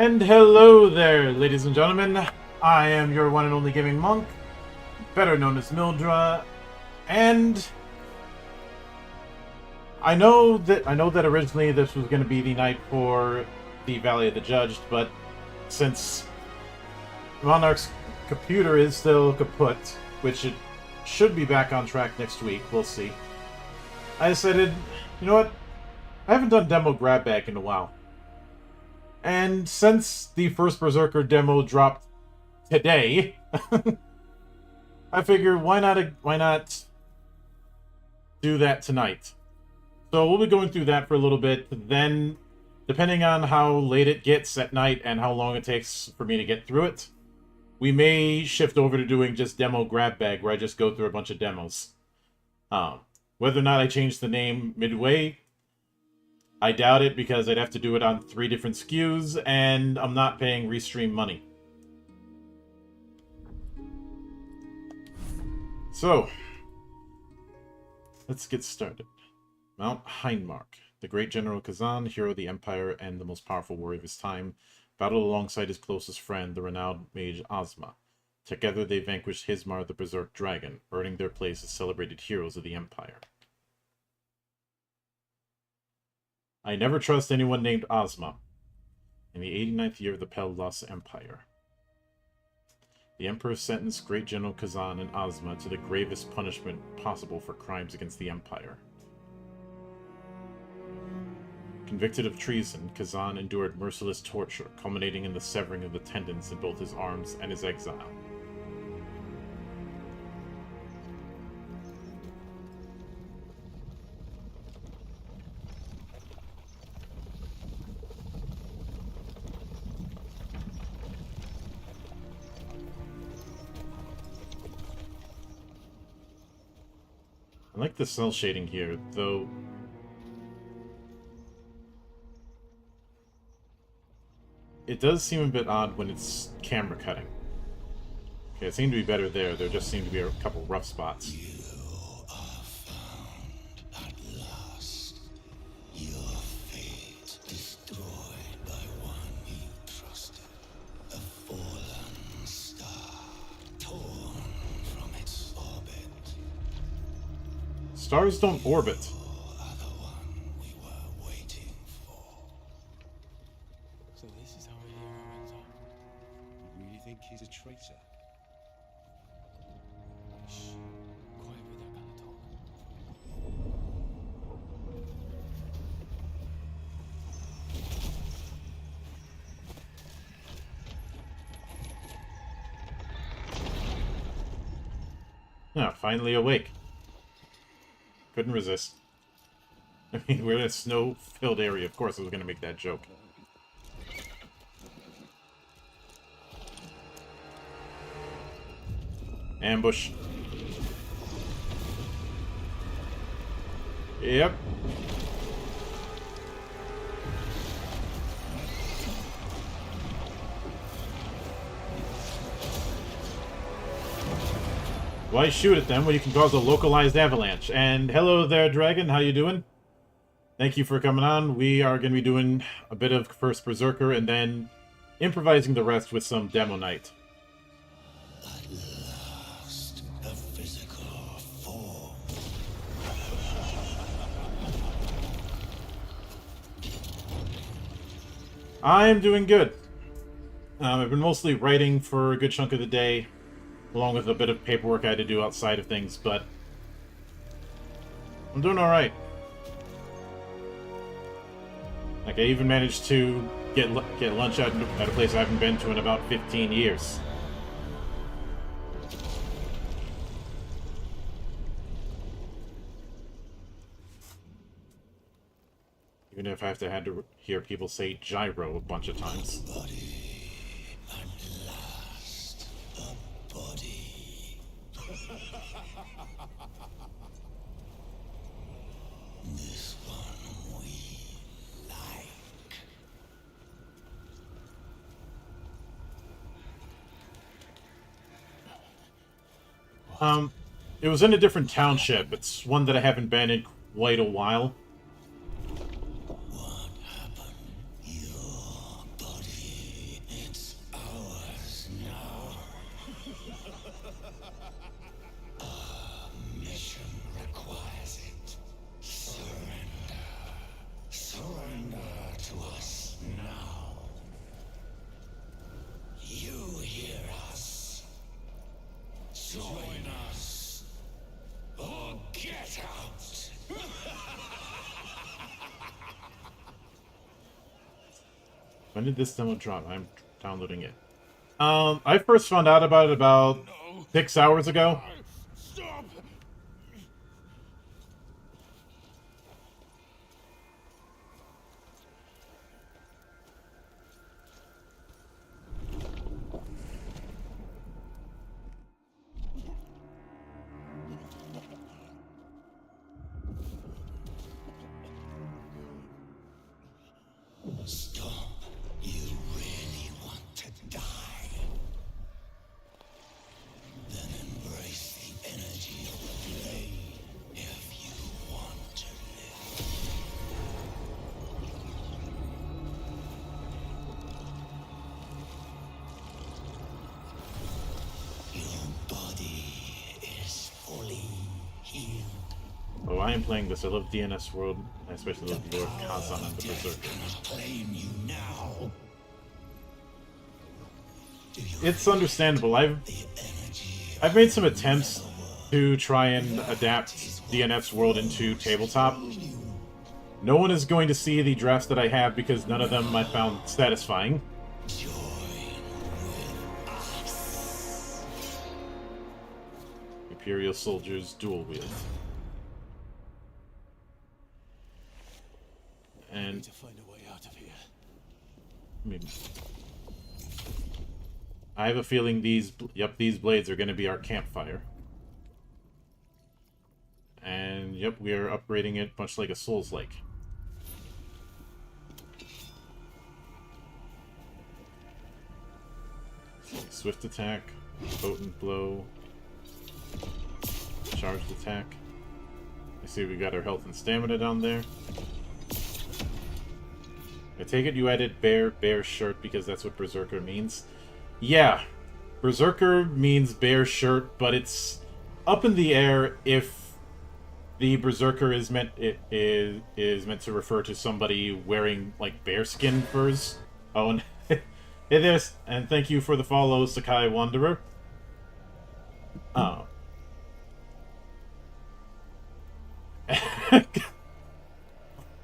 And hello there, ladies and gentlemen. I am your one and only gaming monk, better known as Mildra, and I know that originally this was going to be the night for the Valley of the Judged, but since Monarch's computer is still kaput, which it should be back on track next week, we'll see. I decided, you know what? I haven't done demo grab bag in a while. And since the First Berserker demo dropped today, I figured why not do that tonight? So we'll be going through that for a little bit. Then, depending on how late it gets at night and how long it takes for me to get through it, we may shift over to doing just demo grab bag, where I just go through a bunch of demos. Whether or not I change the name midway, I doubt it, because I'd have to do it on 3 different SKUs, and I'm not paying Restream money. So, let's get started. Mount Hindmark. The great General Kazan, hero of the Empire and the most powerful warrior of his time, battled alongside his closest friend, the renowned mage Ozma. Together they vanquished Hismar the Berserk Dragon, earning their place as celebrated heroes of the Empire. I never trust anyone named Ozma. In the 89th year of the Pel-Las Empire, the Emperor sentenced Great General Kazan and Ozma to the gravest punishment possible for crimes against the Empire. Convicted of treason, Kazan endured merciless torture, culminating in the severing of the tendons in both his arms and his exile. I like the cell shading here, though it does seem a bit odd when it's camera cutting. Okay, it seemed to be better there. There just seemed to be a couple rough spots. You are found at last. Your fate destroyed by one you trusted. A fallen star, torn from its orbit. Stars don't orbit. You are the one we were waiting for. So this is how a hero ends up. You really think he's a traitor? Shh. Quiet with that kind of talk. Ah, finally awake. Couldn't resist. I mean, we're in a snow-filled area. Of course I was going to make that joke. Ambush. Yep. Why shoot at them when you can cause a localized avalanche? And hello there, Dragon. How you doing? Thank you for coming on. We are going to be doing a bit of First Berserker and then improvising the rest with some demo night. At last, a physical form. I'm doing good. I've been mostly writing for a good chunk of the day, along with a bit of paperwork I had to do outside of things, but I'm doing alright. Like, I even managed to get lunch at a place I haven't been to in about 15 years. Even if I had to hear people say gyro a bunch of times. Body. At last, a body. This one we like. It was in a different township. It's one that I haven't been in quite a while. What happened? Your body us or get out. When did this demo drop? I'm downloading it. I first found out about it about 6 hours ago. Stop! Stop. You really want to die? Then embrace the energy of the blade if you want to live. Your body is fully healed. Oh, I am playing this. I love DNS World. I especially love Lord Kazan and the Berserker. Cannot claim you now. Do you It's understandable. I've energy I've made some attempts to try and adapt DNF's World into tabletop. No one is going to see the drafts that I have because none of them I found satisfying. join with us? Imperial soldiers dual wield. Need And to find a way out of here. maybe I have a feeling these blades are going to be our campfire. And yep, we are upgrading it much like a Souls-like. Swift attack, potent blow, charged attack. I see we got our health and stamina down there. I take it you added bear shirt because that's what Berserker means. Yeah, Berserker means bear shirt, but it's up in the air if the Berserker is meant to refer to somebody wearing like bearskin furs. Oh, and hey there, and thank you for the follow, Sakai Wanderer. Oh.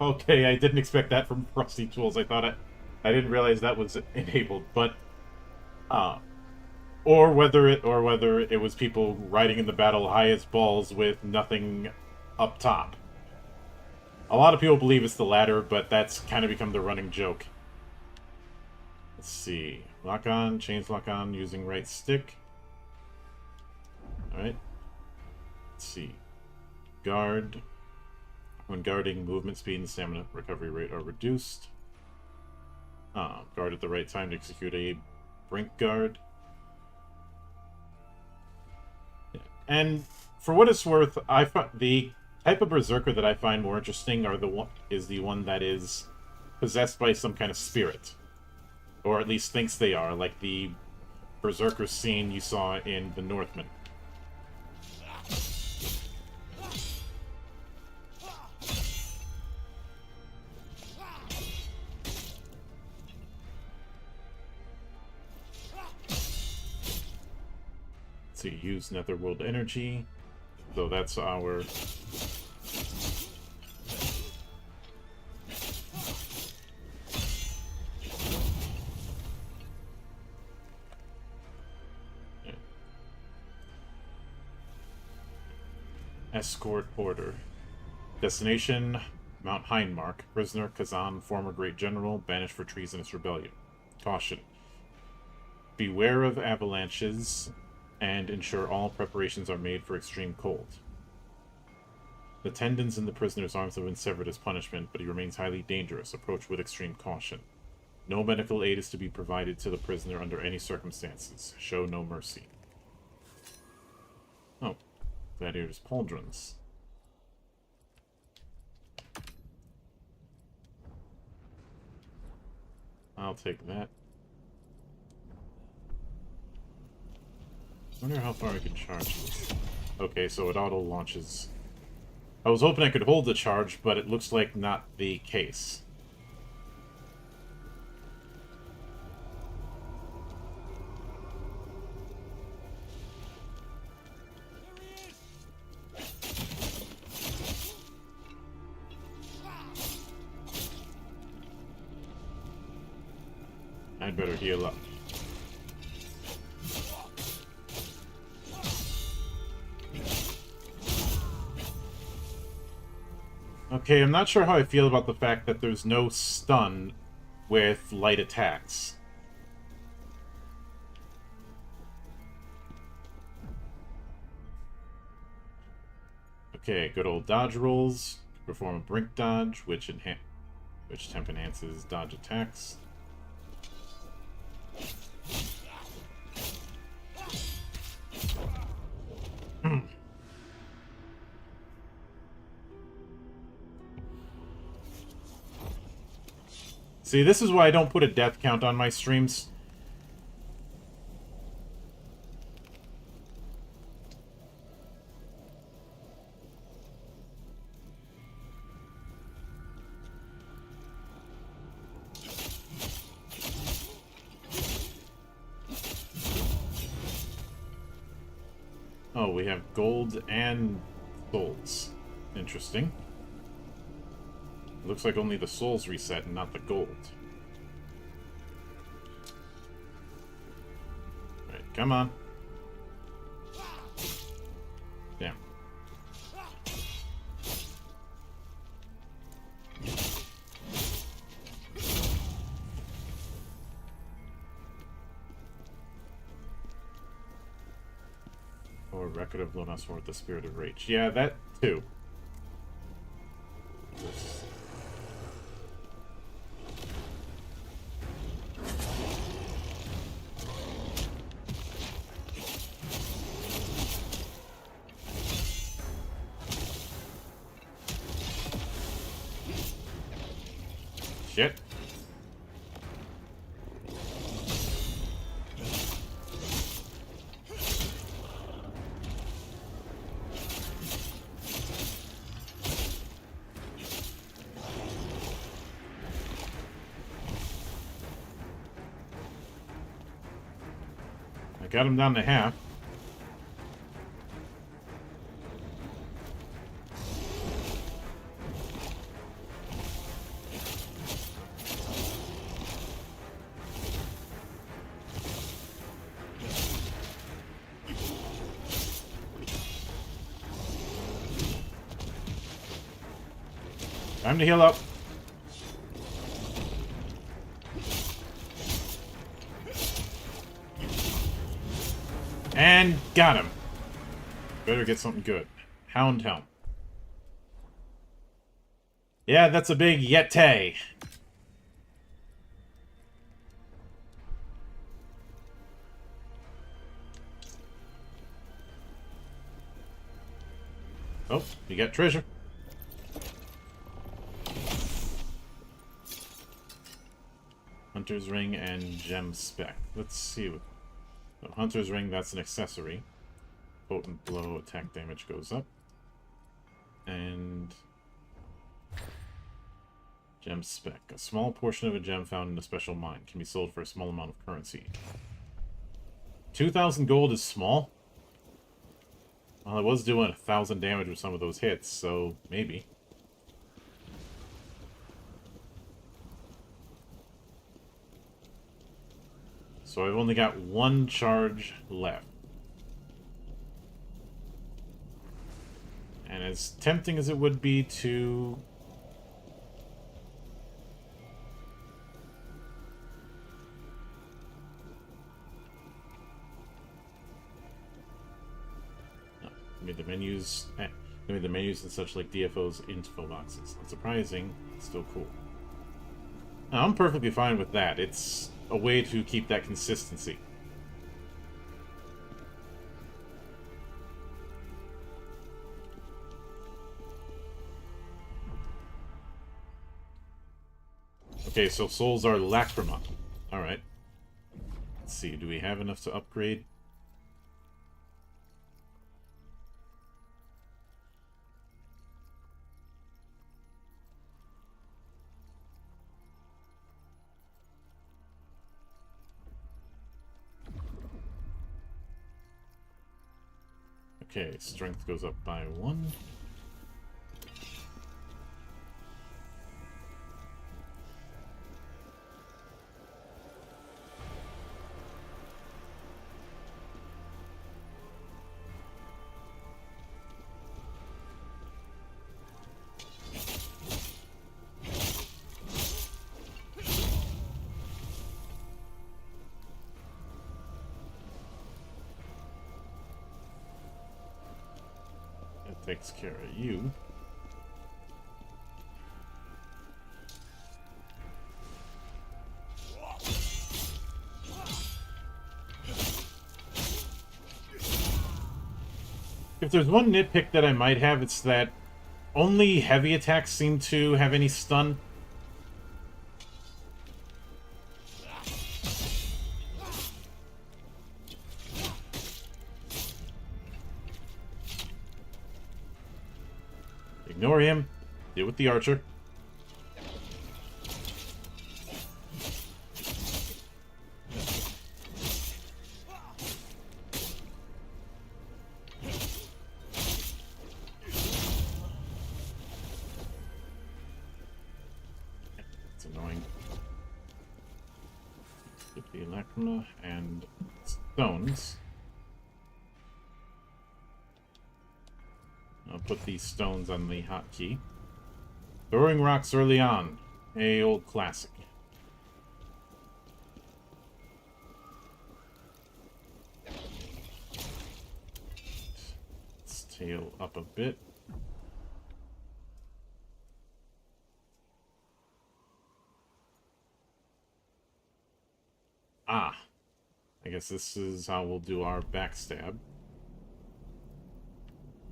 Okay, I didn't expect that from Frosty Tools. I didn't realize that was enabled, but or whether it was people riding in the battle high as balls with nothing up top. A lot of people believe it's the latter, but that's kind of become the running joke. Let's see. Lock on, chains lock on using right stick. Alright. Let's see. Guard. When guarding, movement speed and stamina recovery rate are reduced. Guard at the right time to execute a brink guard. And for what it's worth, I find the type of berserker that I find more interesting is the one that is possessed by some kind of spirit, or at least thinks they are, like the berserker scene you saw in The Northman. See, use Netherworld energy. So that's our escort order. Destination Mount Hindmark. Prisoner Kazan, former great general, banished for treasonous rebellion. Caution. Beware of avalanches and ensure all preparations are made for extreme cold. The tendons in the prisoner's arms have been severed as punishment, but he remains highly dangerous. Approach with extreme caution. No medical aid is to be provided to the prisoner under any circumstances. Show no mercy. Oh, gladiators' pauldrons. I'll take that. I wonder how far I can charge this. Okay, so it auto-launches. I was hoping I could hold the charge, but it looks like not the case. better heal up. Okay, I'm not sure how I feel about the fact that there's no stun with light attacks. Okay, good old dodge rolls. Perform a brink dodge, which temp enhances dodge attacks. See, this is why I don't put a death count on my streams. Oh, we have gold and souls. Interesting. Looks like only the souls reset and not the gold. Alright, come on. Damn. Or record of Lonas with the Spirit of Rage. Yeah, that too. Shit. I got him down to half. Time to heal up. And got him. Better get something good. Hound Helm. Yeah, that's a big yeti. Oh, you got treasure. Hunter's Ring and Gem Spec. Let's see. So Hunter's Ring, that's an accessory. Potent Blow, attack damage goes up. And Gem Spec. A small portion of a gem found in a special mine can be sold for a small amount of currency. 2,000 gold is small? Well, I was doing 1,000 damage with some of those hits, so maybe. So I've only got one charge left. And as tempting as it would be to... No, I mean the menus... I mean the menus and such like DFO's info boxes. Not surprising, it's still cool. Now, I'm perfectly fine with that. It's a way to keep that consistency. Okay, so souls are Lacrima. Alright. Let's see, do we have enough to upgrade? Okay, strength goes up by 1. takes care of you. If there's one nitpick that I might have, it's that only heavy attacks seem to have any stun. Ignore him. Deal with the archer. It's annoying. Get the lacrima and stones. I'll put these stones on the hotkey. Throwing rocks early on. A old classic. Let's tail up a bit. Ah. I guess this is how we'll do our backstab.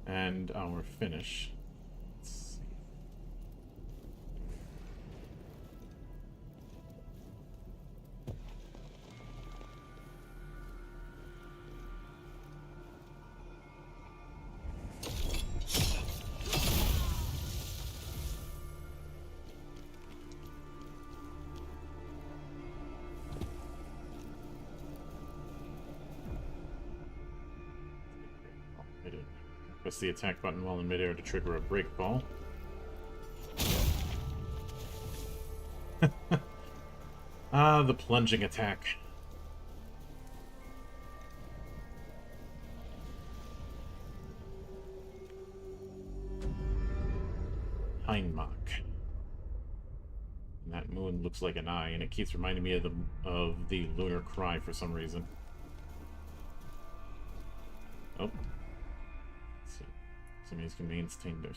And our finish. Let's see. Press the attack button while in midair to trigger a break ball. Ah, the plunging attack. Hindmark. And that moon looks like an eye, and it keeps reminding me of the lunar cry for some reason. Oh. Some of these can maintain their...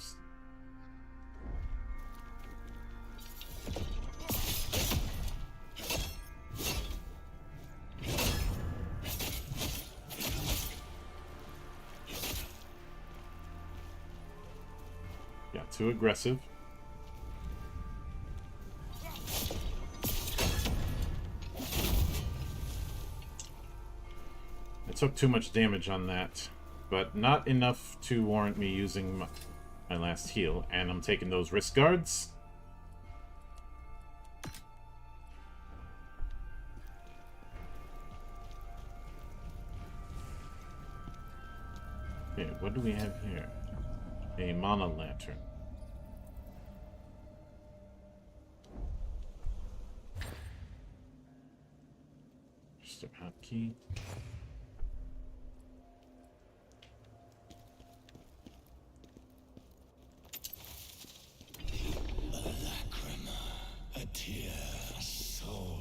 Got too aggressive. I took too much damage on that. But not enough to warrant me using my last heal. And I'm taking those wrist guards. Okay, what do we have here? A mana lantern. Just a hotkey. Tear, soul,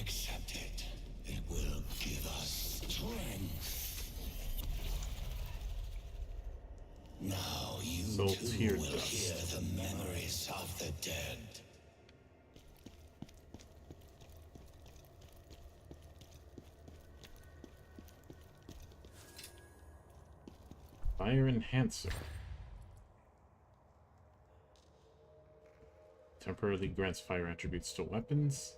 accept it. It will give us strength. Now you Soul too tear will dust. hear the memories of the dead. Fire enhancer. Temporarily grants fire attributes to weapons.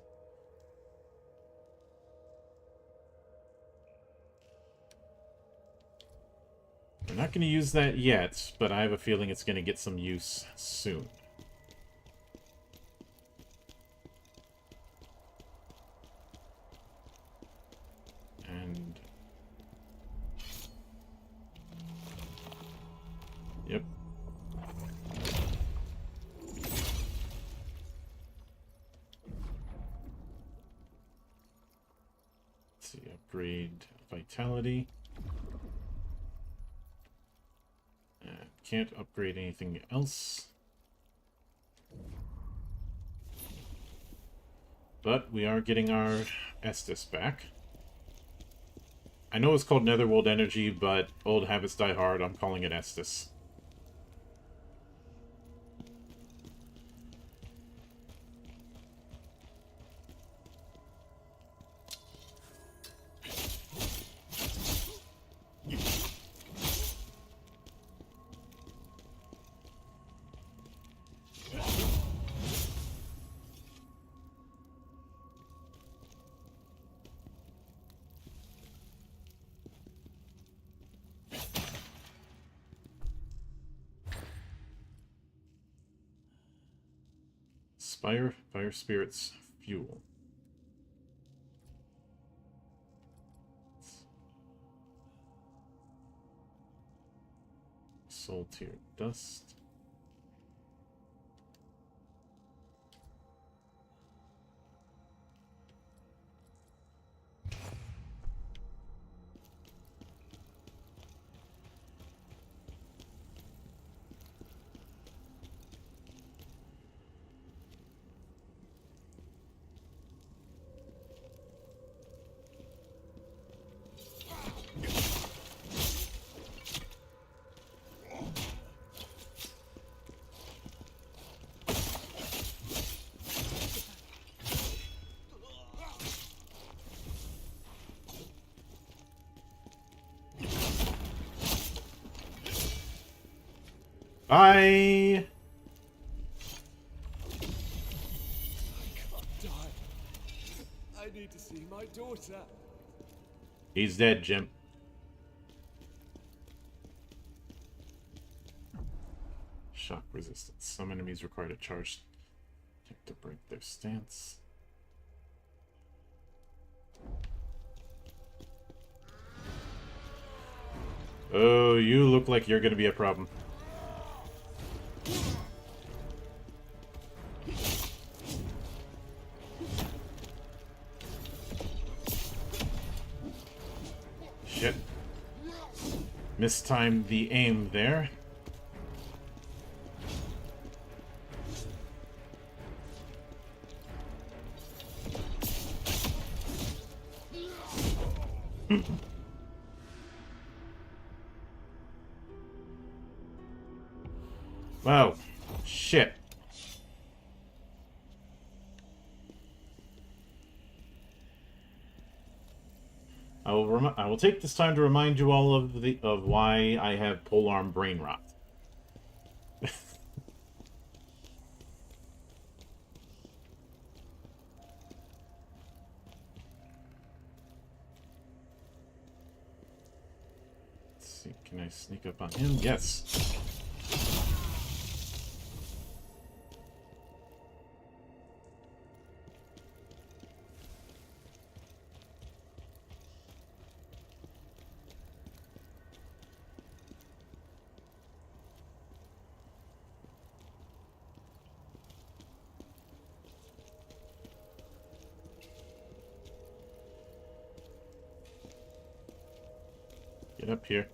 We're not going to use that yet, but I have a feeling it's going to get some use soon. And... Yep. Upgrade vitality. Can't upgrade anything else. But we are getting our Estus back. I know it's called Netherworld Energy, but old habits die hard. I'm calling it Estus. Fire spirits fuel. Soul tier dust. Bye! Die. I need to see my daughter. He's dead, Jim. Shock resistance. Some enemies require to charge to break their stance. Oh, you look like you're gonna be a problem. Shit. Mistimed the aim there. Wow. Shit. I will take this time to remind you all of why I have polearm brain rot. Let's see, can I sneak up on him? Yes. Get up here.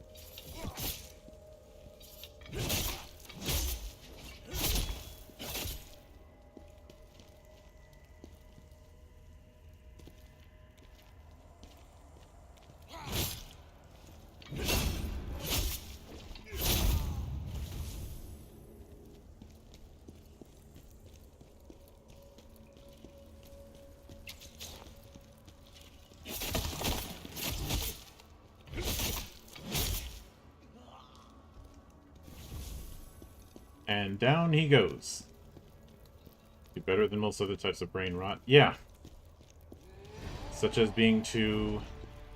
And down he goes. Be better than most other types of brain rot. Yeah. Such as being too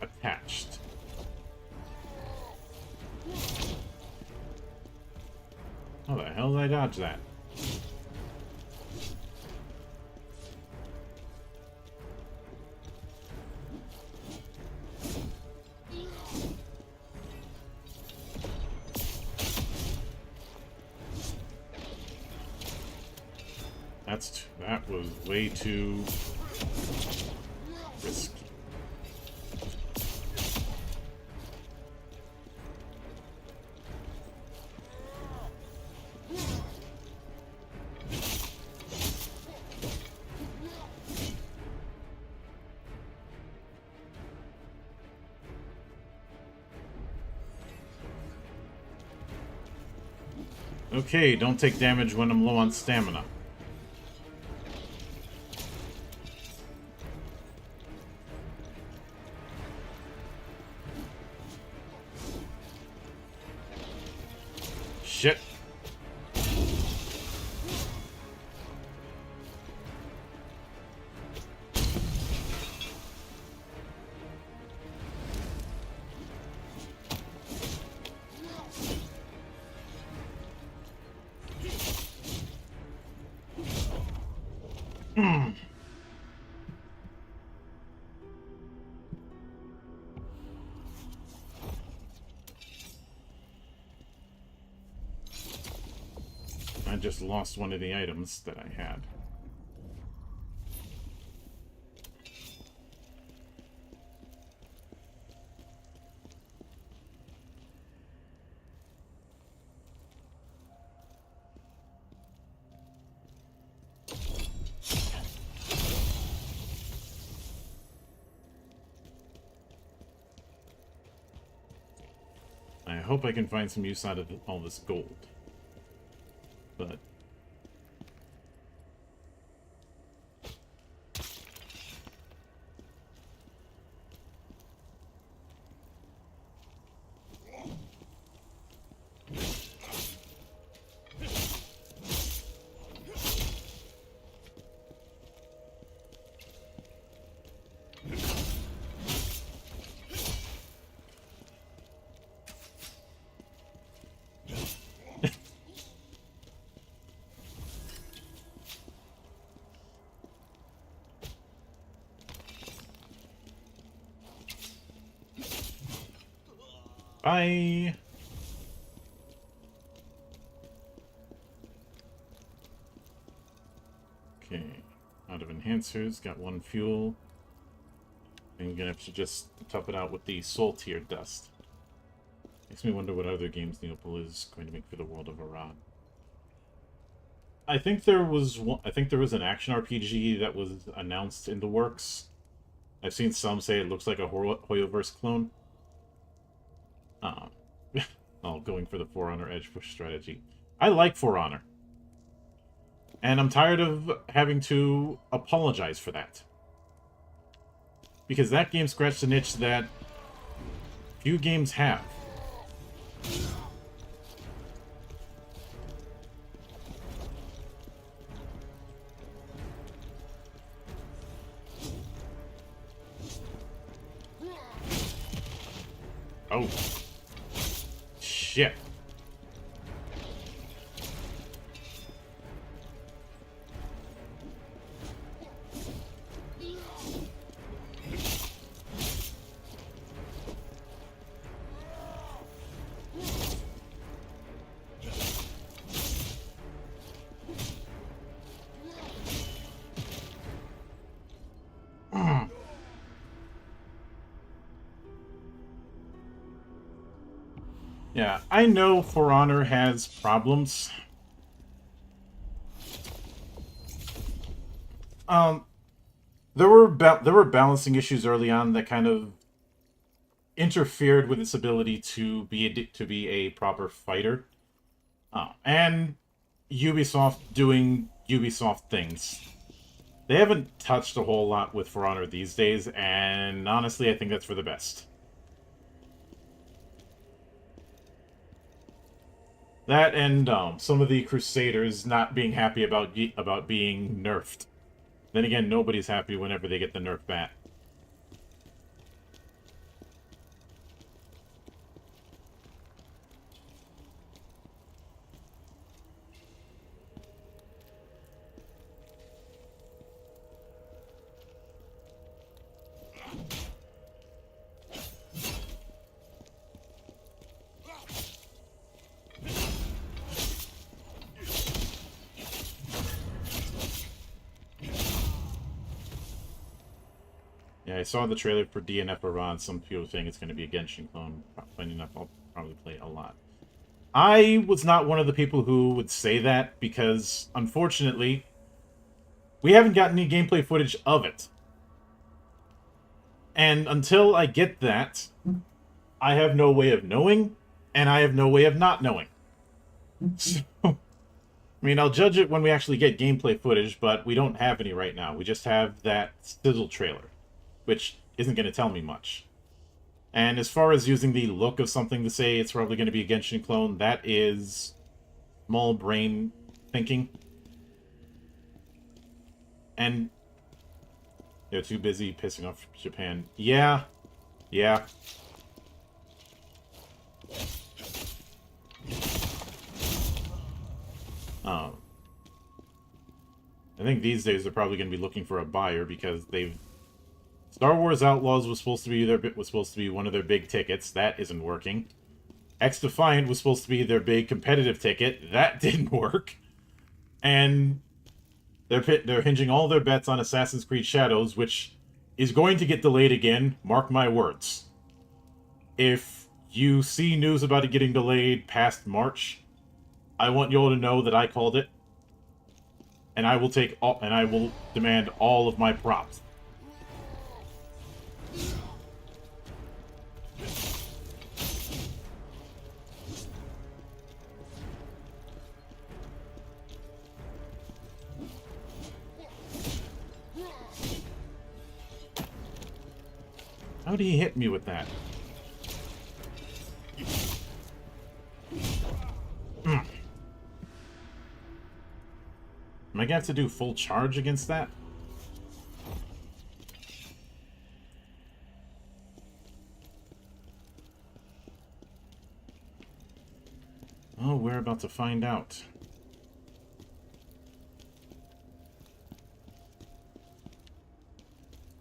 attached. How the hell did I dodge that? That was way too risky. Okay, don't take damage when I'm low on stamina. Shit. I just lost one of the items that I had. I hope I can find some use out of all this gold. But bye. Okay, out of enhancers, got one fuel. And you're gonna have to just top it out with the soul tier dust. Makes me wonder what other games Neopol is going to make for the world of Iran. I think there was one, I think there was an action RPG that was announced in the works. I've seen some say it looks like a Hoyoverse clone. Oh, going for the For Honor edge push strategy. I like For Honor. And I'm tired of having to apologize for that. Because that game scratched an itch that few games have. Oh. Shit. Yeah, I know For Honor has problems. There were balancing issues early on that kind of interfered with its ability to be a proper fighter. And Ubisoft doing Ubisoft things. They haven't touched a whole lot with For Honor these days, and honestly, I think that's for the best. That and some of the Crusaders not being happy about being nerfed. Then again, nobody's happy whenever they get the nerf back. Yeah, I saw the trailer for DNF Iran. Some people saying it's going to be a Genshin clone. Funny enough, I'll probably play it a lot. I was not one of the people who would say that because, unfortunately, we haven't gotten any gameplay footage of it. And until I get that, I have no way of knowing, and I have no way of not knowing. So, I mean, I'll judge it when we actually get gameplay footage, but we don't have any right now. We just have that sizzle trailer, which isn't going to tell me much. And as far as using the look of something to say it's probably going to be a Genshin clone, that is small brain thinking. And they're too busy pissing off Japan. Yeah. Yeah. I think these days they're probably going to be looking for a buyer because they've... Star Wars Outlaws was supposed to be one of their big tickets. That isn't working. X Defiant was supposed to be their big competitive ticket. That didn't work. And they're hinging all their bets on Assassin's Creed Shadows, which is going to get delayed again. Mark my words. If you see news about it getting delayed past March, I want you all to know that I called it. And I will demand all of my props. How did he hit me with that? Am I gonna have to do full charge against that? Oh, we're about to find out.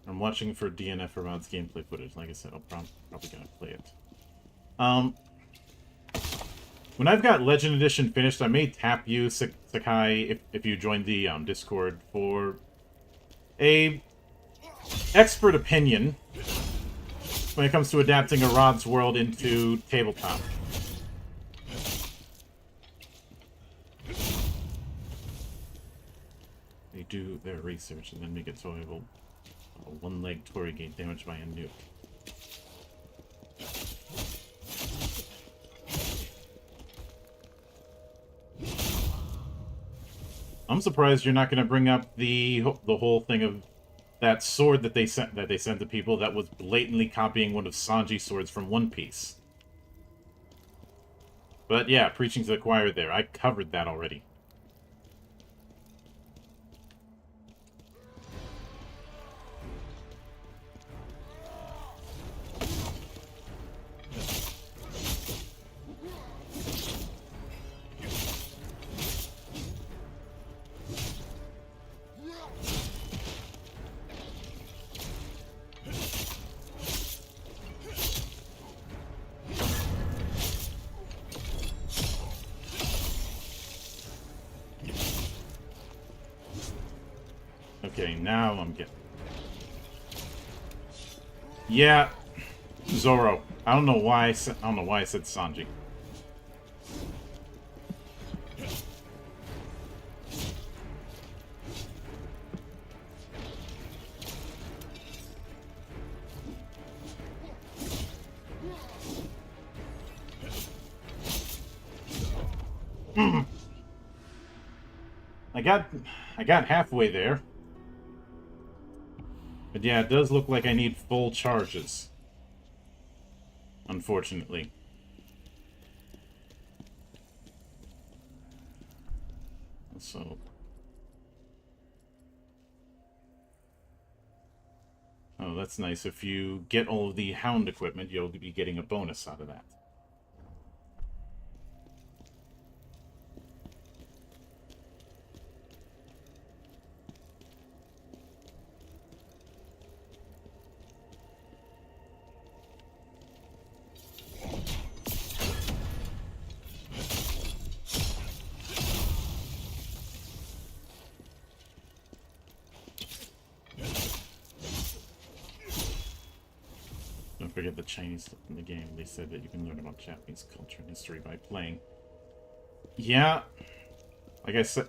I'm watching for DNF Rod's gameplay footage. Like I said, I'm probably gonna play it. When I've got Legend Edition finished, I may tap you, Sakai, if you join the Discord, for a expert opinion when it comes to adapting a Rod's world into tabletop. They do their research and then make it toyable. A one-leg Tory gate damaged by a nuke. I'm surprised you're not going to bring up the whole thing of that sword that they sent to people that was blatantly copying one of Sanji's swords from One Piece. But yeah, preaching to the choir there. I covered that already. Okay, now I'm getting... Yeah, Zoro. I don't know why I said Sanji. I got halfway there. But yeah, it does look like I need full charges. Unfortunately. So... Oh, that's nice. If you get all of the Hound equipment, you'll be getting a bonus out of that. Don't forget the Chinese stuff in the game. They said that you can learn about Japanese culture and history by playing. Yeah, like I said,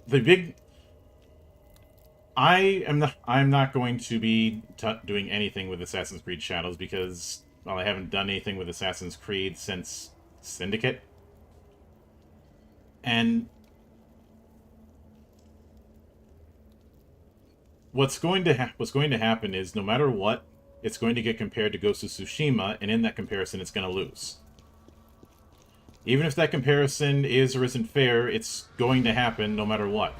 the big. I'm not going to be doing anything with Assassin's Creed Shadows because, well, I haven't done anything with Assassin's Creed since Syndicate, and what's going to happen is no matter what, it's going to get compared to Ghost of Tsushima, and in that comparison, it's going to lose. Even if that comparison is or isn't fair, it's going to happen no matter what.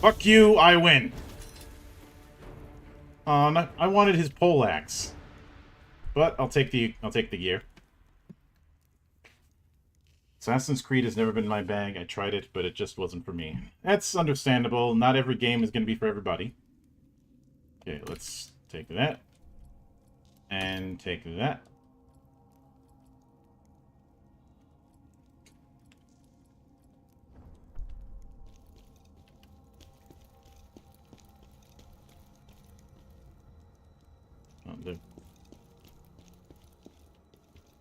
Fuck you, I win. I wanted his poleaxe. But I'll take the gear. Assassin's Creed has never been my bag. I tried it, but it just wasn't for me. That's understandable. Not every game is going to be for everybody. Okay, let's take that. And take that.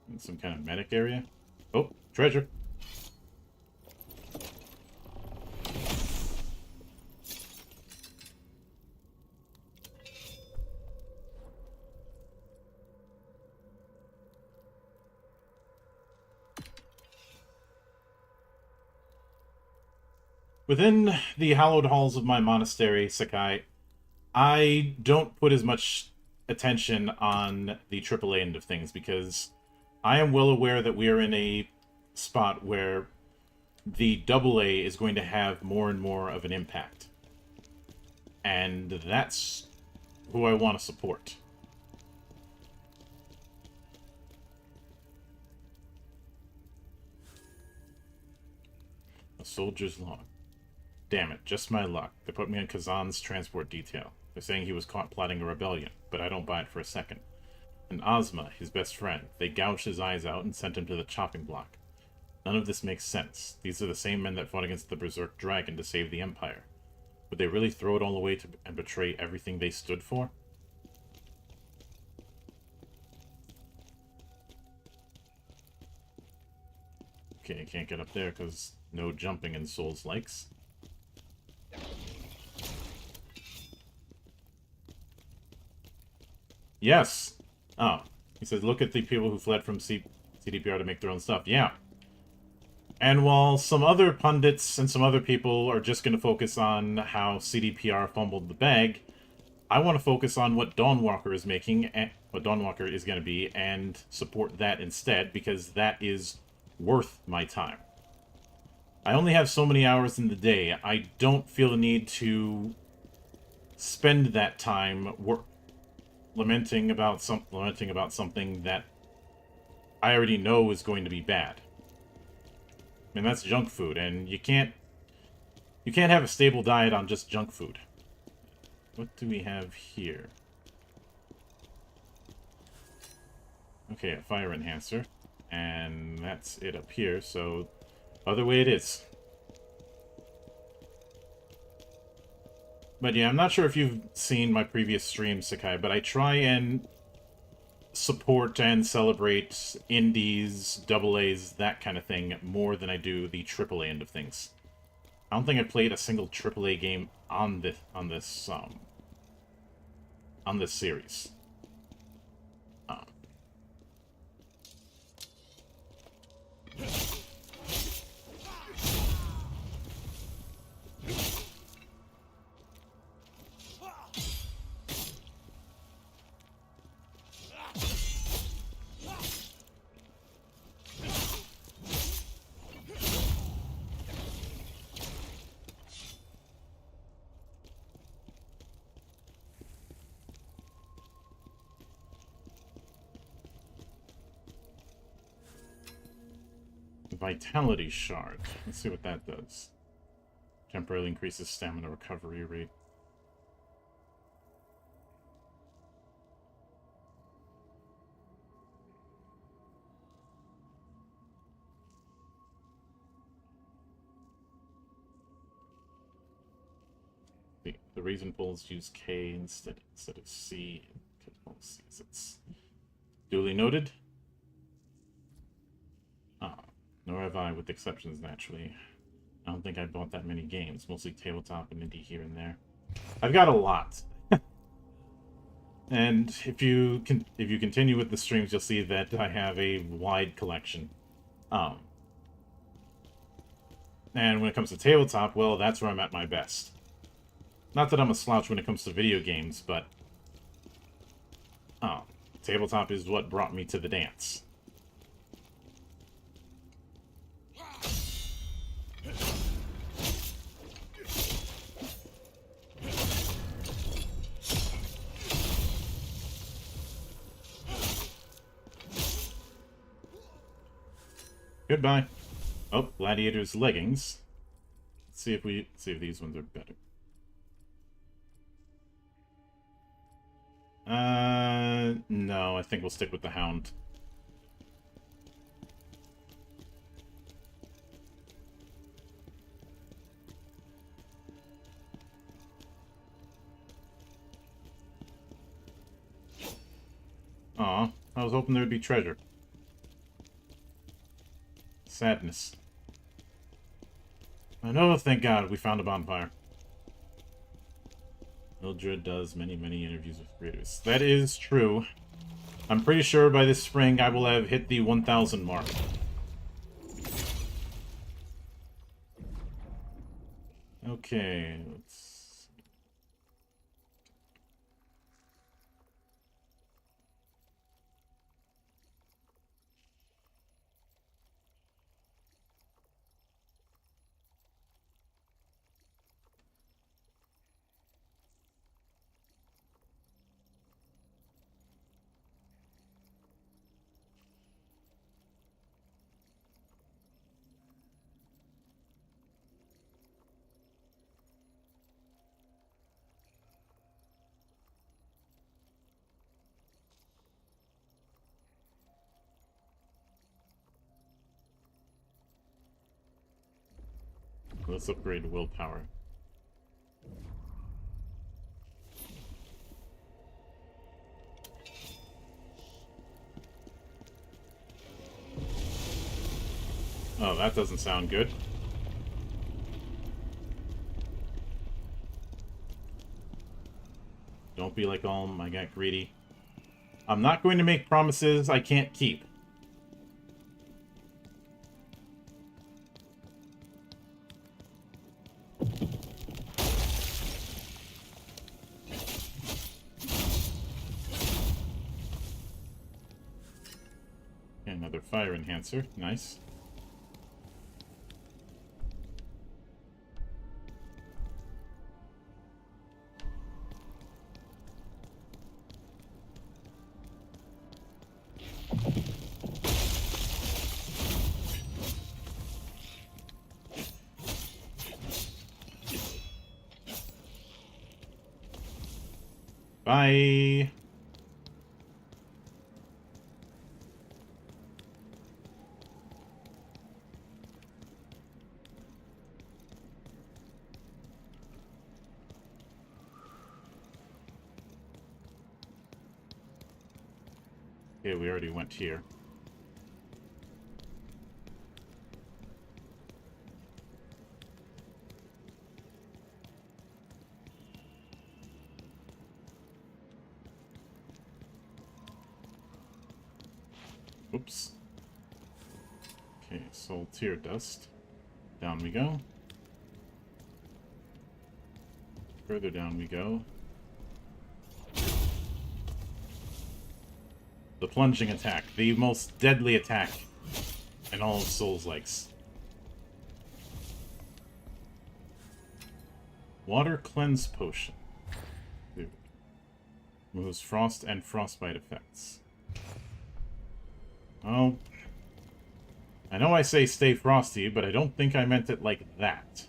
In some kind of medic area. Oh, treasure. Within the hallowed halls of my monastery, Sakai, I don't put as much attention on the AAA end of things because I am well aware that we are in a spot where the AA is going to have more and more of an impact. And that's who I want to support. A soldier's log. Damn it, just my luck. They put me on Kazan's transport detail. They're saying he was caught plotting a rebellion, but I don't buy it for a second. And Ozma, his best friend, they gouged his eyes out and sent him to the chopping block. None of this makes sense. These are the same men that fought against the Berserk Dragon to save the Empire. Would they really throw it all away and betray everything they stood for? Okay, I can't get up there because no jumping in Souls likes. Yes! Oh. He says, look at the people who fled from CDPR to make their own stuff. Yeah. And while some other pundits and some other people are just going to focus on how CDPR fumbled the bag, I want to focus on what Dawnwalker is making, and what Dawnwalker is going to be, and support that instead, because that is worth my time. I only have so many hours in the day. I don't feel the need to spend that time lamenting about something that I already know is going to be bad. I mean, that's junk food, and you can't have a stable diet on just junk food. What do we have here? Okay, a fire enhancer, and that's it up here, so other way it is. But yeah, I'm not sure if you've seen my previous streams, Sakai, but I try and support and celebrate indies, AA's, that kind of thing, more than I do the AAA end of things. I don't think I've played a single AAA game on this series. Vitality Shard. Let's see what that does. Temporarily increases stamina recovery rate. The Raisin Pulls use K instead of C. It's duly noted. Nor have I, with exceptions, naturally. I don't think I bought that many games, mostly tabletop and indie here and there. I've got a lot. And if you continue with the streams, you'll see that I have a wide collection. And when it comes to tabletop, well, that's where I'm at my best. Not that I'm a slouch when it comes to video games, but tabletop is what brought me to the dance. Goodbye. Oh, gladiator's leggings. Let's see if these ones are better. No, I think we'll stick with the hound. Aw, I was hoping there would be treasure. Sadness. I know, thank God, we found a bonfire. Mildred does many, many interviews with creators. That is true. I'm pretty sure by this spring I will have hit the 1,000 mark. Okay, let's... Let's upgrade willpower. Oh, that doesn't sound good. Don't be like all I got greedy. I'm not going to make promises I can't keep. Another fire enhancer. Nice. Bye. Okay, we already went here. Oops. Okay, soul tear dust. Down we go. Further down we go. The plunging attack, the most deadly attack in all of Souls-likes. Water Cleanse Potion. Removes frost and frostbite effects. Oh. I know I say stay frosty, but I don't think I meant it like that.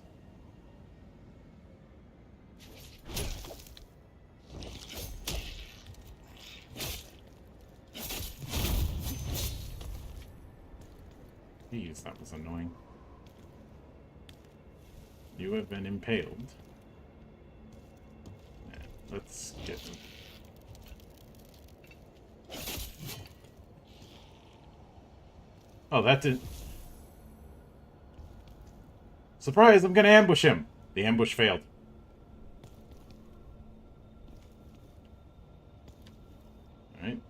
Jeez, that was annoying. You have been impaled. Let's get him. Oh, that didn't... Surprise, I'm gonna ambush him! The ambush failed. Alright.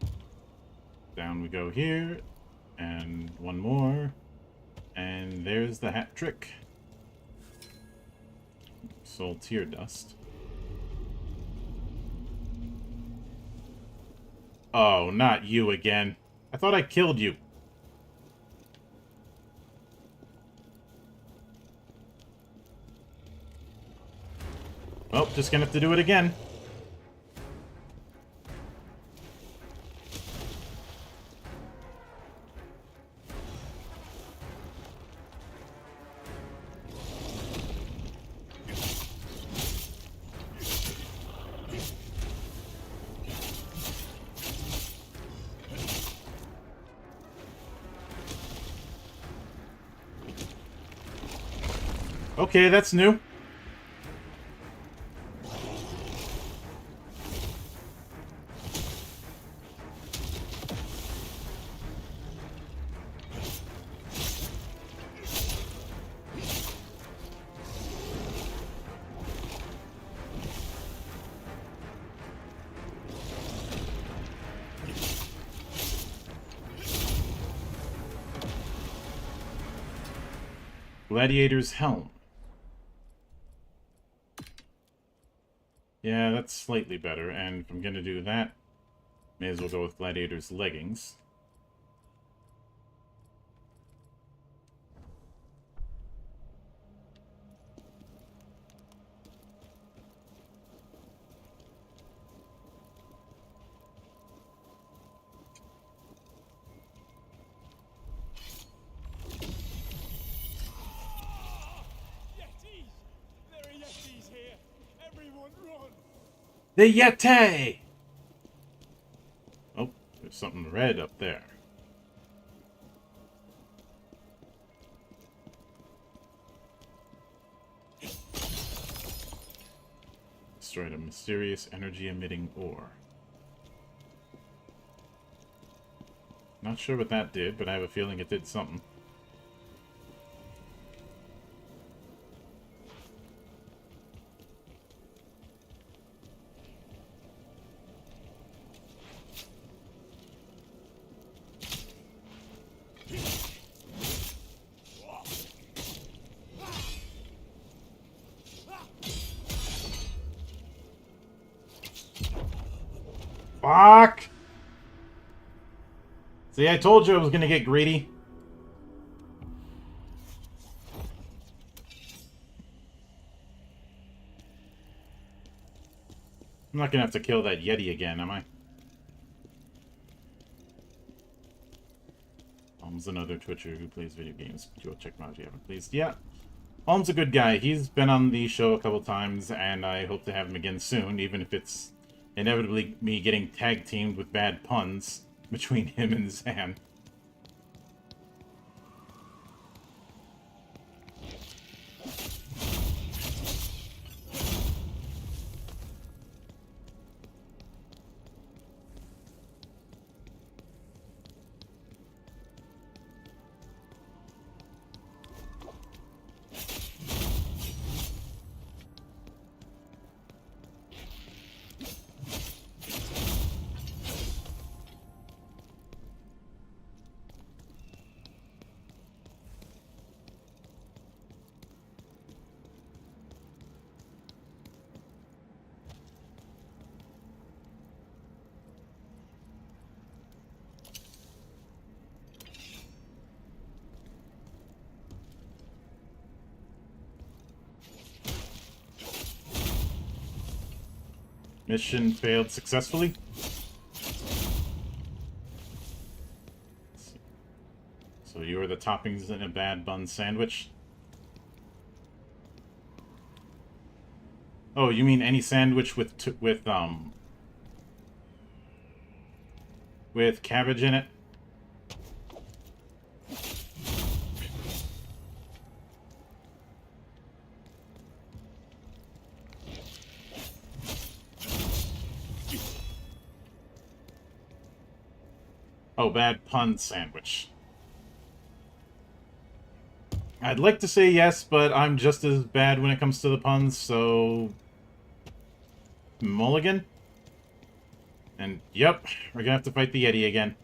Down we go here. And one more. And there's the hat trick. Soul tear dust. Oh, not you again. I thought I killed you. Well, just gonna have to do it again. Okay, that's new. Gladiator's Helm. Yeah, that's slightly better, and if I'm gonna do that, may as well go with Gladiator's Leggings. Yetis! There are Yetis here! Everyone run! The Yeti! Oh, there's something red up there. Destroyed a mysterious energy-emitting ore. Not sure what that did, but I have a feeling it did something. Fuck! See, I told you I was gonna get greedy. I'm not gonna have to kill that Yeti again, am I? Alm's another Twitcher who plays video games. Go check him out if you haven't, please. Yeah. Alm's a good guy. He's been on the show a couple times, and I hope to have him again soon, even if it's inevitably me getting tag-teamed with bad puns between him and Zan. Mission failed successfully. So you are the toppings in a bad bun sandwich? Oh, you mean any sandwich with cabbage in it? Oh, bad pun sandwich. I'd like to say yes, but I'm just as bad when it comes to the puns, so... Mulligan? And, yep, we're gonna have to fight the Yeti again.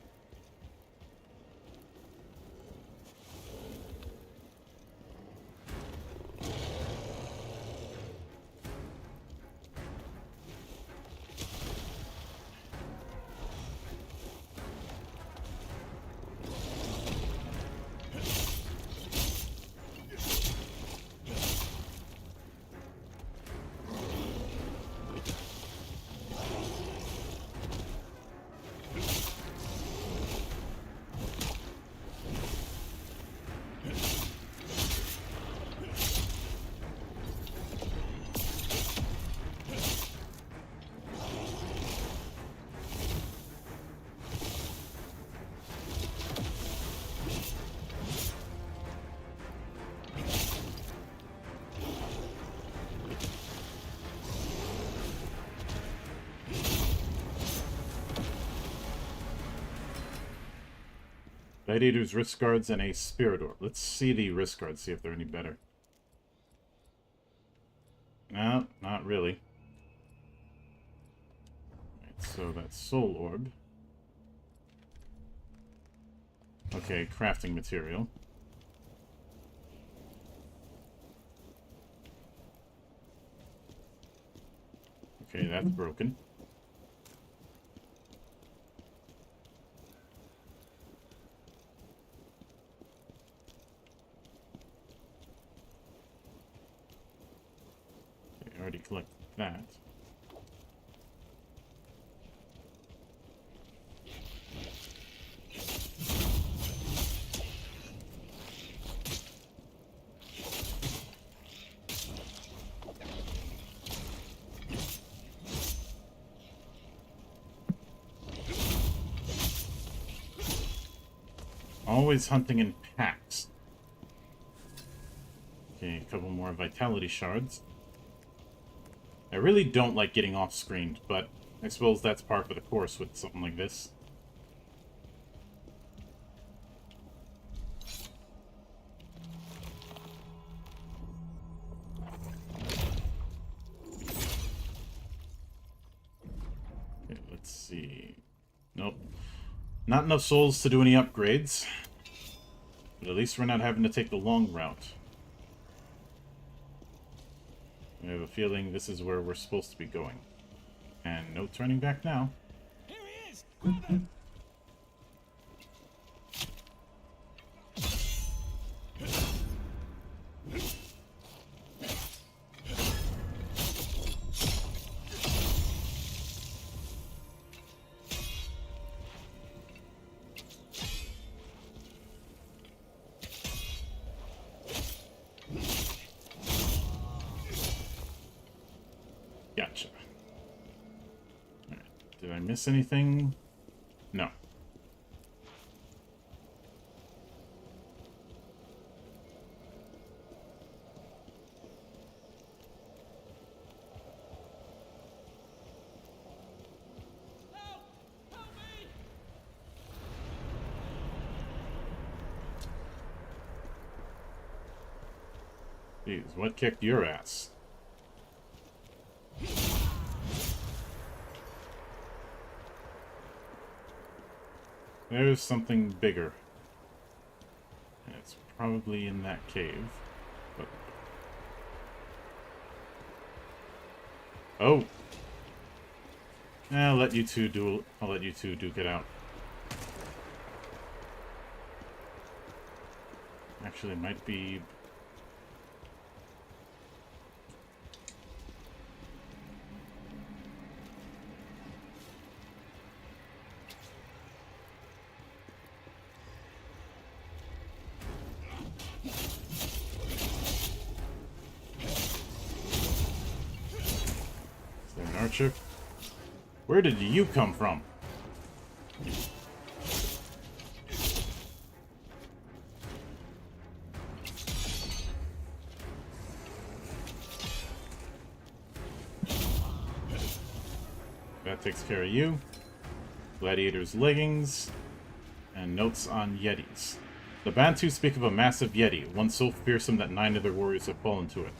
Gladiator's wrist guards and a spirit orb. Let's see the wrist guards, see if they're any better. No, not really. Right, so that's soul orb. Okay, crafting material. Okay, that's broken. Okay, I already collected that. Always hunting in packs. Okay, a couple more vitality shards. I really don't like getting off-screen, but I suppose that's par for the course with something like this. Okay, let's see. Nope. Not enough souls to do any upgrades. But at least we're not having to take the long route. I have a feeling this is where we're supposed to be going. And no turning back now. Here he is! Grab him! Gotcha. Alright. Did I miss anything? No. Help! Help me! Jeez, what kicked your ass? There's something bigger. And it's probably in that cave. But... oh! I'll let you two duke it out. Actually, it might be... Archer. Where did you come from? That takes care of you. Gladiator's leggings. And notes on Yetis. The Bantu speak of a massive Yeti, one so fearsome that 9 of their warriors have fallen to it.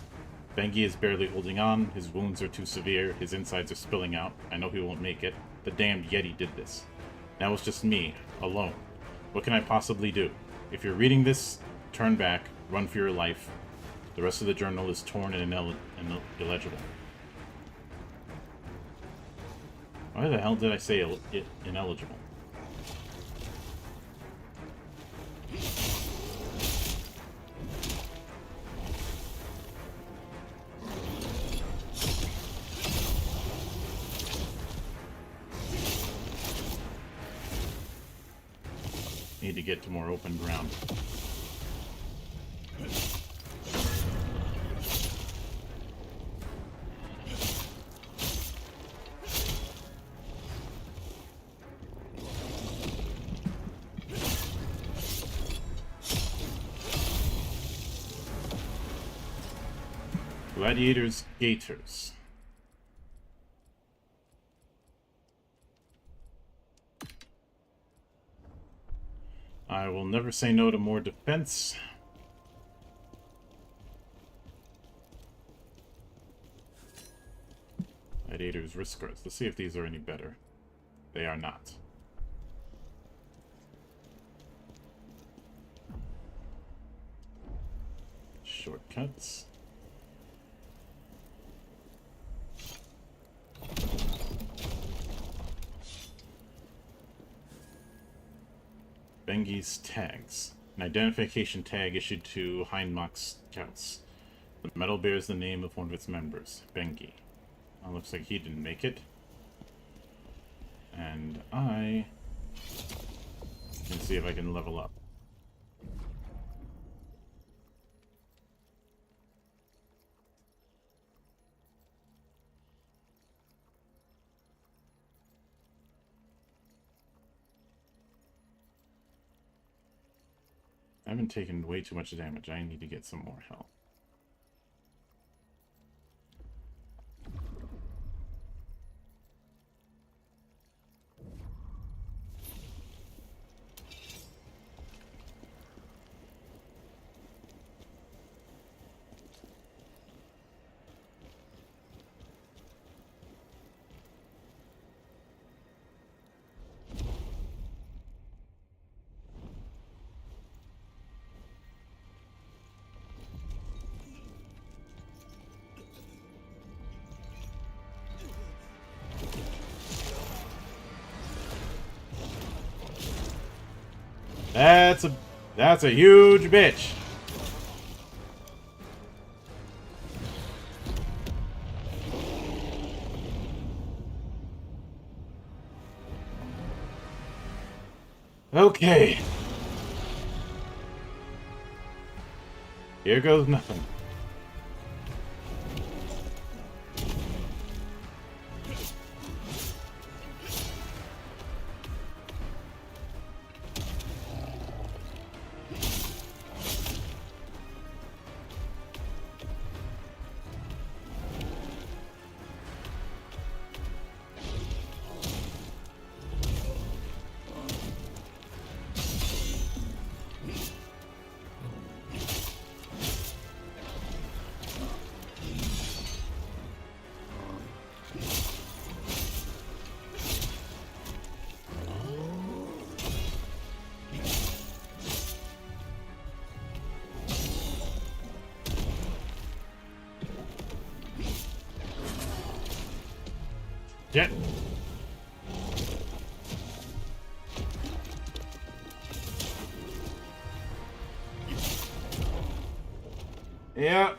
Bengi is barely holding on, his wounds are too severe, his insides are spilling out. I know he won't make it. The damned Yeti did this. Now it's just me, alone. What can I possibly do? If you're reading this, turn back, run for your life. The rest of the journal is torn and illegible. Why the hell did I say ineligible? Need to get to more open ground. Gladiators, Gators. I will never say no to more defense. Gladiators, risk cards. Let's see if these are any better. They are not. Shortcuts. Bengi's tags. An identification tag issued to Hindmark's scouts. The medal bears the name of one of its members, Bengi. Well, looks like he didn't make it. And I can see if I can level up. I haven't taken way too much damage. I need to get some more health. That's a huge bitch. Okay. Here goes nothing. Get. Yeah.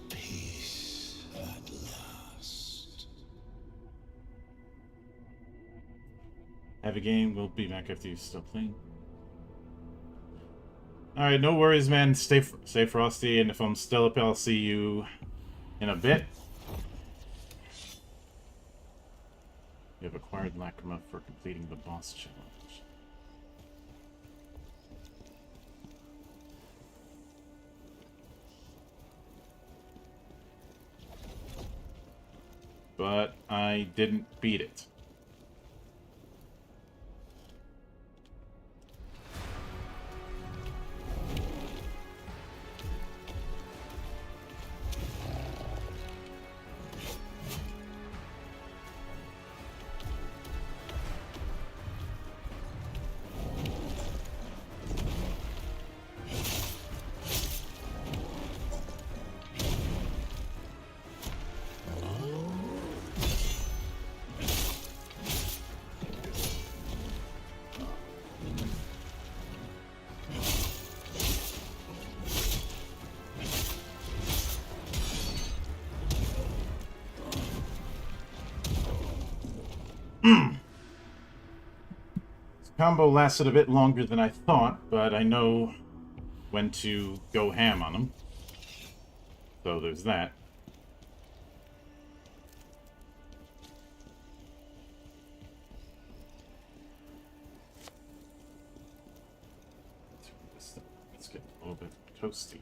Peace at last. Have a game. We'll be back after you stop playing. Alright, no worries, man. Stay frosty, and if I'm still up, I'll see you in a bit. You have acquired Lacrima for completing the boss challenge. But I didn't beat it. Combo lasted a bit longer than I thought, but I know when to go ham on them. So there's that. Let's get a little bit toasty.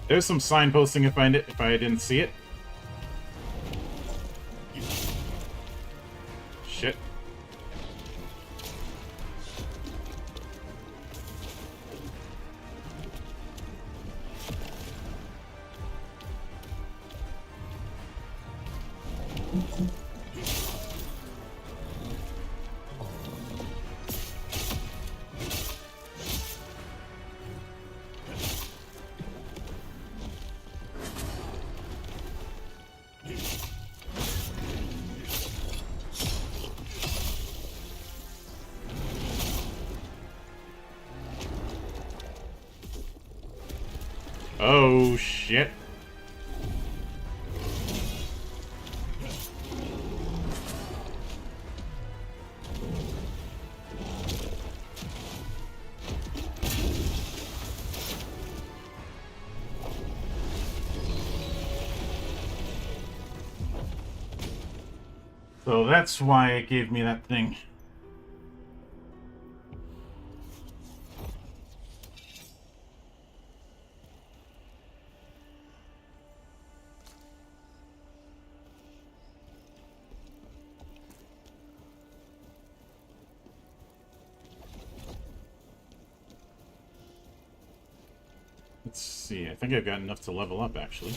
There's some signposting if I didn't see it. Shit. Oh, shit. So that's why it gave me that thing. Let's see, I think I've got enough to level up, actually.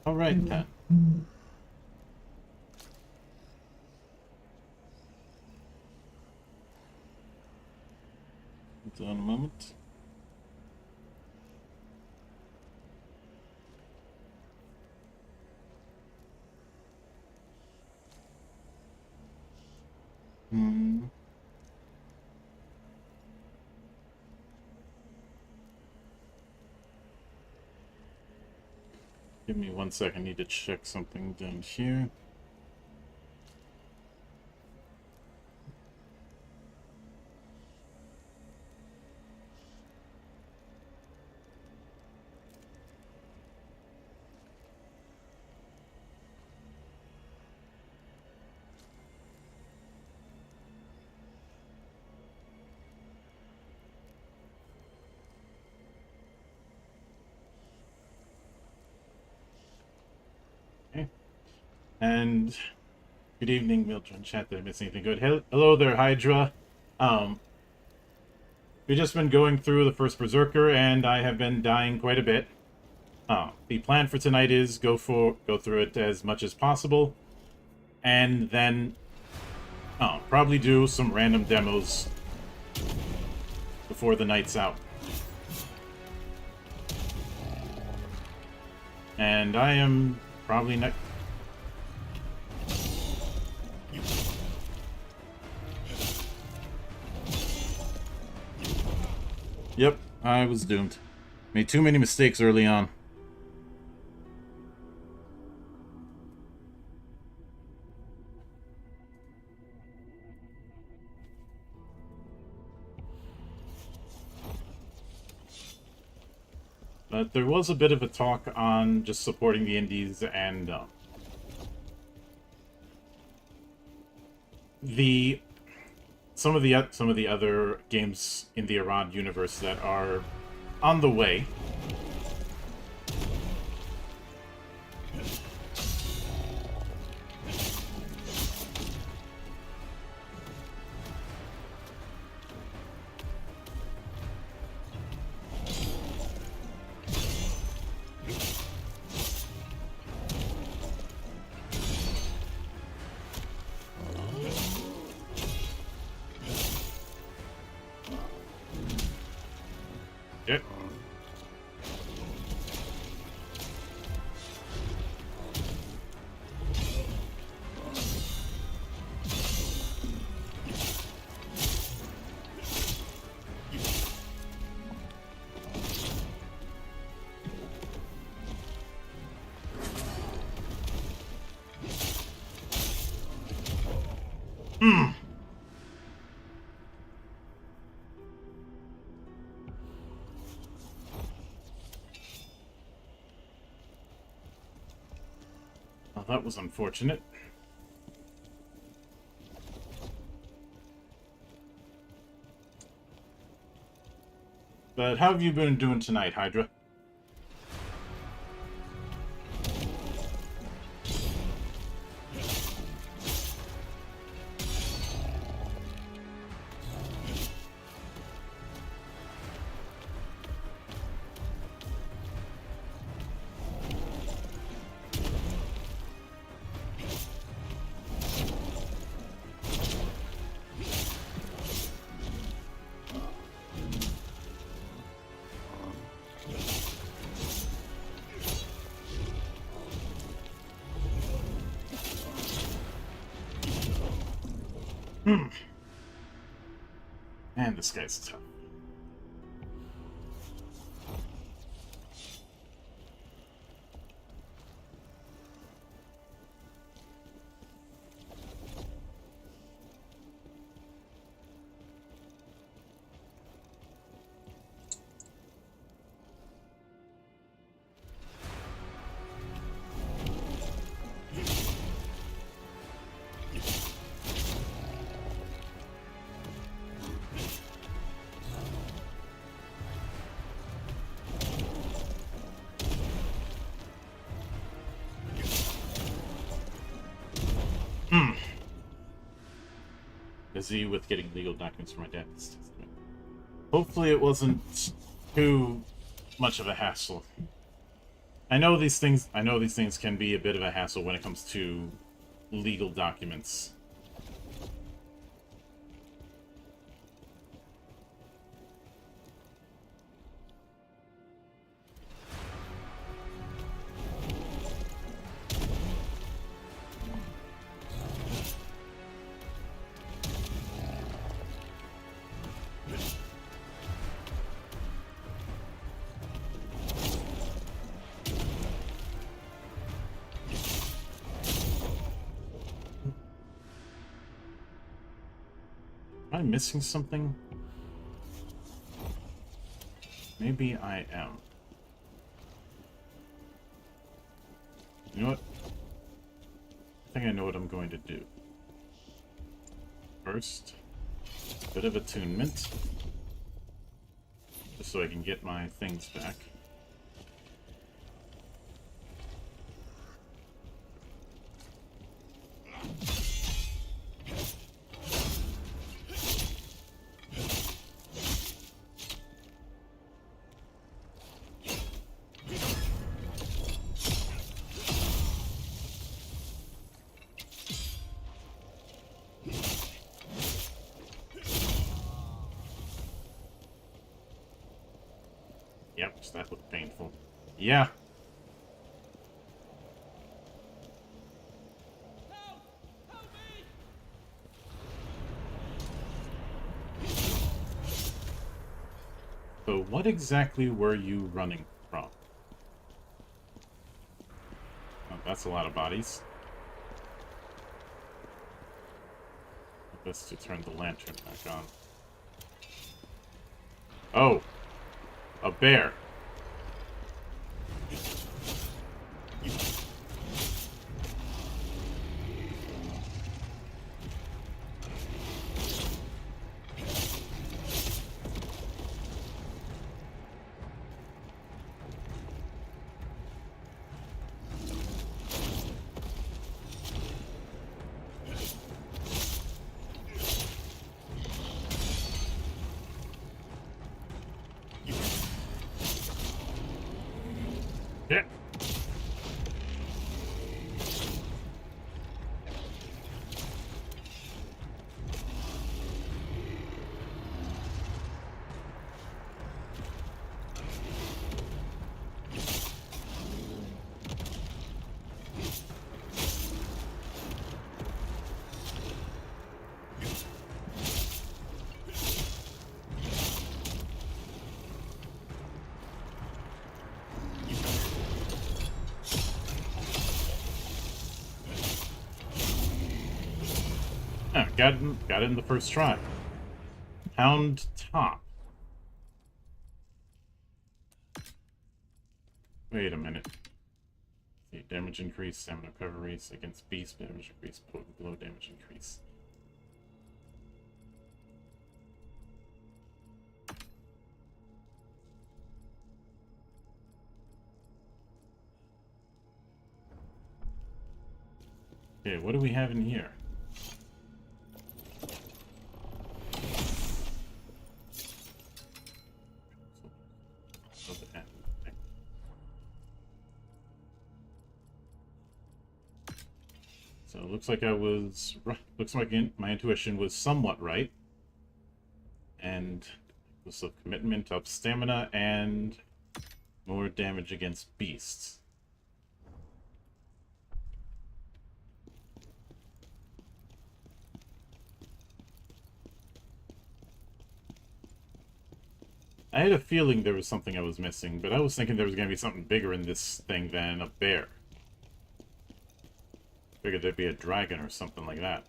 All right, then. Hold on a moment. Give me 1 second. I need to check something down here. And good evening, Mildred. Chat, did I miss anything good? Hello there, Hydra. We've just been going through the First Berserker, and I have been dying quite a bit. The plan for tonight is go through it as much as possible, and then probably do some random demos before the night's out. And I am probably not. Yep, I was doomed. Made too many mistakes early on. But there was a bit of a talk on just supporting the indies and some of the other games in the Arad universe that are on the way. Yep. Well, that was unfortunate. But how have you been doing tonight, Hydra? Man, this guy's tough. Busy with getting legal documents for my dad's testament. Hopefully it wasn't too much of a hassle. I know these things can be a bit of a hassle when it comes to legal documents. Am I missing something? Maybe I am. You know what? I think I know what I'm going to do. First, a bit of attunement. Just so I can get my things back. Yep, so that looked painful. Yeah. So what exactly were you running from? Oh, that's a lot of bodies. Best to turn the lantern back on. Oh! A bear. Yeah. got it in the first try. Pound top. Wait a minute. See, damage increase, stamina recovery against beast, damage increase, potent blow, damage increase. Okay, what do we have in here? So it looks like looks like my intuition was somewhat right. And this of commitment, up stamina, and more damage against beasts. I had a feeling there was something I was missing, but I was thinking there was going to be something bigger in this thing than a bear. Figured there'd be a dragon or something like that.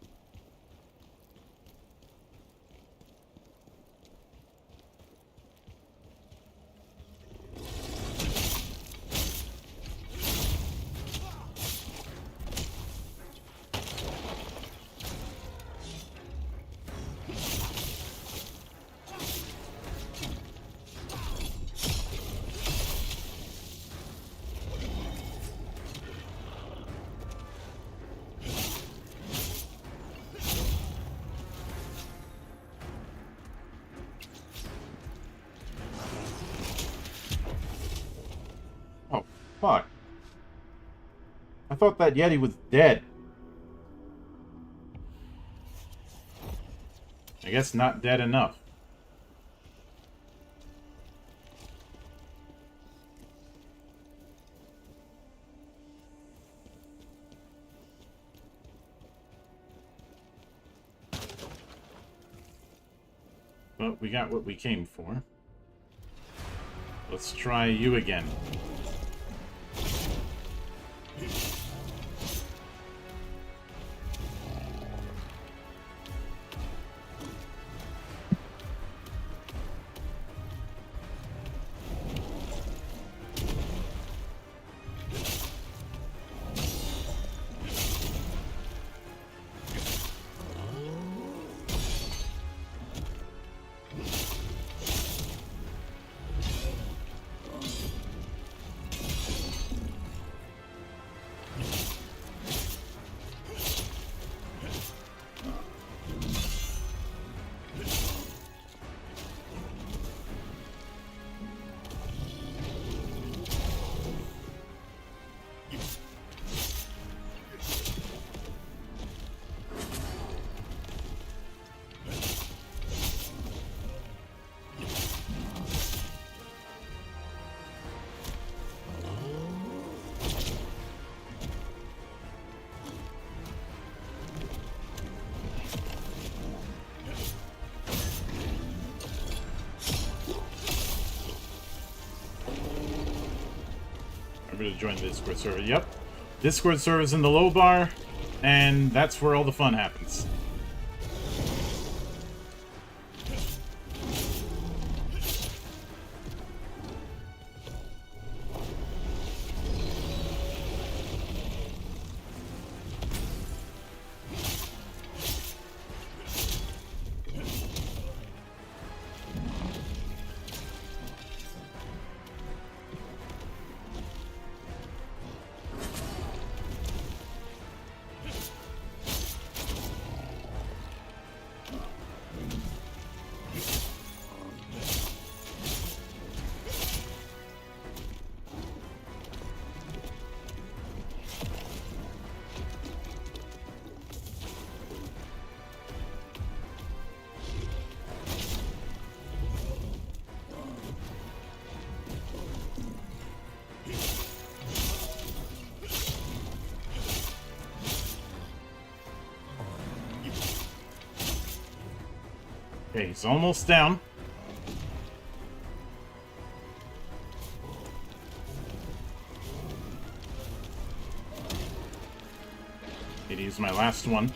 Oh, fuck. I thought that Yeti was dead. I guess not dead enough. But we got what we came for. Let's try you again. I'm going to join the Discord server. Yep. Discord server is in the low bar, and that's where all the fun happens. Okay, he's almost down. Need to use my last one.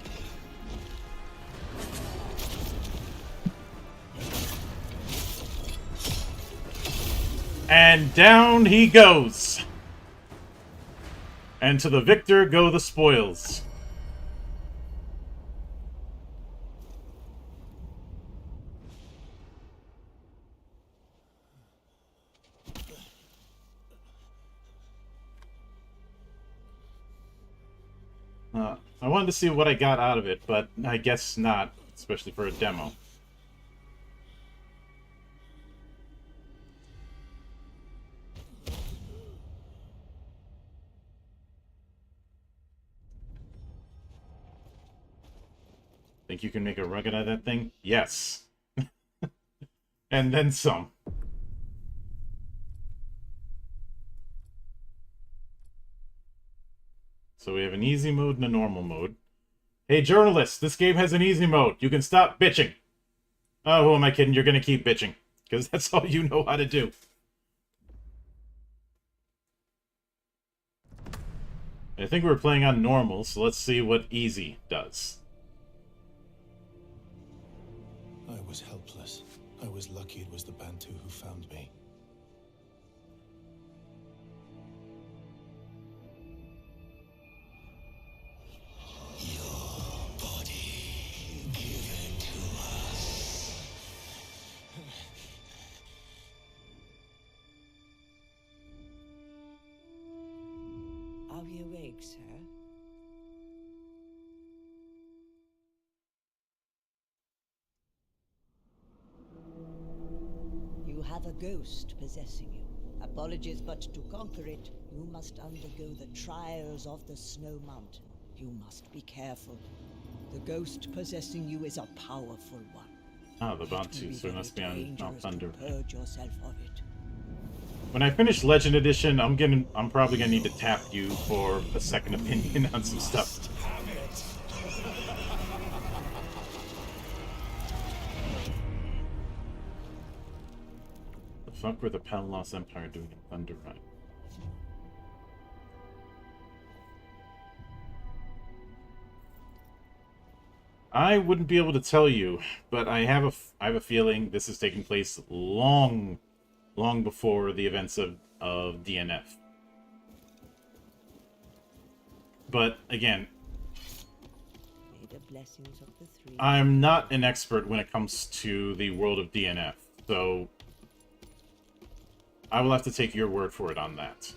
And down he goes. And to the victor go the spoils. I wanted to see what I got out of it, but I guess not, especially for a demo. Think you can make a rugged out of that thing? Yes. And then some. So we have an easy mode and a normal mode. Hey, journalists, this game has an easy mode. You can stop bitching. Oh, who am I kidding? You're going to keep bitching. Because that's all you know how to do. I think we're playing on normal, so let's see what easy does. I was helpless. I was lucky it was the Bantu who found me. Your body, give it to us. Are we awake, sir? You have a ghost possessing you. Apologies, but to conquer it, you must undergo the trials of the Snow Mountain. You must be careful. The ghost possessing you is a powerful one. Ah, the It will Bantu, so it very must be on Mount dangerous Thunder. to purge yourself of it. When I finish Legend Edition, I'm probably gonna need to tap you for a second opinion on some stuff. The fuck were the Palalos Empire doing in Thunder Ride? I wouldn't be able to tell you, but I have a feeling this is taking place long before the events of DNF. But again, May the blessings of the three. I'm not an expert when it comes to the world of DNF, so I will have to take your word for it on that.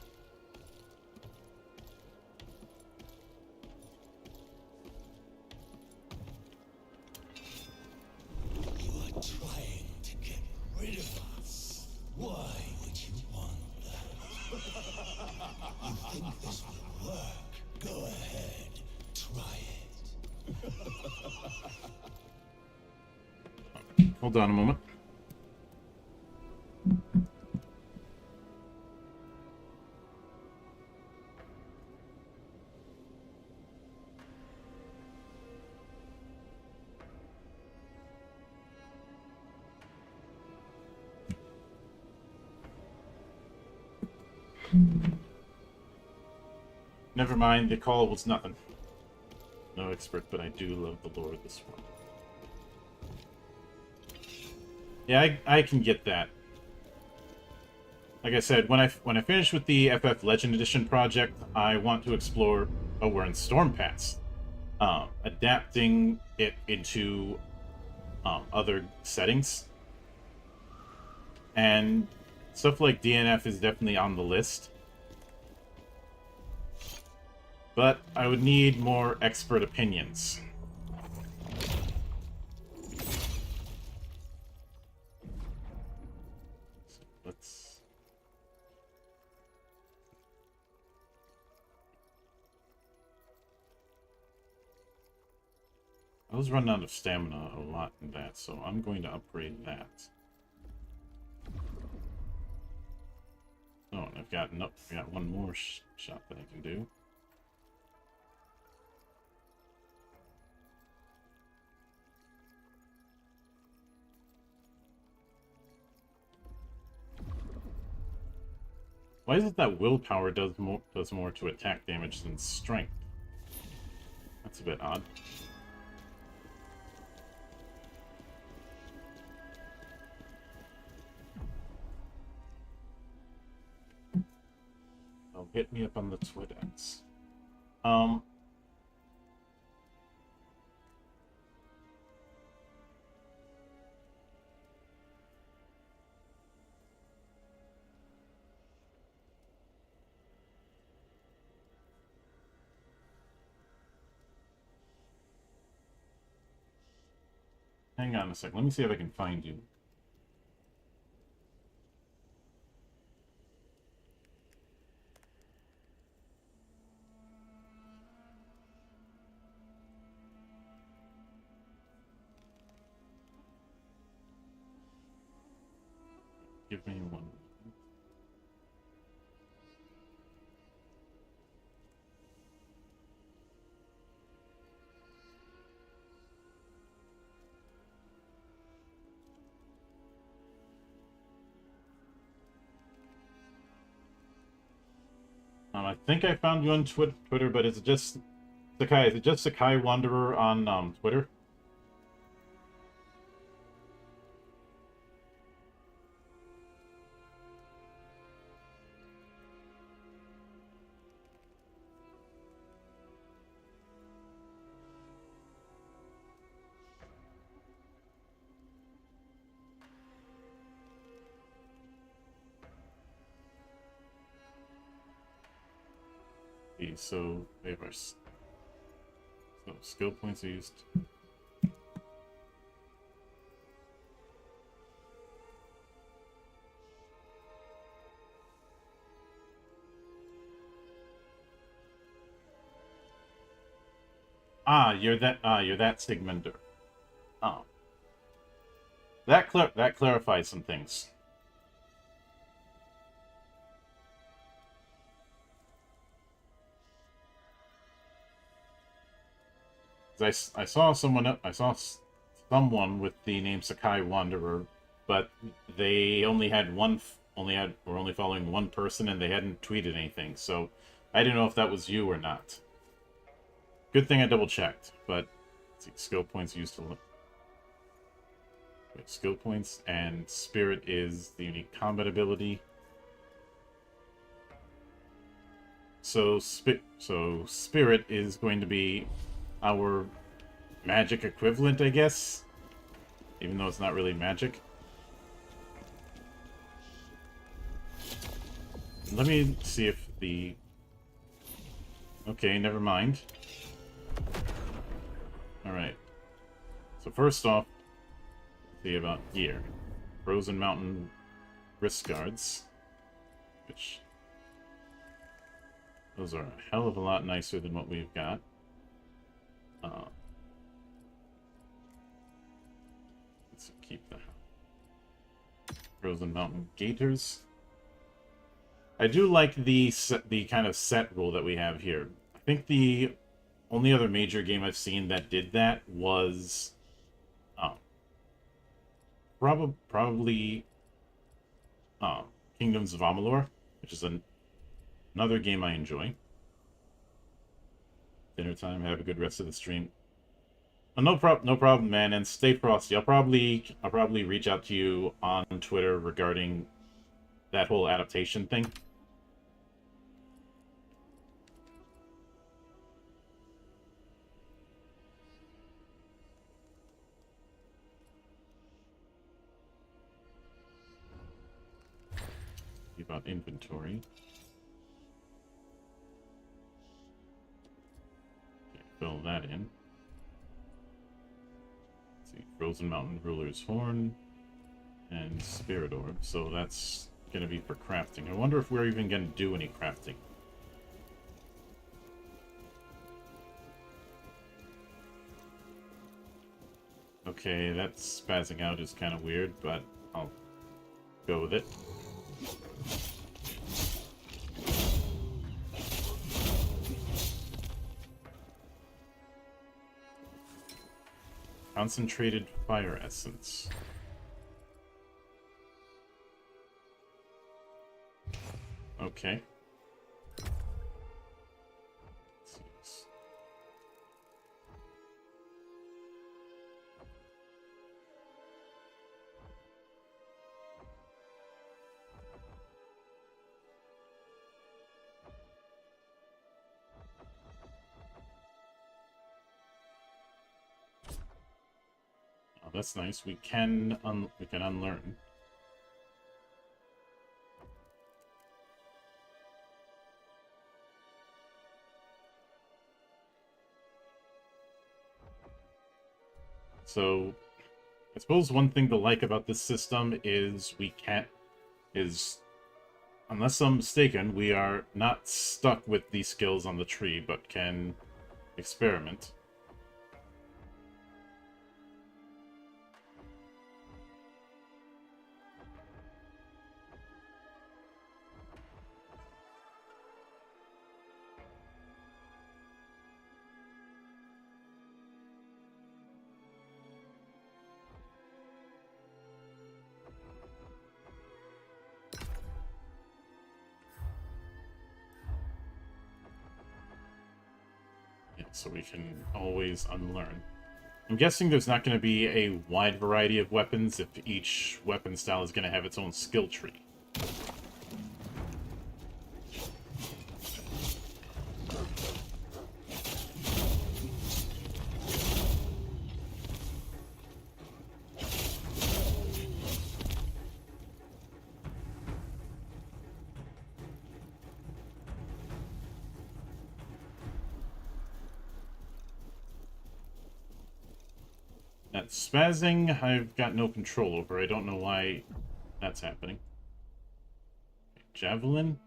You are trying to get rid of us. Why would you want that? You think this will work? Go ahead, try it. Hold on a moment. Never mind, the call was nothing. No expert, but I do love the lore of this one. Yeah, I can get that. Like I said, when I finish with the FF Legend Edition project, I want to explore. Oh, we're in Stormpass. Adapting it into other settings, and stuff like DNF is definitely on the list. But I would need more expert opinions. So let's... I was running out of stamina a lot in that, so I'm going to upgrade that. Oh, and I've got one more shot that I can do. Why is it that willpower does more to attack damage than strength? That's a bit odd. hit me up on the Twitters. Um. Hang on a sec. Let me see if I can find you. Give me one. I think I found you on Twitter, but is it just Sakai? Is it just Sakai Wanderer on Twitter? Okay, so we have our skill points used. You're that Sigmunder. Oh. That clarifies some things. I saw someone with the name Sakai Wanderer, but they only had were only following one person and they hadn't tweeted anything, so I didn't know if that was you or not. Good thing I double checked, but let's see, skill points used to look. Skill points and spirit is the unique combat ability. So spirit is going to be our magic equivalent, I guess, even though it's not really magic. Let me see if the... Okay, never mind. Alright. So first off, see about gear. Frozen Mountain wrist guards, which... those are a hell of a lot nicer than what we've got. Let's keep the Frozen Mountain gaiters. I do like the kind of set rule that we have here. I think the only other major game I've seen that did that was probably Kingdoms of Amalur, which is another game I enjoy. Dinner time. Have a good rest of the stream. No problem, man. And stay frosty. I'll probably reach out to you on Twitter regarding that whole adaptation thing. About inventory. Okay, fill that in. Let's see, Frozen Mountain Ruler's Horn and Spirit Orb. So that's gonna be for crafting. I wonder if we're even gonna do any crafting. Okay, that spazzing out is kind of weird, but I'll go with it. Concentrated fire essence. Okay. that's nice. We can unlearn. So, I suppose one thing to like about this system is unless I'm mistaken, we are not stuck with these skills on the tree, but can experiment. Yeah, so we can always unlearn. I'm guessing there's not going to be a wide variety of weapons if each weapon style is going to have its own skill tree. That spazzing, I've got no control over. I don't know why that's happening. Okay, javelin.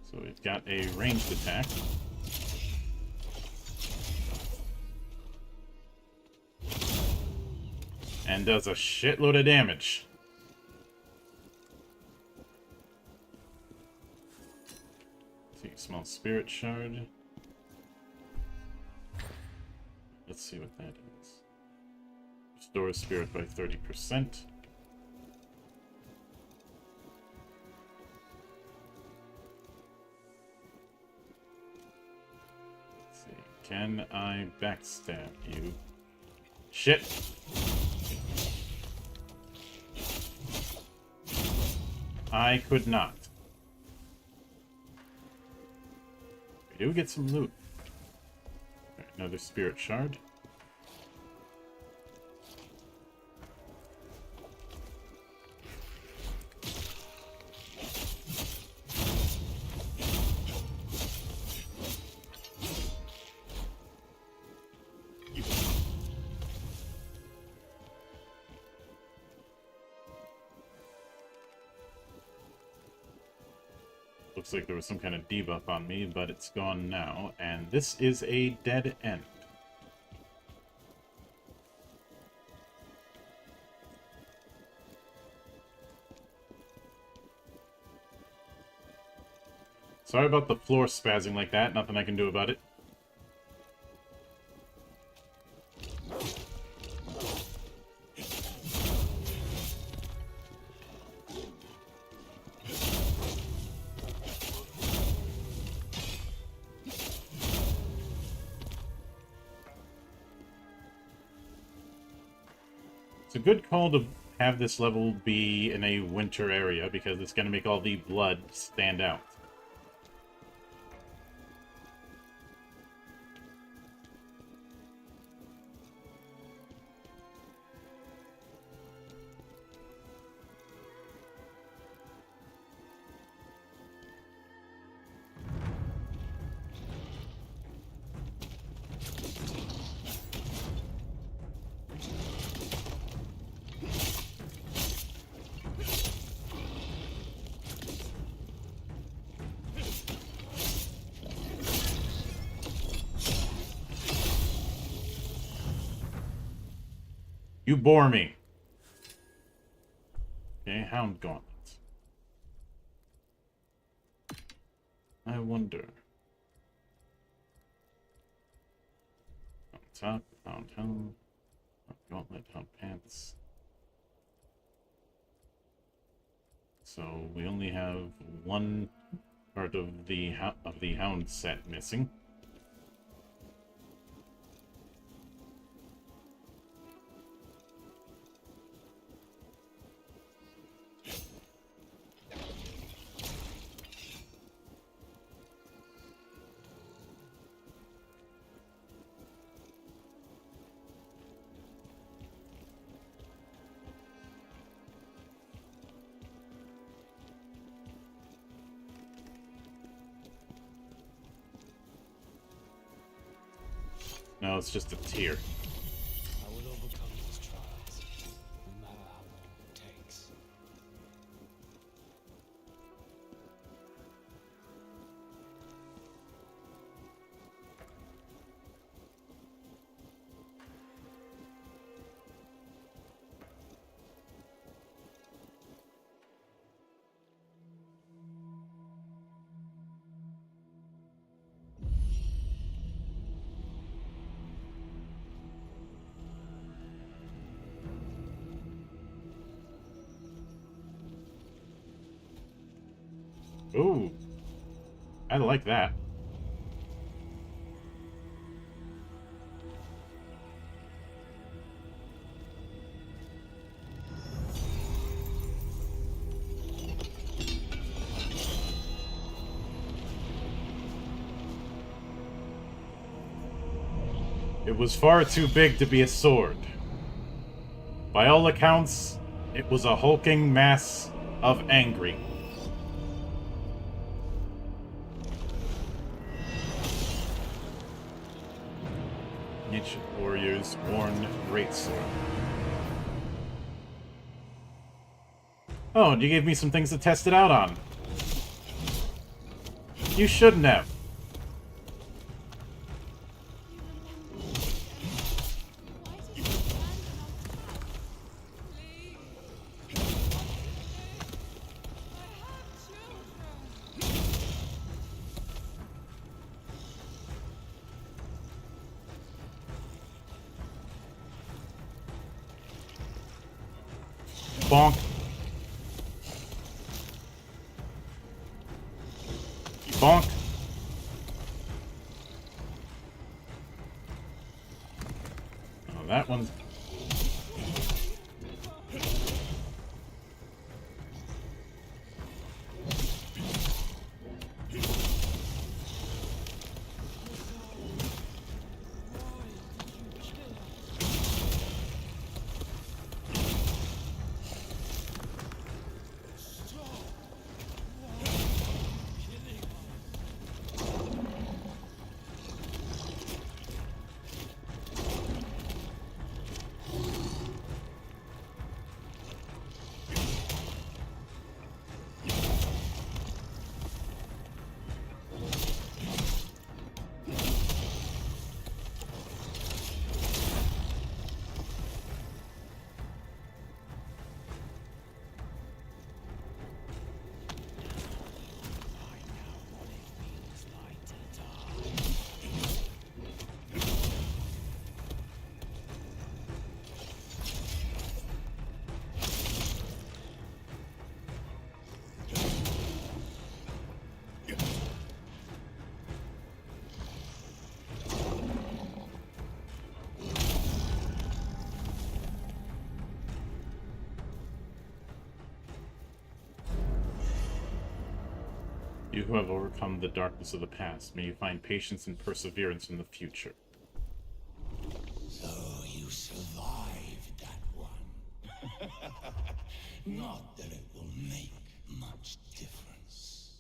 So we've got a ranged attack. And does a shitload of damage. Small spirit shard. Let's see what that is. Restores spirit by 30%. Let's see. Can I backstab you? Shit! I could not. We do get some loot. Right, another spirit shard. Looks like there was some kind of debuff on me, but it's gone now. And this is a dead end. Sorry about the floor spazzing like that. Nothing I can do about it. It's a good call to have this level be in a winter area because it's going to make all the blood stand out. You bore me. Okay, Hound Gauntlet. I wonder. On top, Hound Helm, Hound Gauntlet, Hound Pants. So we only have one part of the Hound set missing. No, it's just a tear. I will overcome these trials, no matter how long it takes. Ooh. I like that. It was far too big to be a sword. By all accounts, it was a hulking mass of angry. Ancient warriors worn greatsword. Oh, and you gave me some things to test it out on. You shouldn't have. Bonk. Bonk. Oh, that one's... You who have overcome the darkness of the past, may you find patience and perseverance in the future. So you survived that one. Not that it will make much difference.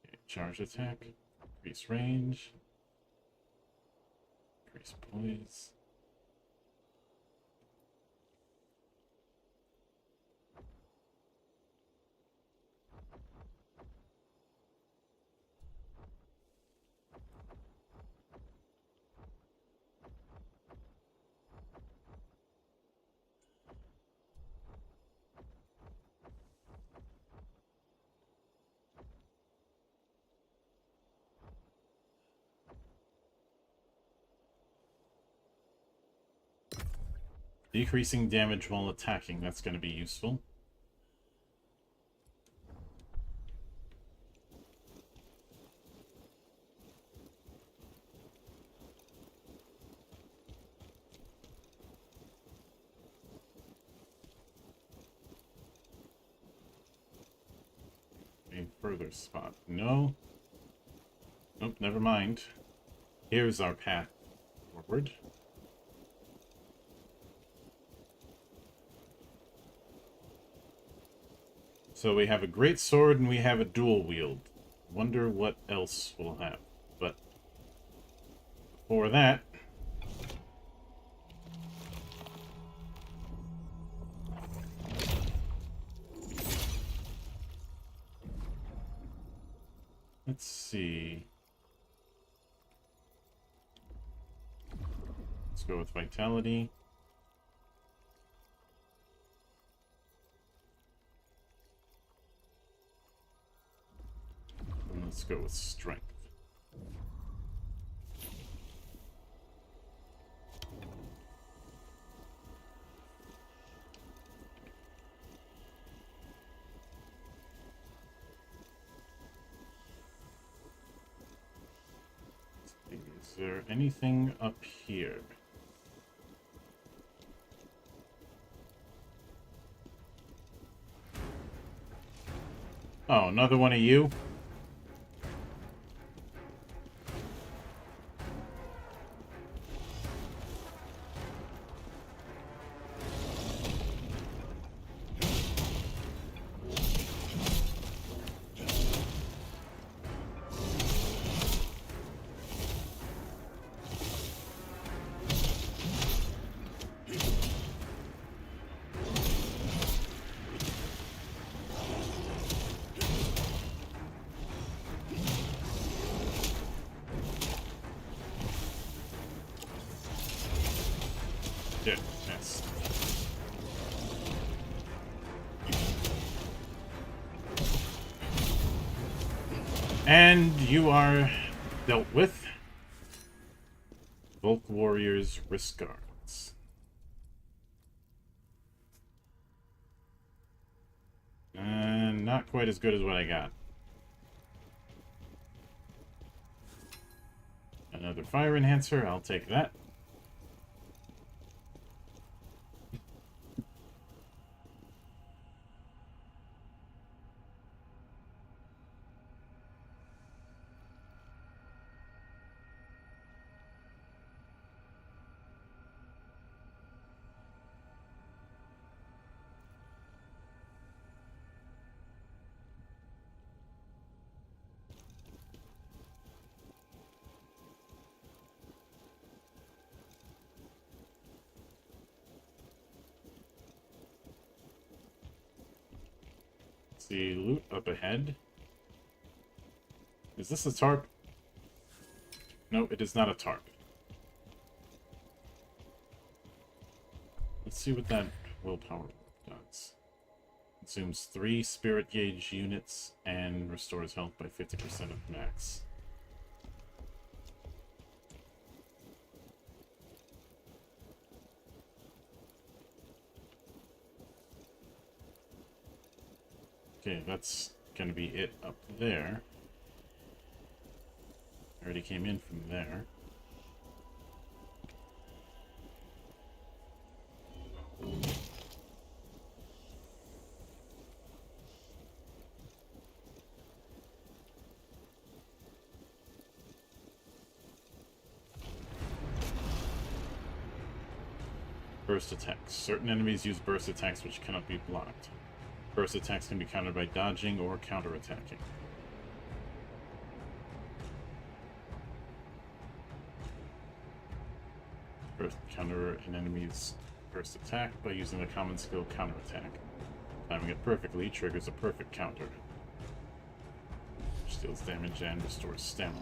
Okay, charge attack, increase range, increase poise. Decreasing damage while attacking, that's going to be useful. A further spot. No. Nope, never mind. Here's our path forward. So we have a great sword and we have a dual wield. Wonder what else we'll have. But before that, let's see. Let's go with Vitality. And let's go with Strength. Is there anything up here? Oh, another one of you? Yes. And you are dealt with. Volk Warriors Risk Guards. And not quite as good as what I got. Another fire enhancer, I'll take that. See loot up ahead. Is this a tarp? No, it is not a tarp. Let's see what that willpower does. Consumes 3 spirit gauge units and restores health by 50% of max. Okay, that's gonna be it up there. Already came in from there. Burst attacks. Certain enemies use burst attacks which cannot be blocked. Burst attacks can be countered by dodging or counterattacking. Burst counter an enemy's burst attack by using the common skill counterattack. Timing it perfectly triggers a perfect counter, which deals damage and restores stamina.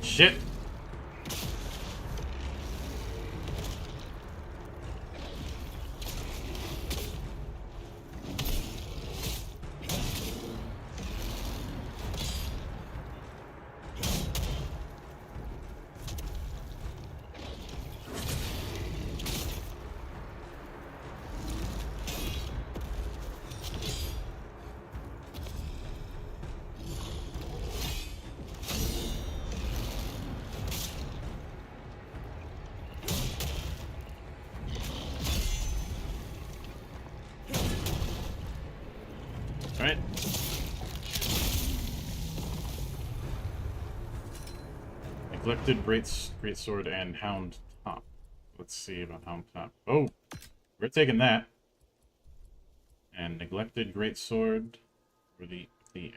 Shit. Alright. Neglected Greatsword and Hound Top. Let's see about Hound Top. Oh! We're taking that. And Neglected Greatsword for the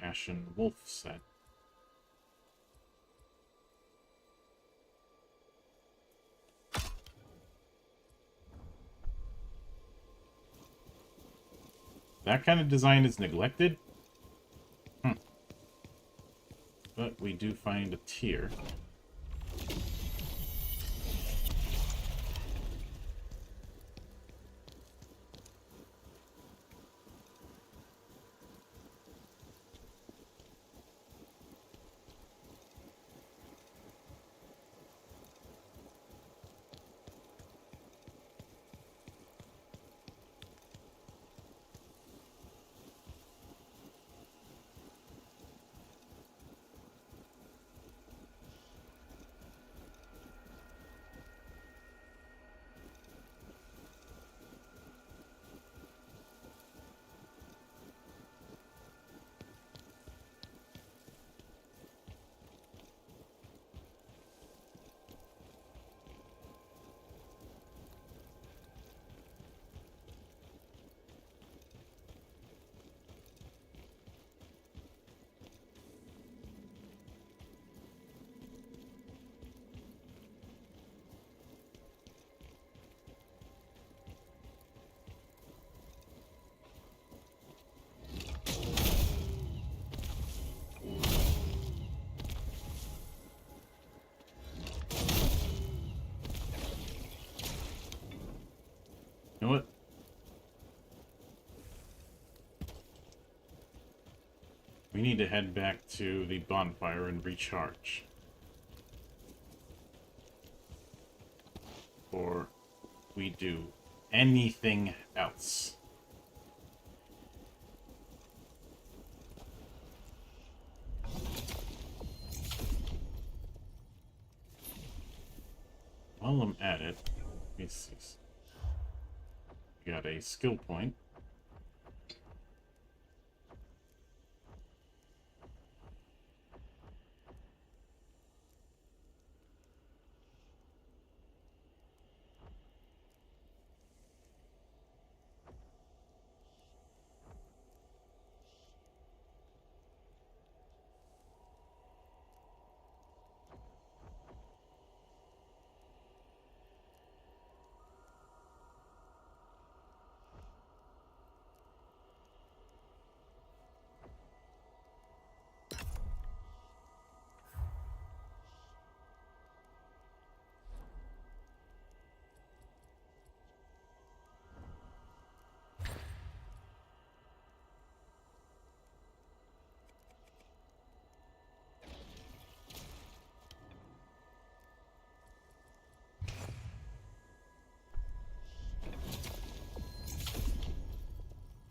Ashen Wolf set. That kind of design is neglected. But we do find a tier. You know what? We need to head back to the bonfire and recharge. Before we do anything else. While I'm at it, let me see. We got a skill point.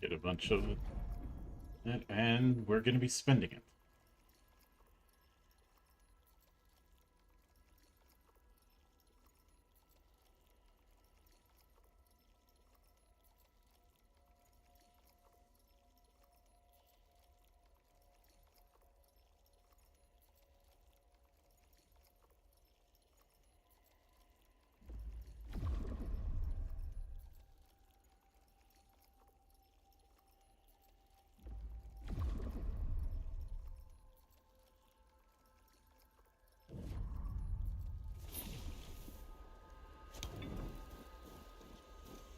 Get a bunch of it, and we're going to be spending it.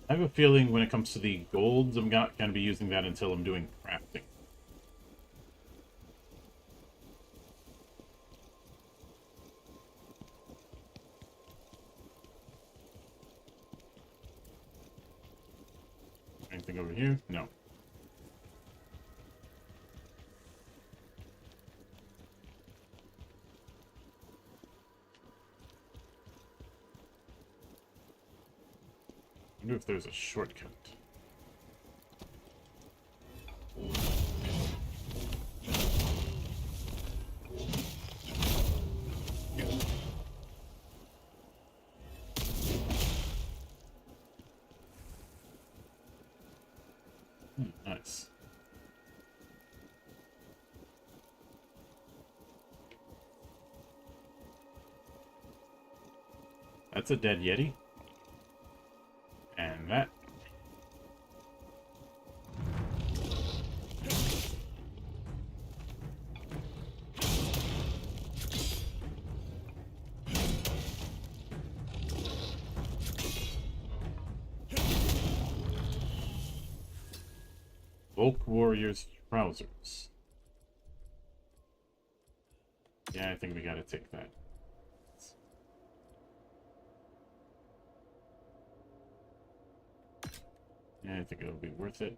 I have a feeling when it comes to the golds, I'm not going to be using that until I'm doing crafting. Anything over here? No. I wonder if there's a shortcut. Nice. That's a dead Yeti. And that. Volk Warrior's trousers. Yeah, I think we gotta take that. Yeah, I think it'll be worth it.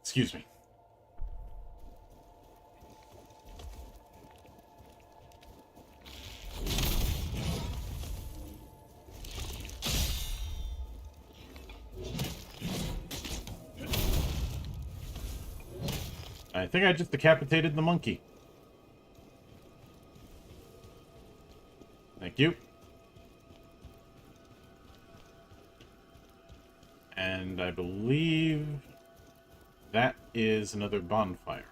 Excuse me. I think I just decapitated the monkey. Thank you. And I believe that is another bonfire.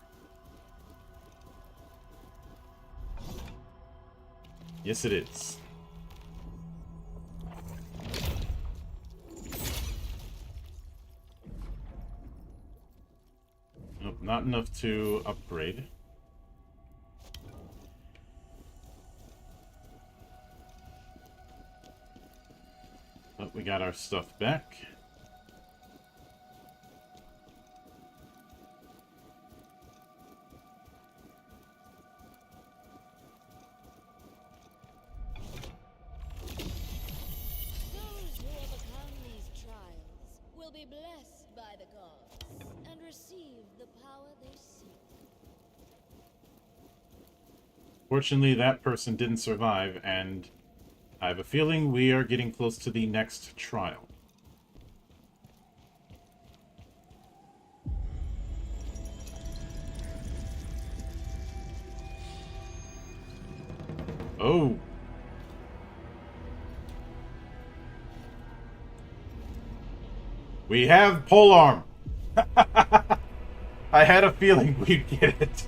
Yes, it is. Nope, not enough to upgrade. But we got our stuff back. Those who overcome these trials will be blessed by the gods and receive the power they seek. Fortunately, that person didn't survive, and I have a feeling we are getting close to the next trial. Oh. We have polearm. I had a feeling we'd get it.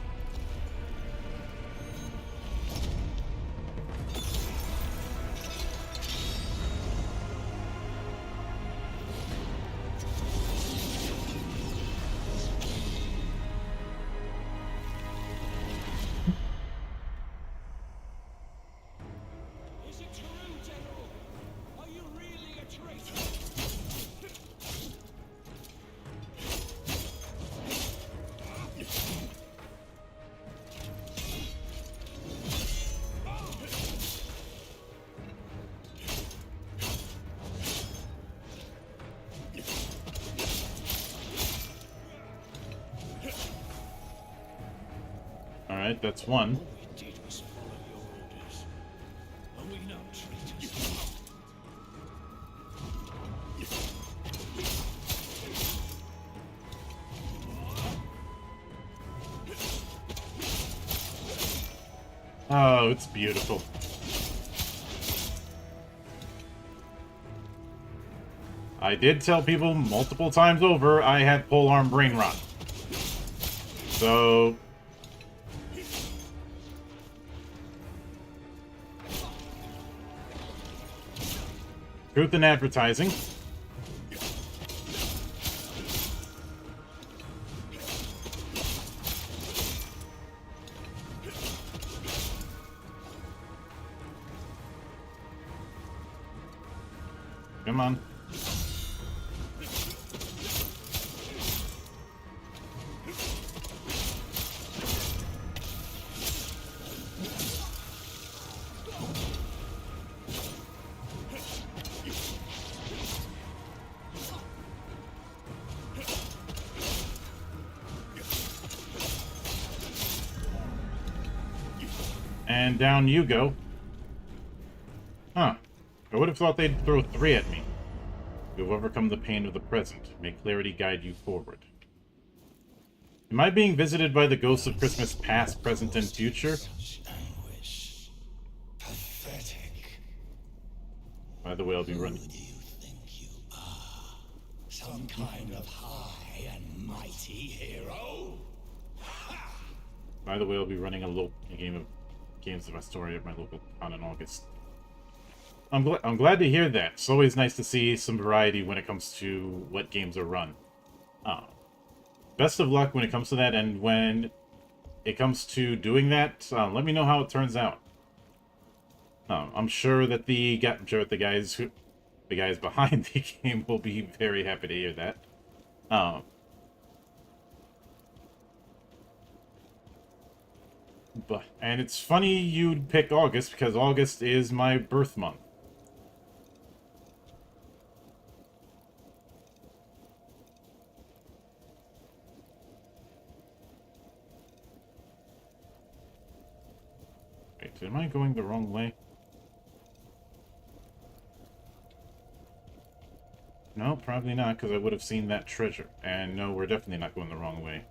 Is it true, General? Are you really a traitor? Alright, that's one. All we did was follow your orders. Are we not traitors? Oh, it's beautiful. I did tell people multiple times over I had polearm brain rot. So... truth in advertising. Come on. And down you go. Huh. I would have thought they'd throw 3 at me. You have overcome the pain of the present. May clarity guide you forward. Am I being visited by the ghosts of Christmas past, present, and future? Such anguish. Pathetic. By the way, I'll be Who running. do you think you are? Some kind of high and mighty hero? By the way, I'll be running a game of Games of Astoria at my local con in August. I'm glad to hear that. It's always nice to see some variety when it comes to what games are run. Best of luck when it comes to that, and when it comes to doing that, let me know how it turns out. I'm sure that the guys behind the game will be very happy to hear that. And it's funny you'd pick August, because August is my birth month. Wait, am I going the wrong way? No, probably not, because I would have seen that treasure. And no, we're definitely not going the wrong way.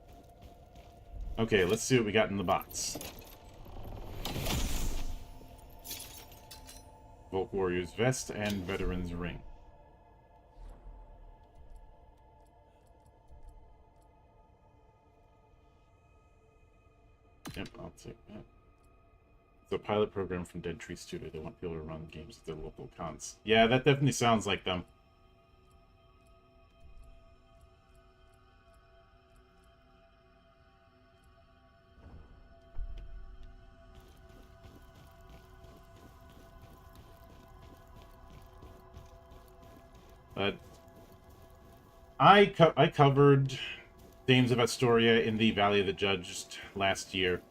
Okay, let's see what we got in the box. Volk Warrior's Vest and Veteran's Ring. Yep, I'll take that. It's a pilot program from Dead Tree Studio. They want people to run games at their local cons. Yeah, that definitely sounds like them. But I covered Games of Astoria in the Valley of the Judged last year.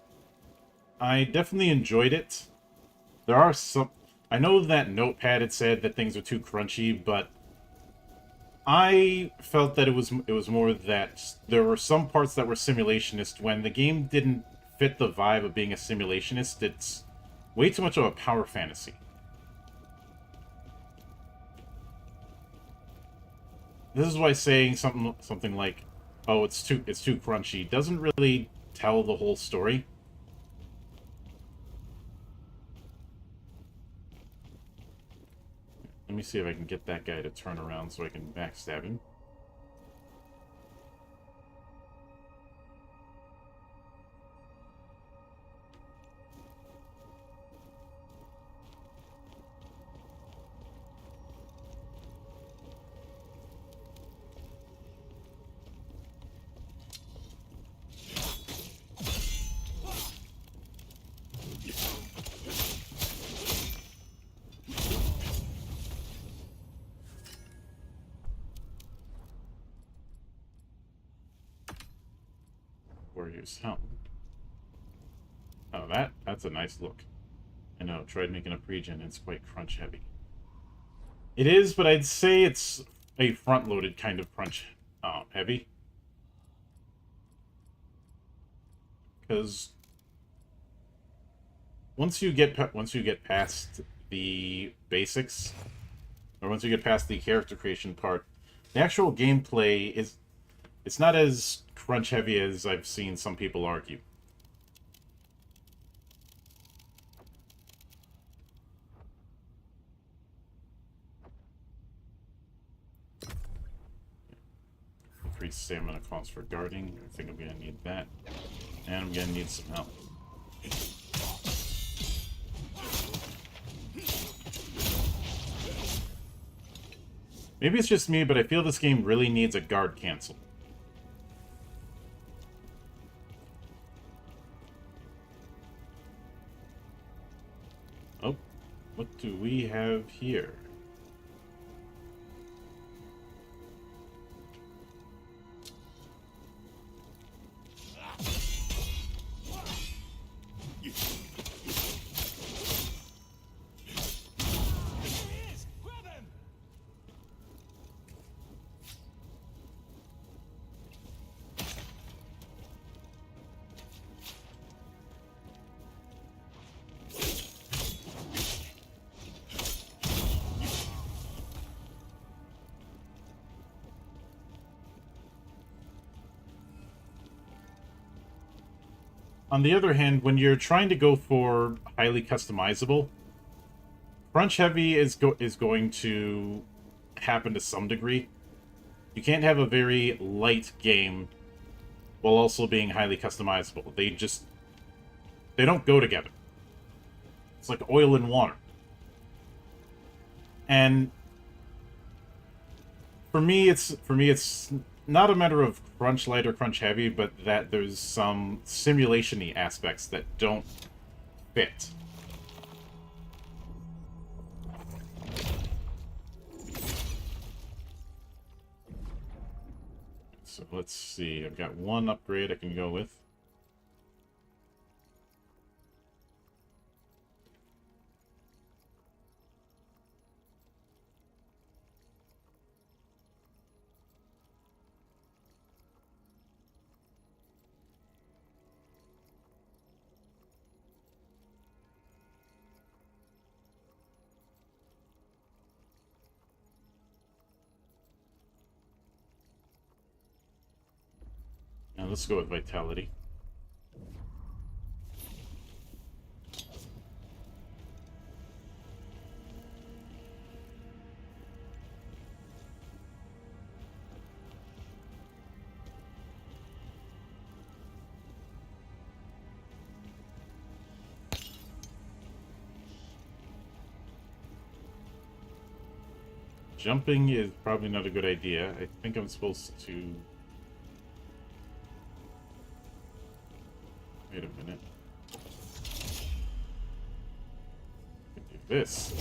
I definitely enjoyed it. There are some... I know that Notepad had said that things are too crunchy, but I felt that it was more that there were some parts that were simulationist when the game didn't fit the vibe of being a simulationist. It's way too much of a power fantasy. This is why saying something like, "Oh, it's too crunchy," doesn't really tell the whole story. Let me see if I can get that guy to turn around so I can backstab him. Warrior's Helm. Oh, that's a nice look. I know, tried making a pre-gen, it's quite crunch heavy. It is, but I'd say it's a front-loaded kind of crunch heavy. Because once you get past the basics, or once you get past the character creation part, the actual gameplay it's not as crunch heavy as I've seen some people argue. Increase stamina costs for guarding. I think I'm gonna need that. And I'm gonna need some help. Maybe it's just me, but I feel this game really needs a guard cancel. Oh, what do we have here? On the other hand, when you're trying to go for highly customizable, crunch heavy is going to happen to some degree. You can't have a very light game while also being highly customizable. They don't go together. It's like oil and water. And for me it's not a matter of crunch light or crunch heavy, but that there's some simulation-y aspects that don't fit. So let's see, I've got one upgrade I can go with. Now let's go with Vitality. Jumping is probably not a good idea. I think I'm supposed to... Wait a minute. I can do this.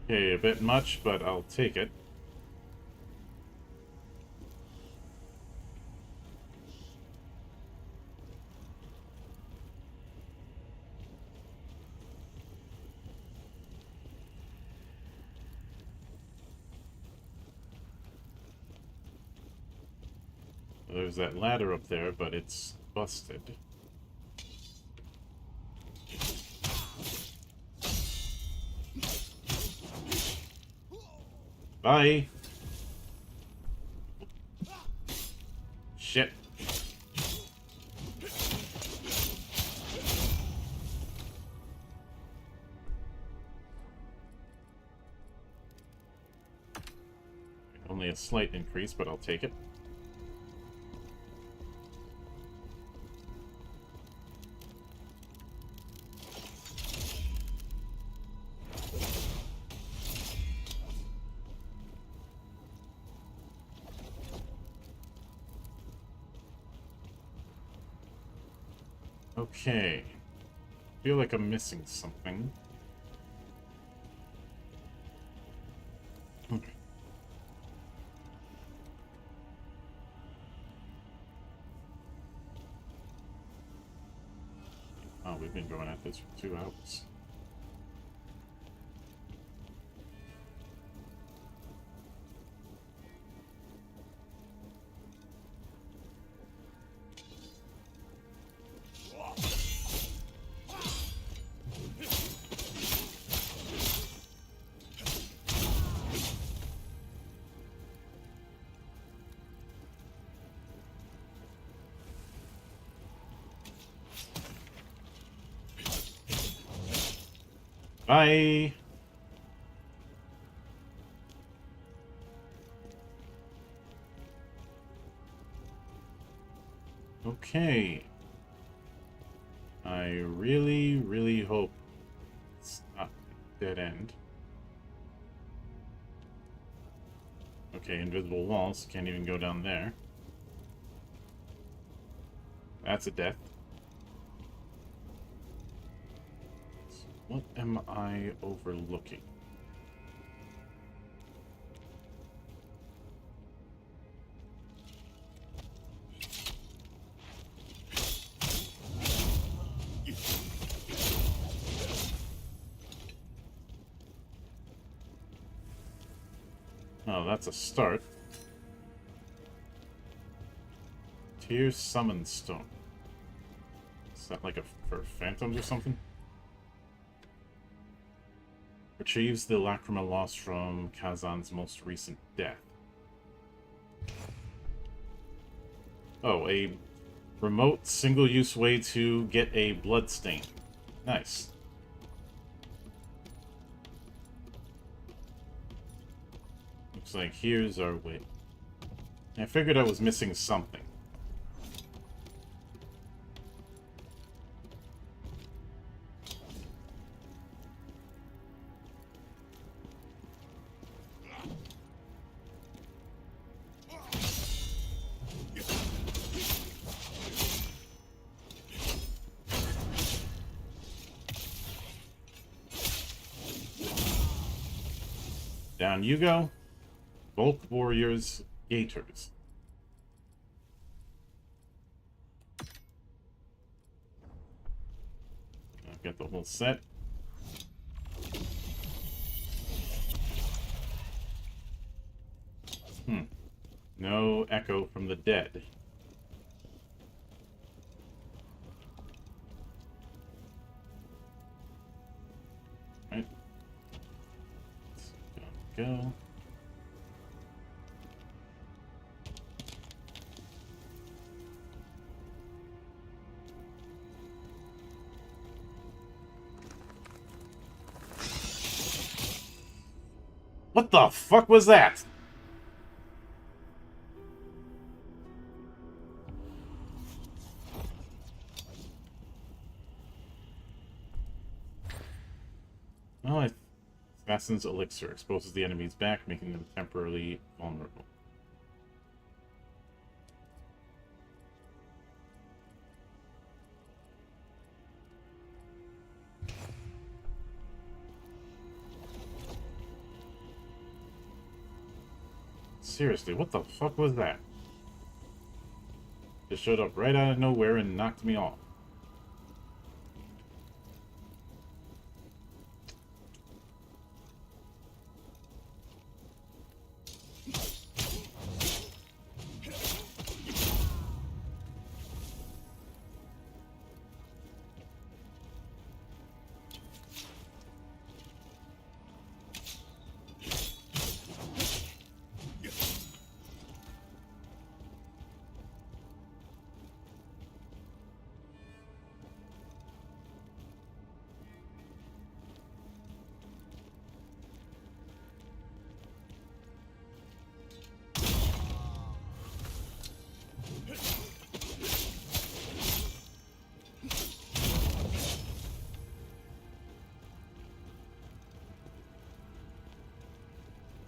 Okay, a bit much, but I'll take it. There's that ladder up there, but it's busted. Bye! Shit. Only a slight increase, but I'll take it. Okay. Feel like I'm missing something. Okay. Oh, we've been going at this for 2 hours. Bye! Okay. I really, really hope it's not a dead end. Okay, invisible walls. Can't even go down there. That's a death. What am I overlooking? Oh, that's a start. Tear Summon Stone. that like for phantoms or something? Retrieves the lacrima lost from Kazan's most recent death. Oh, a remote single-use way to get a blood stain. Nice. Looks like here's our way. I figured I was missing something. Down you go. Bulk warriors, gators. I've got the whole set. No echo from the dead. Right. Let's go. What the fuck was that? Oh, Assassin's Elixir exposes the enemy's back, making them temporarily vulnerable. Seriously, what the fuck was that? Just showed up right out of nowhere and knocked me off.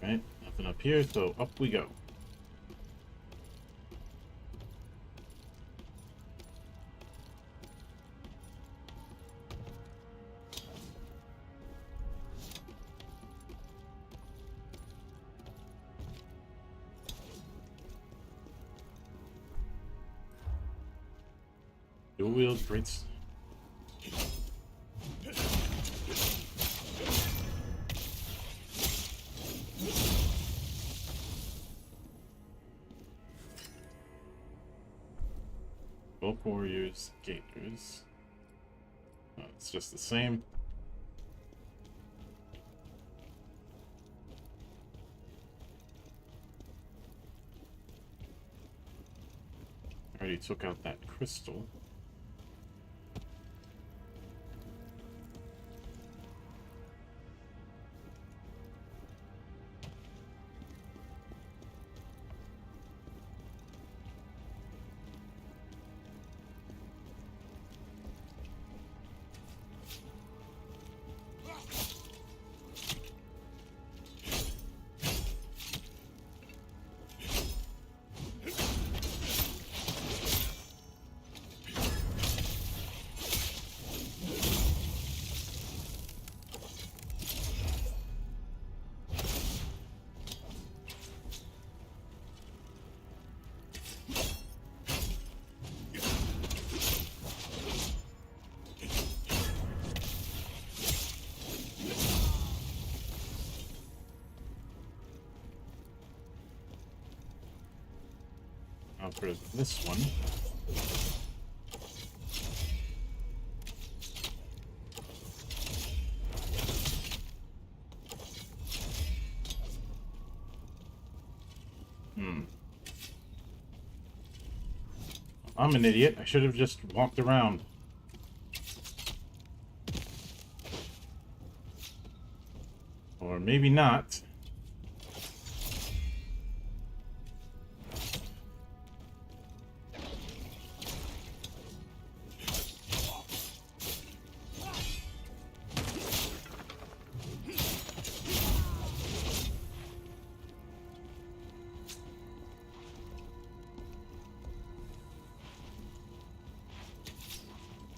Right, nothing up here, so up we go. Dual wheels, great. Bulk warriors, gators. Oh, it's just the same. I already took out that crystal. For this one. I'm an idiot. I should have just walked around. Or maybe not.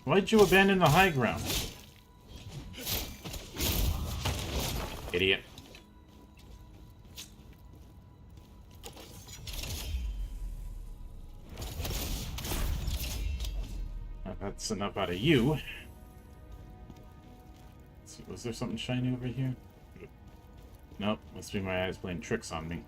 Why'd you abandon the high ground? Idiot. That's enough out of you. Let's see, was there something shiny over here? Nope, must be my eyes playing tricks on me.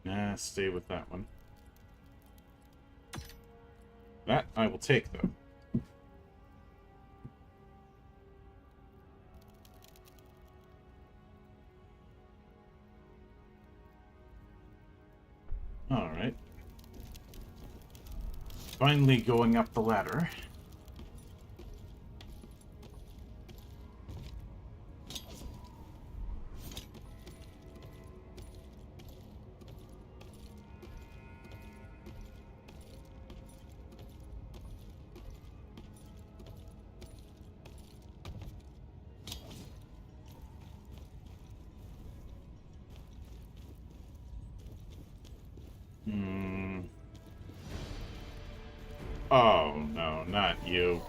Nah, stay with that one. That I will take, though. Alright. Finally going up the ladder. Oh, no, not you.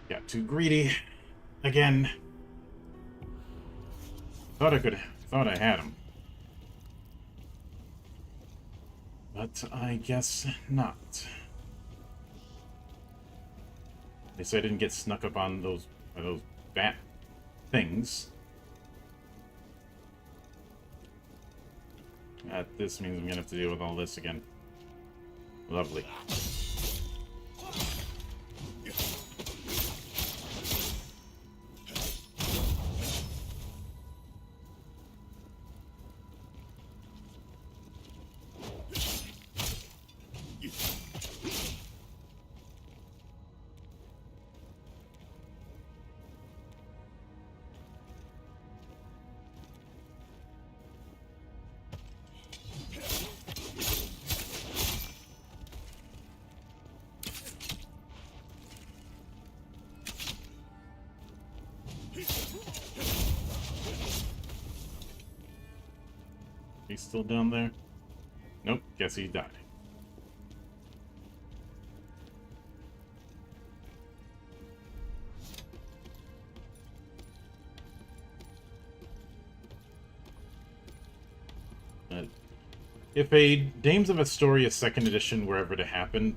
Got too greedy. Again. Thought I had him. But I guess not. At least I didn't get snuck up on those bat things. This means I'm gonna have to deal with all this again. Lovely. He's still down there? Nope, guess he died. If a Dames of Astoria 2nd Edition were ever to happen,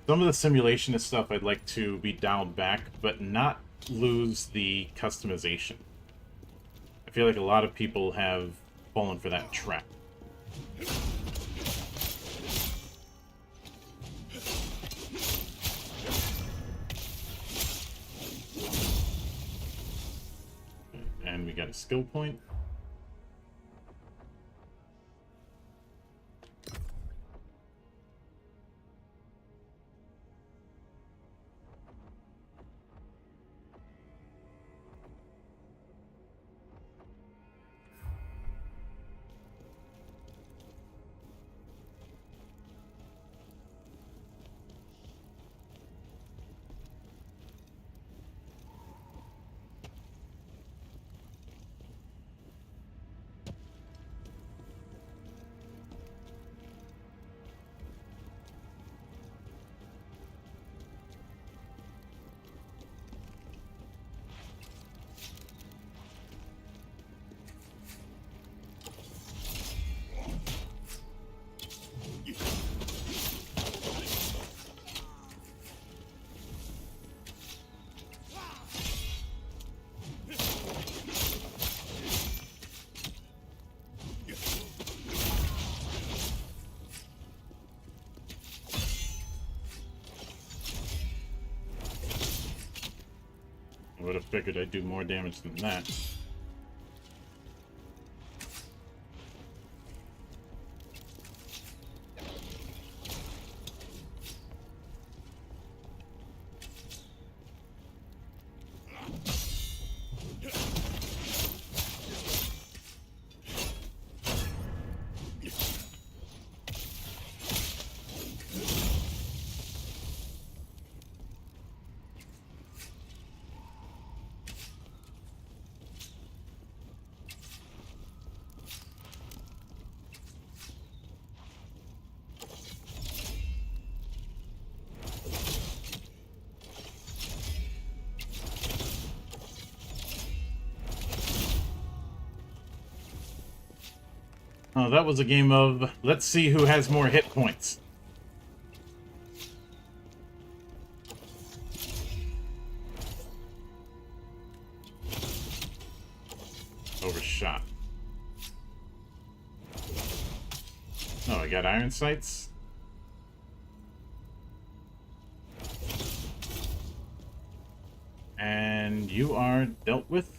some of the simulationist stuff I'd like to be dialed back, but not lose the customization. I feel like a lot of people have fallen for that trap. And we got a skill point. I would have figured I'd do more damage than that. Oh, that was a game of let's see who has more hit points. Overshot. Oh, I got iron sights. And you are dealt with.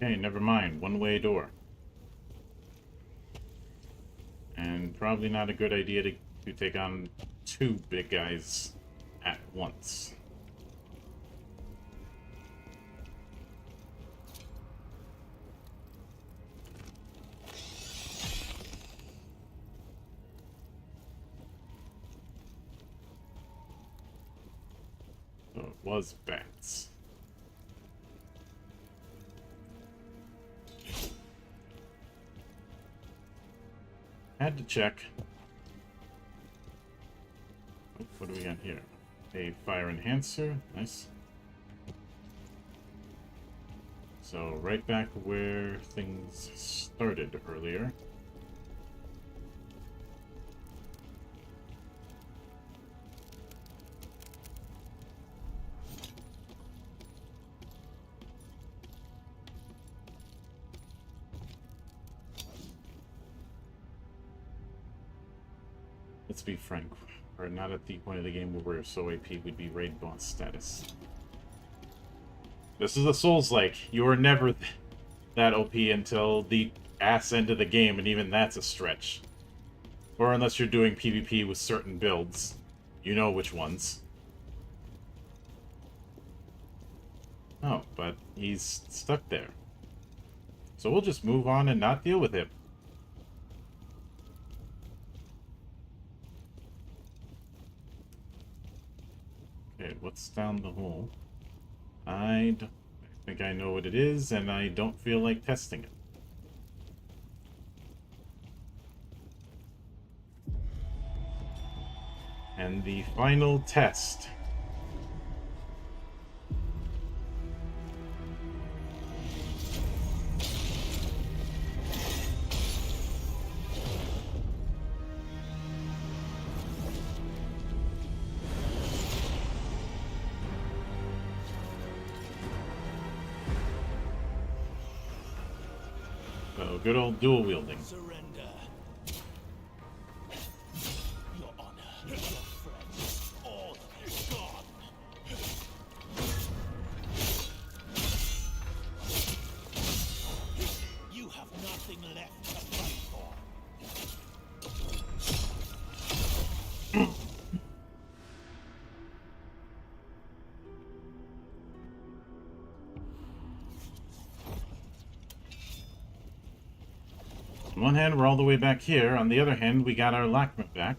Okay, never mind. One-way door. And probably not a good idea to take on two big guys at once. So it was bats. Had to check. Oh, what do we got here? A fire enhancer. Nice. So, right back where things started earlier. Let's be frank, we're not at the point of the game where we're so AP we'd be raid boss status. This is a Souls-like. You are never that OP until the ass end of the game, and even that's a stretch. Or unless you're doing PvP with certain builds. You know which ones. Oh, but he's stuck there. So we'll just move on and not deal with him. Okay, what's down the hole? I think I know what it is, and I don't feel like testing it. And the final test. So, good old dual wielding. Surrender. Your honor, your friends, all of it gone. You have nothing left to fight for. On one hand, we're all the way back here. On the other hand, we got our Lachman back.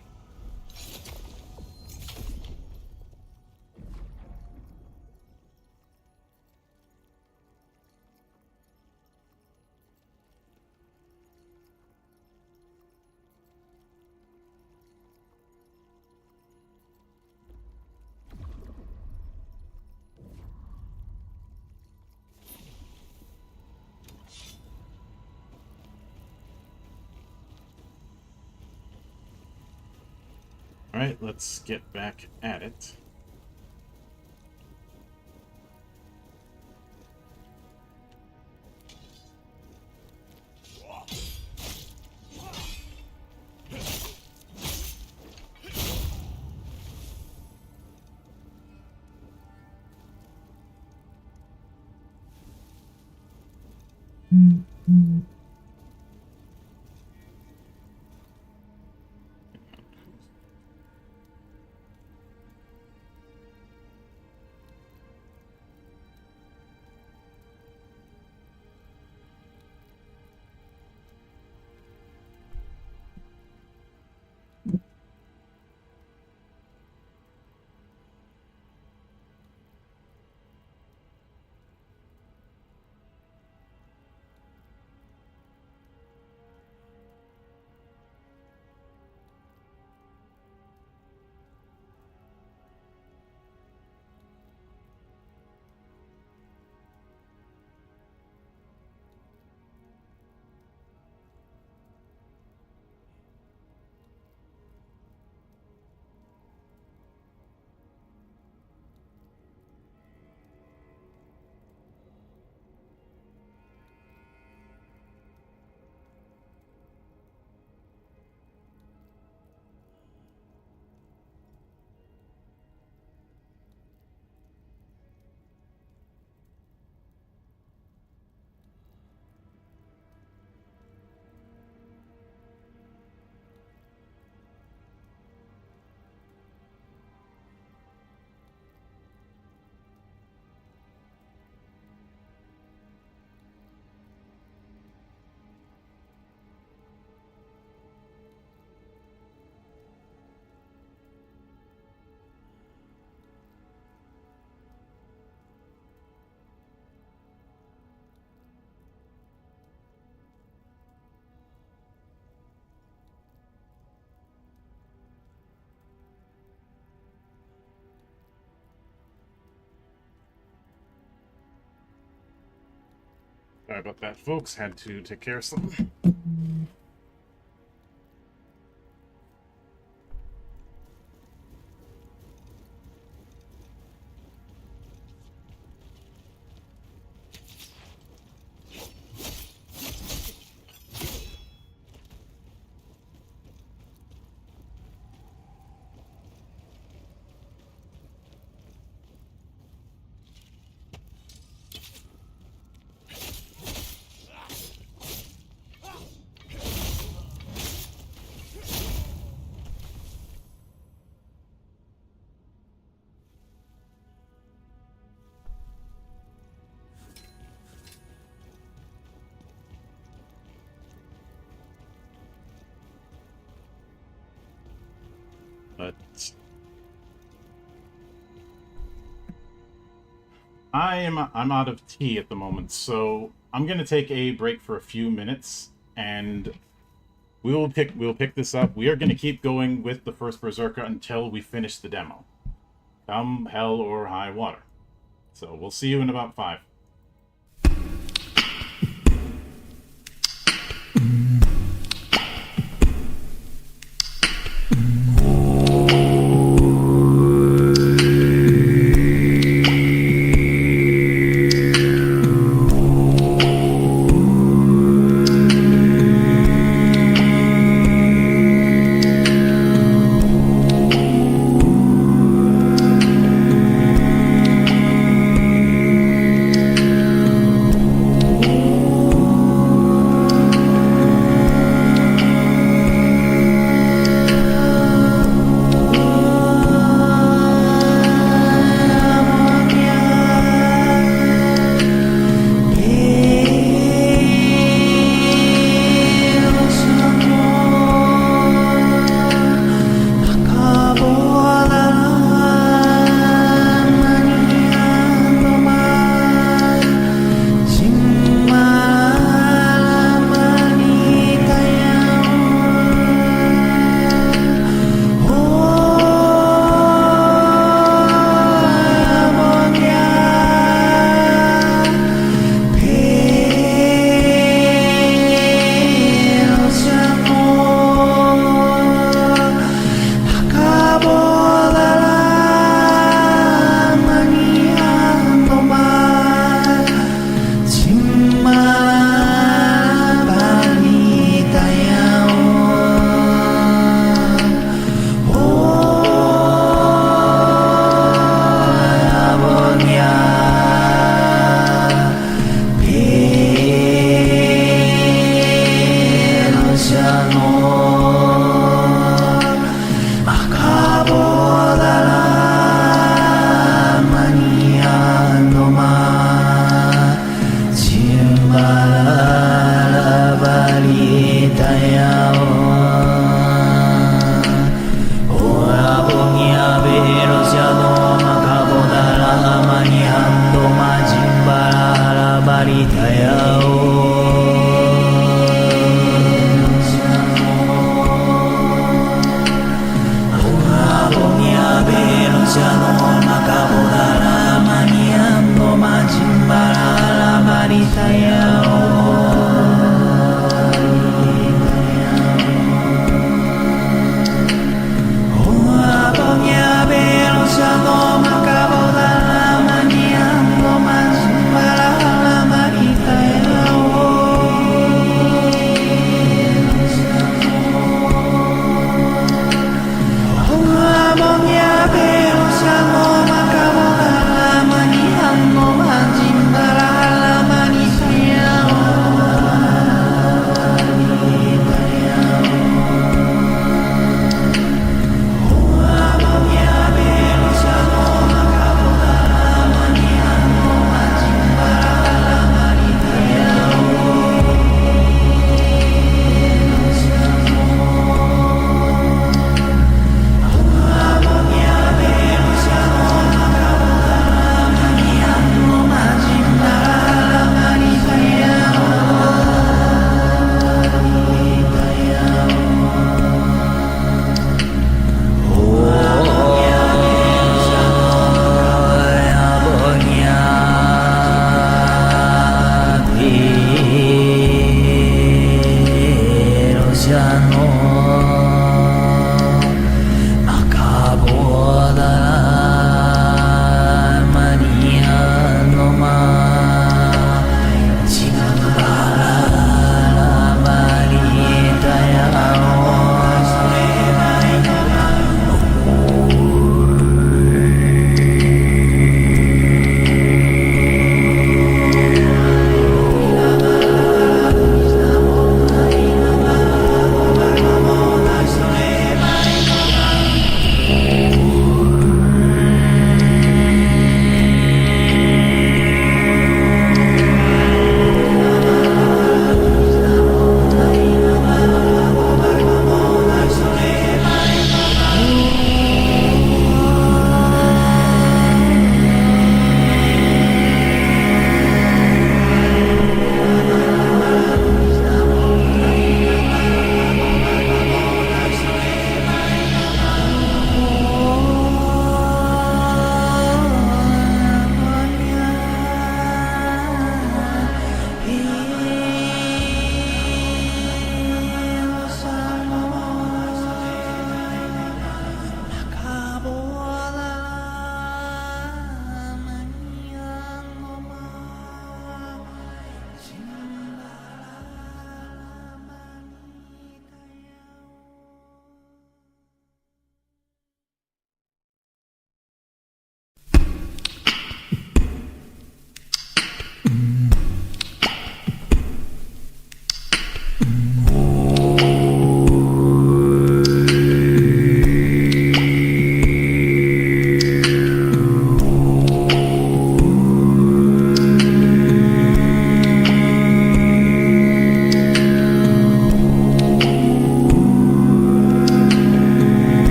Alright, let's get back at it. Sorry about that, folks. Had to take care of something. But I'm out of tea at the moment, so I'm gonna take a break for a few minutes, and we'll pick this up. We are gonna keep going with the First Berserker until we finish the demo, come hell or high water. So we'll see you in about 5.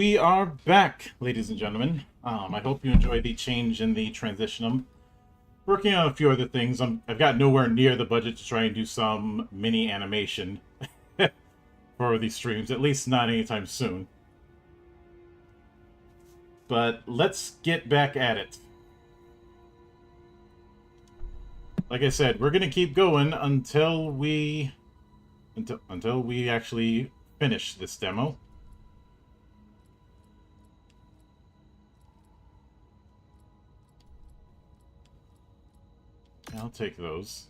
we are back, ladies and gentlemen. I hope you enjoyed the change in the transition. I'm working on a few other things. I've got nowhere near the budget to try and do some mini animation for these streams, at least not anytime soon. But let's get back at it. Like I said, we're gonna keep going until we actually finish this demo. I'll take those.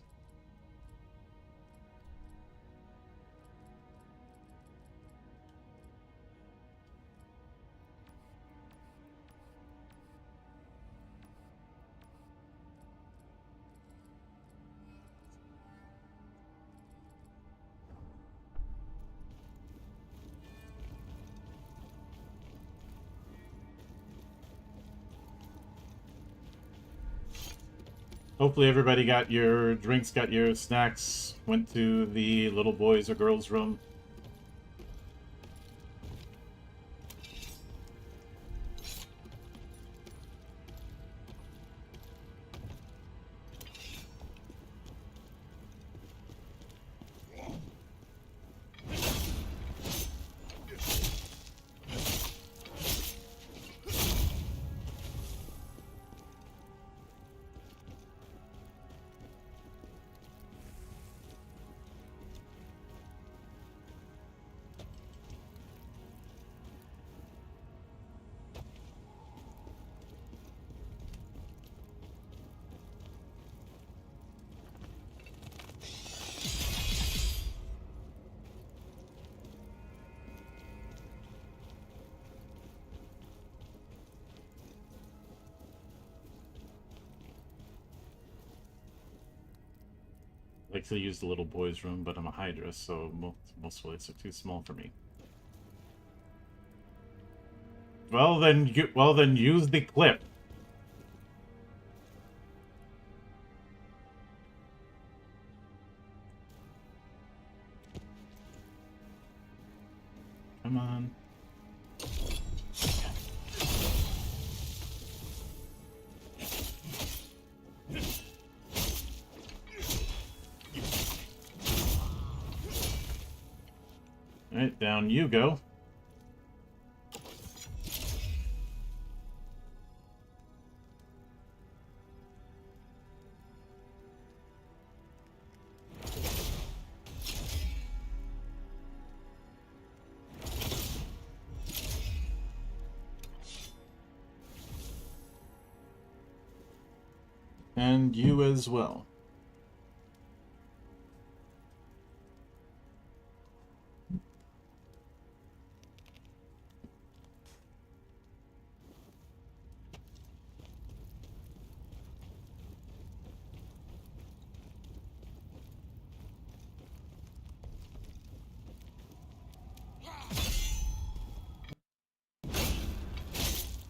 Hopefully everybody got your drinks, got your snacks, went to the little boys or girls room. I like to use the little boys' room, but I'm a Hydra, so most toilets are too small for me. Well then, use the clip. Come on. Alright, down you go. And you as well.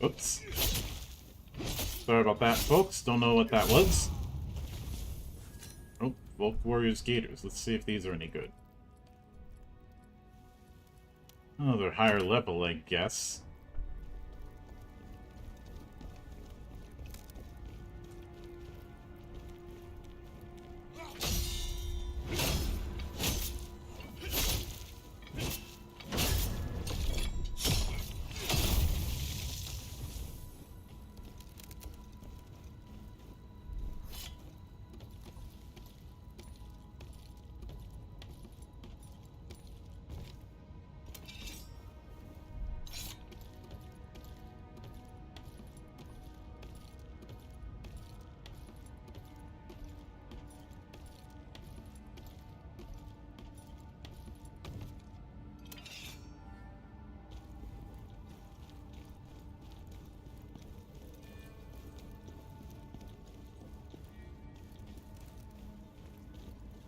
Oops. Sorry about that, folks. Don't know what that was. Oh, Volk Warriors Gators. Let's see if these are any good. Oh, they're higher level, I guess.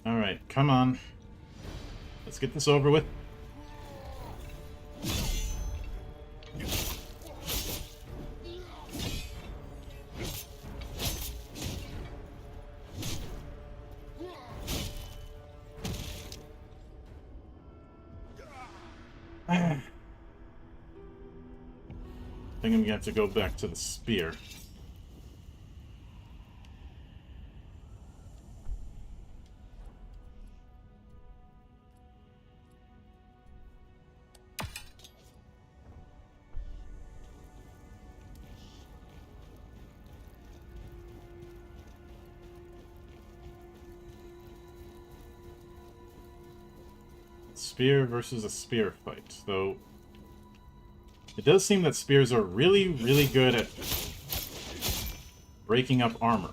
Alright, come on. Let's get this over with. think I'm gonna have to go back to the spear. Spear versus a spear fight, though it does seem that spears are really, really good at breaking up armor.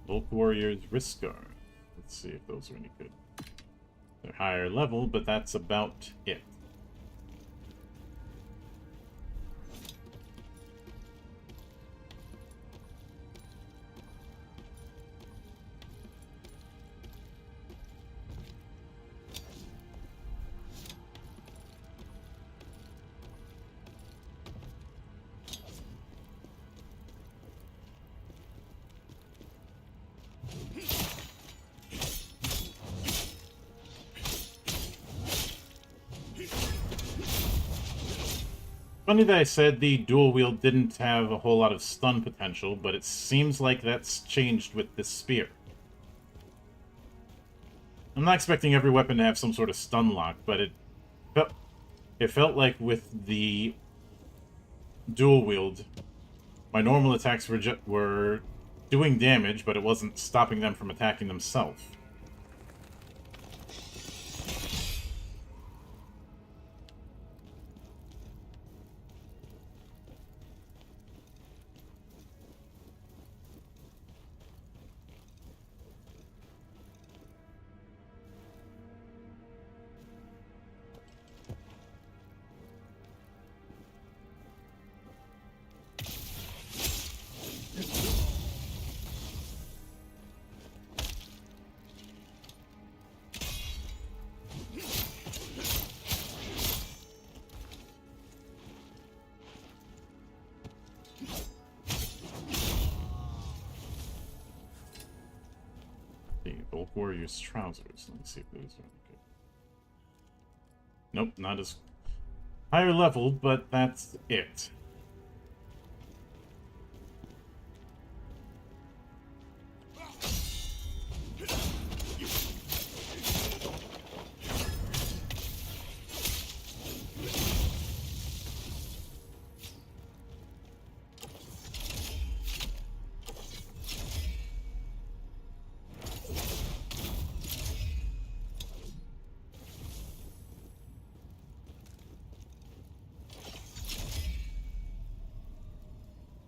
Bulk Warriors Wrist Guard. Let's see if those are any good. They're higher level, but that's about it. Funny that I said the dual wield didn't have a whole lot of stun potential, but it seems like that's changed with this spear. I'm not expecting every weapon to have some sort of stun lock, but it felt like with the dual wield, my normal attacks were doing damage, but it wasn't stopping them from attacking themselves. Bulk Warriors trousers. Let me see if those are any good. Nope, not as higher level, but that's it.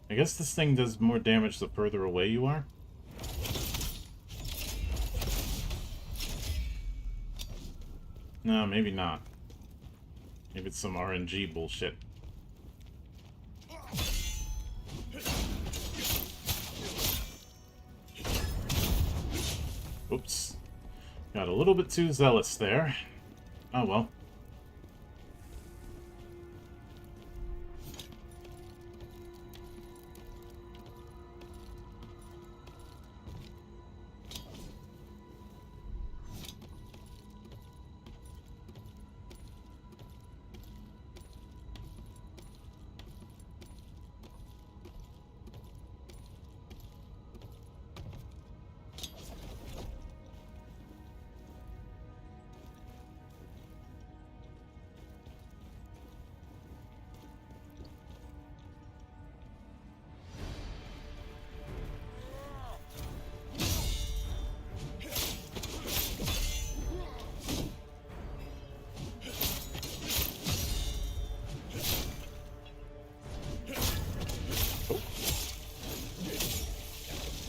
I guess this thing does more damage the further away you are. No, maybe not. Maybe it's some RNG bullshit. Oops. Got a little bit too zealous there. Oh well.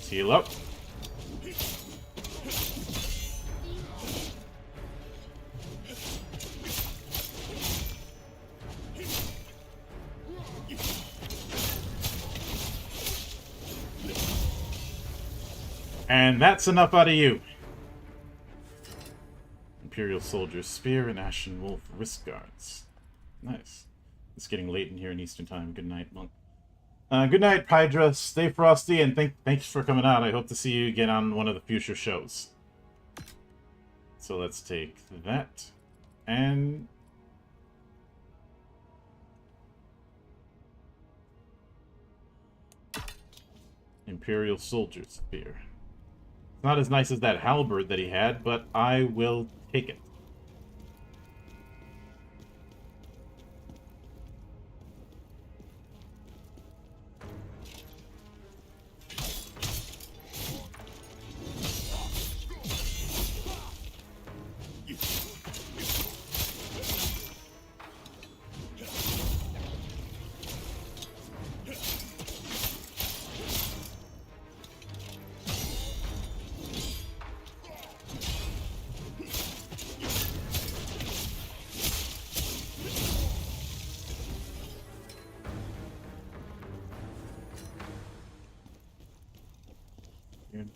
Heal up. And that's enough out of you. Imperial Soldier, Spear, and Ashen Wolf Wrist Guards. Nice. It's getting late in here in Eastern Time. Good night, Monk. Good night, Hydra. Stay frosty, and thanks for coming out. I hope to see you again on one of the future shows. So let's take that. And... Imperial Soldier Spear. It's not as nice as that halberd that he had, but I will take it.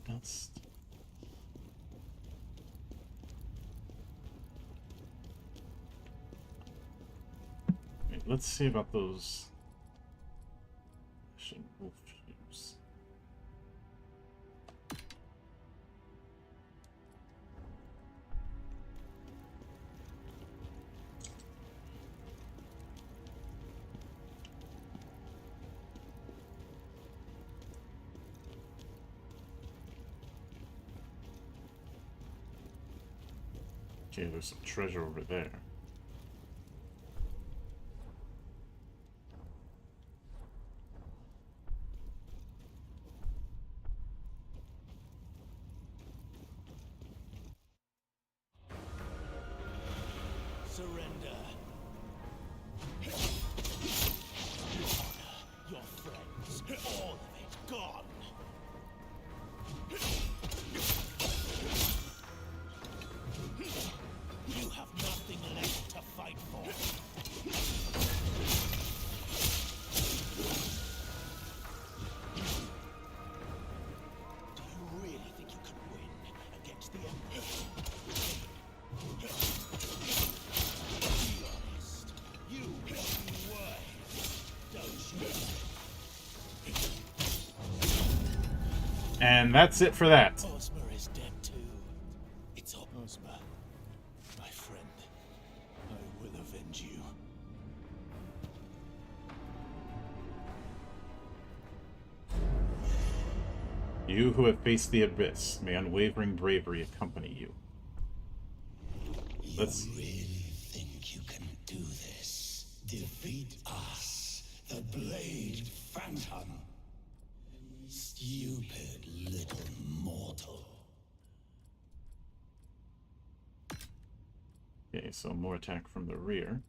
Dust. Wait, let's see about those wolf shoes. Okay, there's some treasure over there. Surrender. Your friends, all of it gone. You have nothing left to fight for. Do you really think you can win against the Emperor? Be honest. You want me worth, don't you? And that's it for that. Ozma is dead too. It's Ozma. My friend, I will avenge you. You who have faced the abyss, may unwavering bravery accompany you. Let's... You really think you can do this? Defeat us, the Blade Phantom? Stupid little mortal. Okay, so more attack from the rear.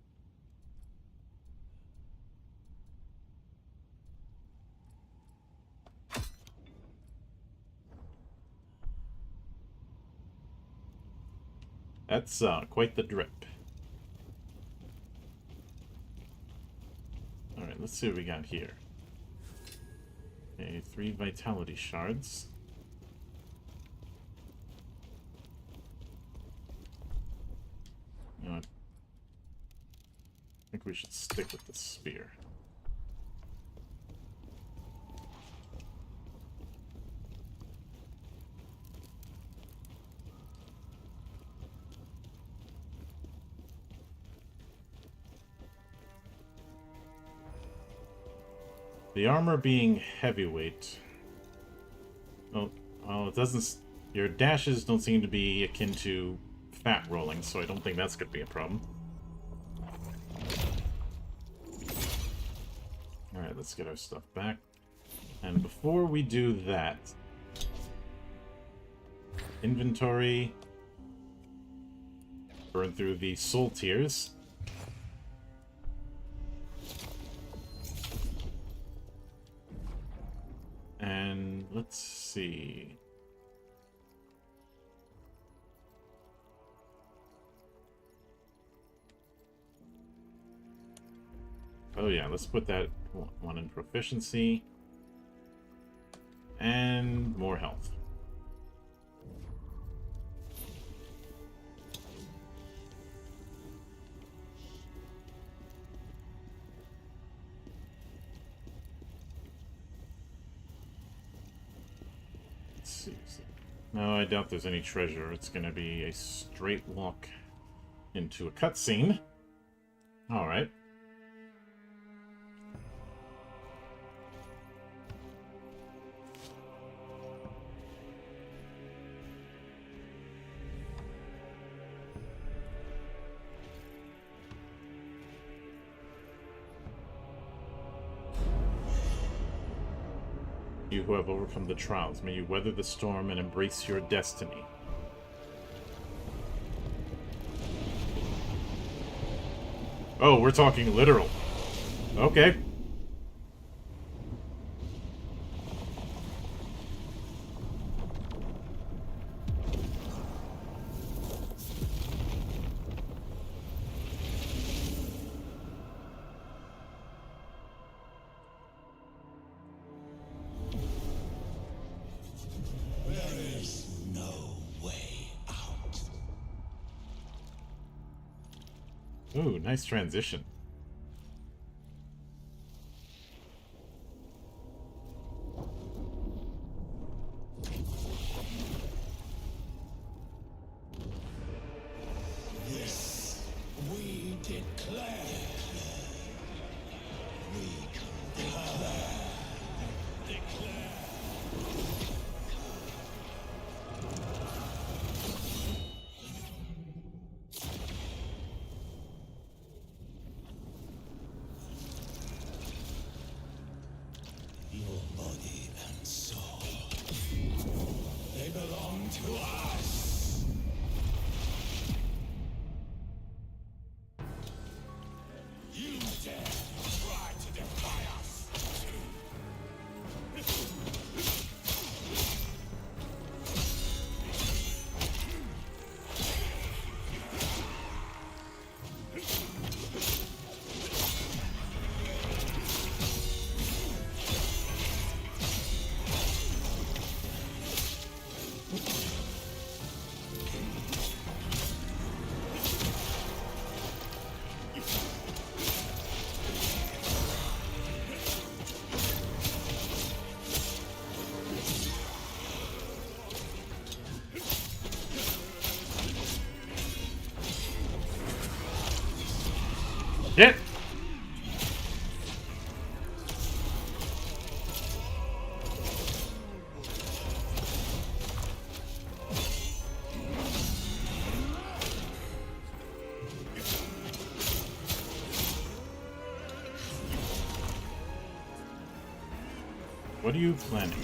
That's quite the drip. Alright, let's see what we got here. Okay, 3 vitality shards. You know what? I think we should stick with the spear. The armor being heavyweight. Oh, well, it doesn't. Your dashes don't seem to be akin to fat rolling, so I don't think that's going to be a problem. Alright, let's get our stuff back. And before we do that, inventory, burn through the soul tiers. And let's see. Oh yeah, let's put that one in proficiency. And more health. see. No, I doubt there's any treasure. It's gonna be a straight walk into a cutscene. Alright. You who have overcome the trials, may you weather the storm and embrace your destiny. Oh, we're talking literal. Okay. There is no way out. Ooh, nice transition. This we declare. We declare. Your body and soul, they belong to us. You dare try to defy us. Hit! What are you planning?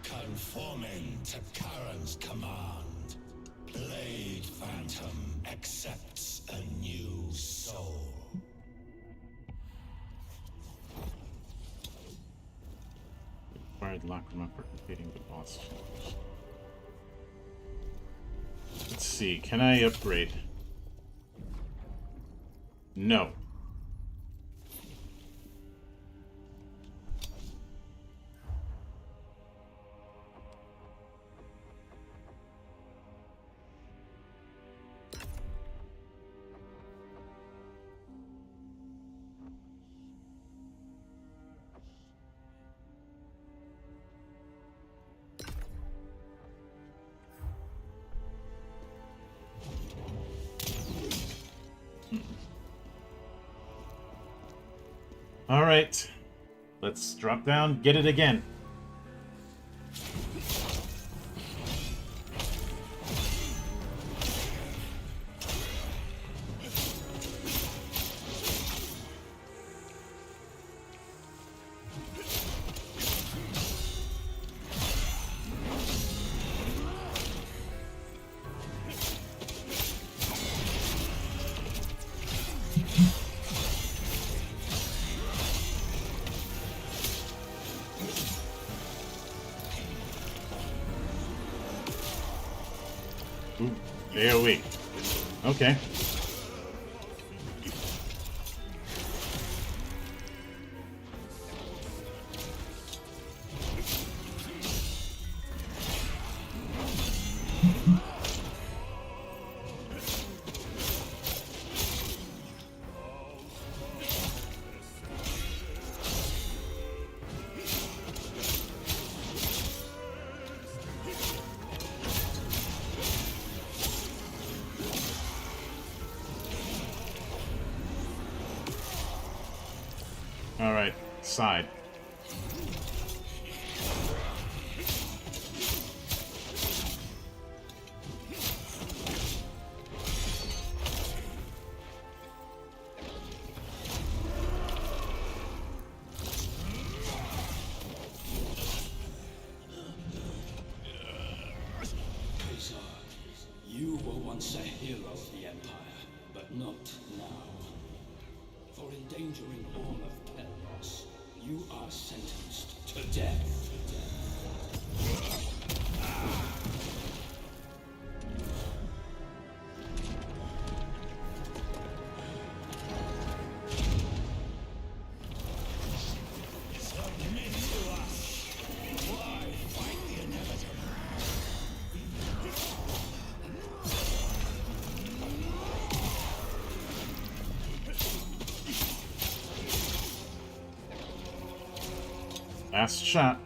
Conforming to Karen's command, Blade Phantom accepts a new soul. Acquired Lacrima for completing the boss challenge. Let's see, can I upgrade? No. Alright. Let's drop down, get it again. Ooh, AoE. Okay. side. Caesar, you were once a hero of the Empire, but not now. For endangering all of Pelmos, you are sentenced to death. Submit to us. Why fight the inevitable? Last shot.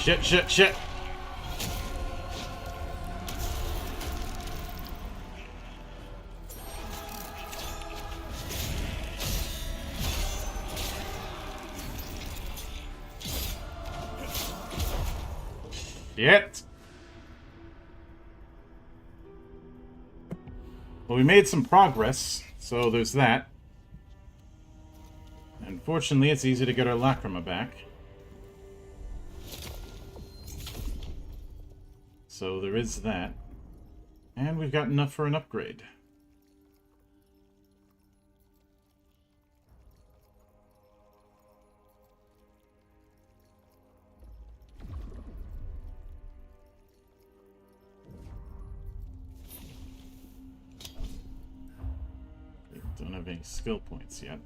Shit. Shit. Well, we made some progress, so there's that. Unfortunately, it's easy to get our Lacrima back. So there is that. And we've got enough for an upgrade. Don't have any skill points yet.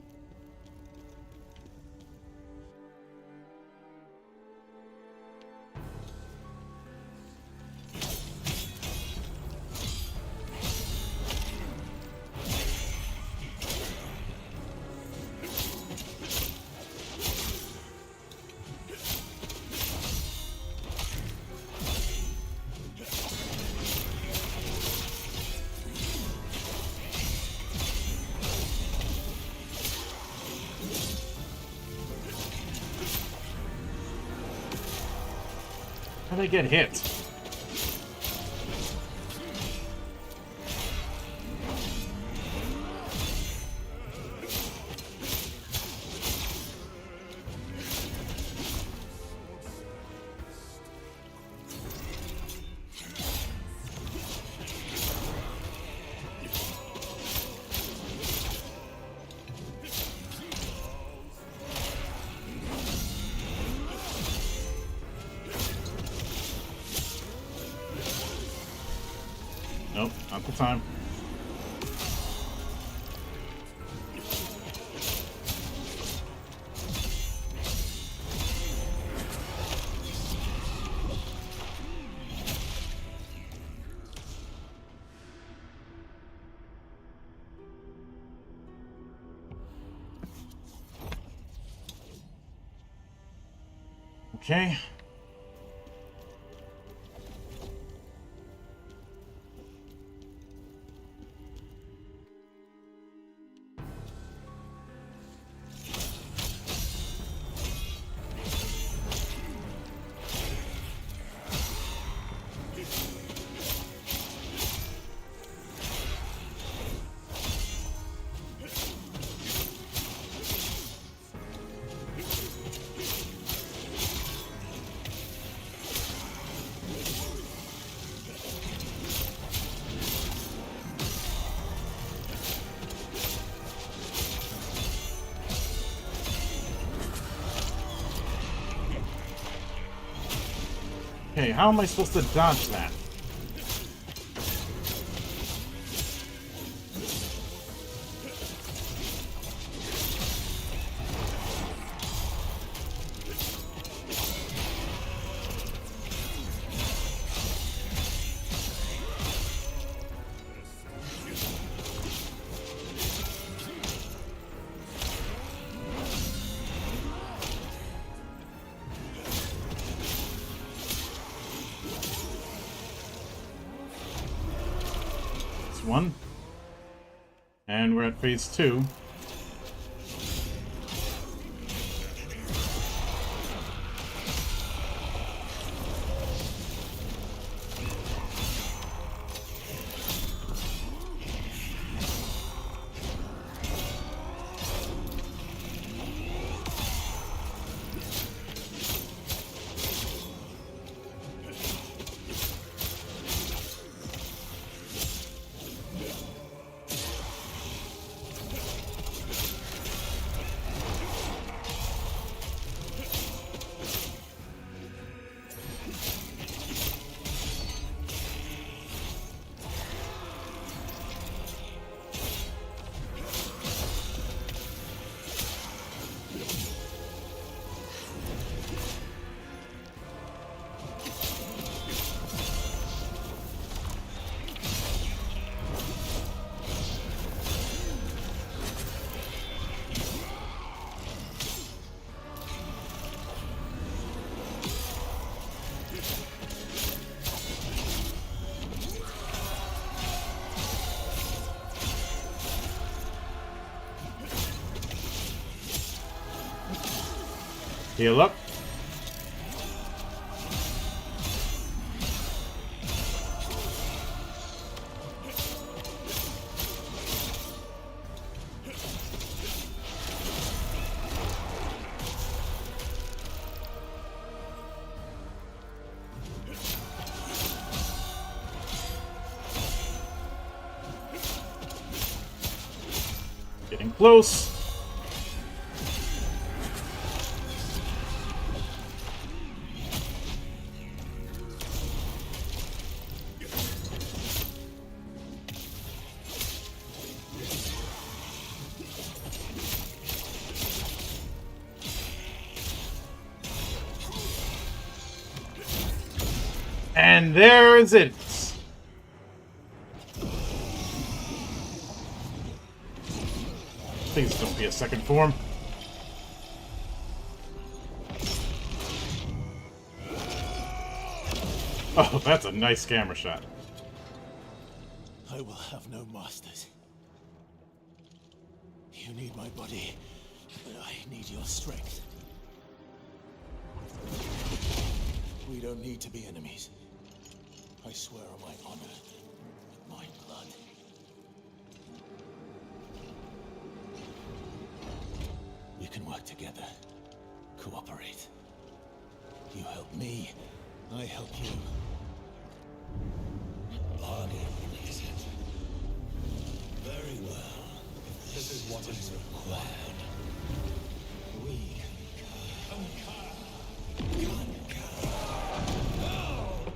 How did I get hit? Nope, not the time. Okay. Okay, how am I supposed to dodge that? One. And we're at phase 2. Heal up. Getting close. And there's it. Please don't be a second form. Oh, that's a nice camera shot. I will have no masters. You need my body, but I need your strength. We don't need to be enemies. I swear on my honor, with my blood. We can work together, cooperate. You help me, I help you. Bargain, is it? Very well. If this is what is required, we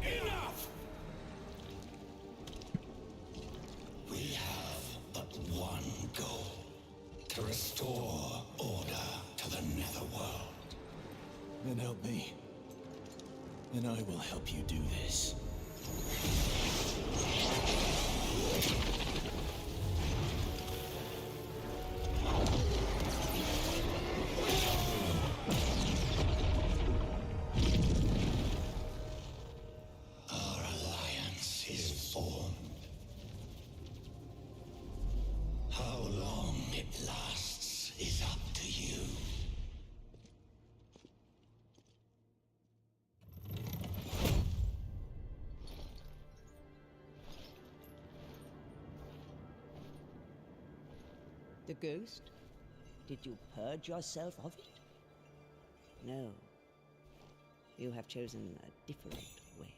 enough! We have but one goal. To restore order to the Netherworld. Then help me. And I will help you do this. Our alliance is formed. How long it lasts is up to you. The ghost? Did you purge yourself of it? No. You have chosen a different way.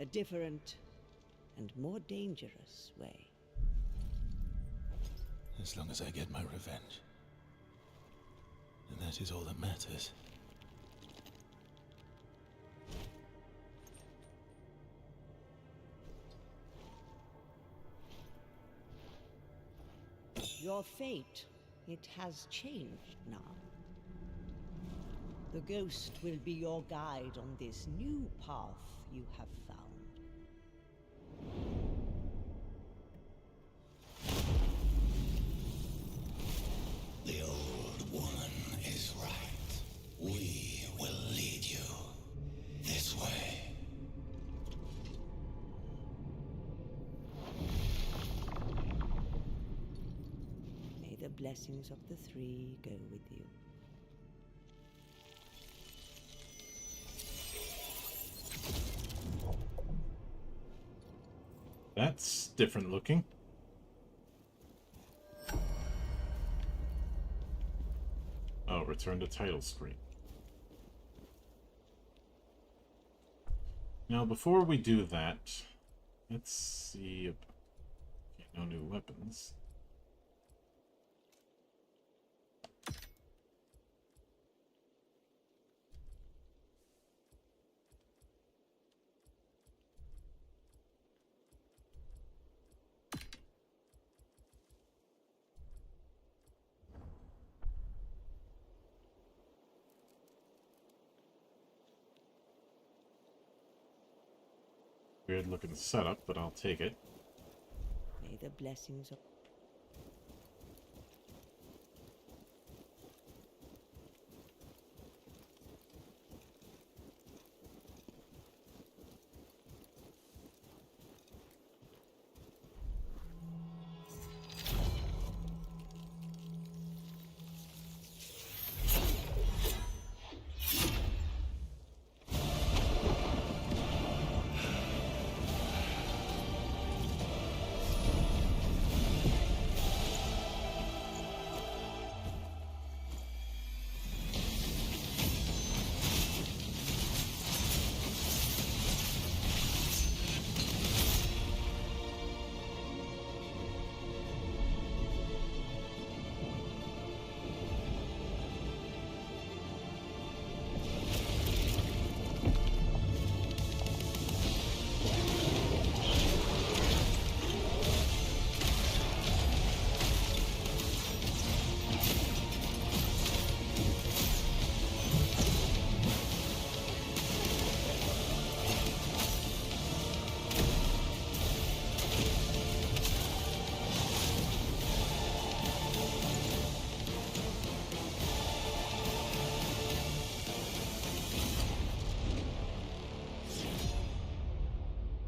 A different and more dangerous way. As long as I get my revenge. And that is all that matters. your fate. It has changed now. The ghost will be your guide on this new path you have found. The old woman is right. We will lead you this way. May the blessings of the three go with you. That's different looking. Oh, return to title screen. Now, before we do that, let's see if... Okay, no new weapons. Weird looking setup, but I'll take it. May the blessings of...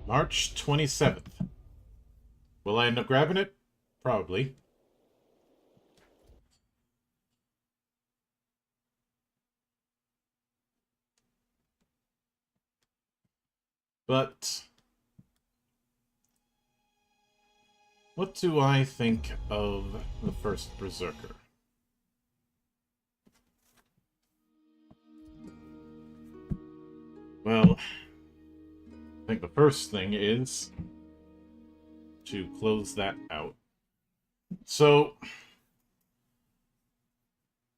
March 27th. Will I end up grabbing it? Probably. But what do I think of the First Berserker? Well, I think the first thing is to close that out. So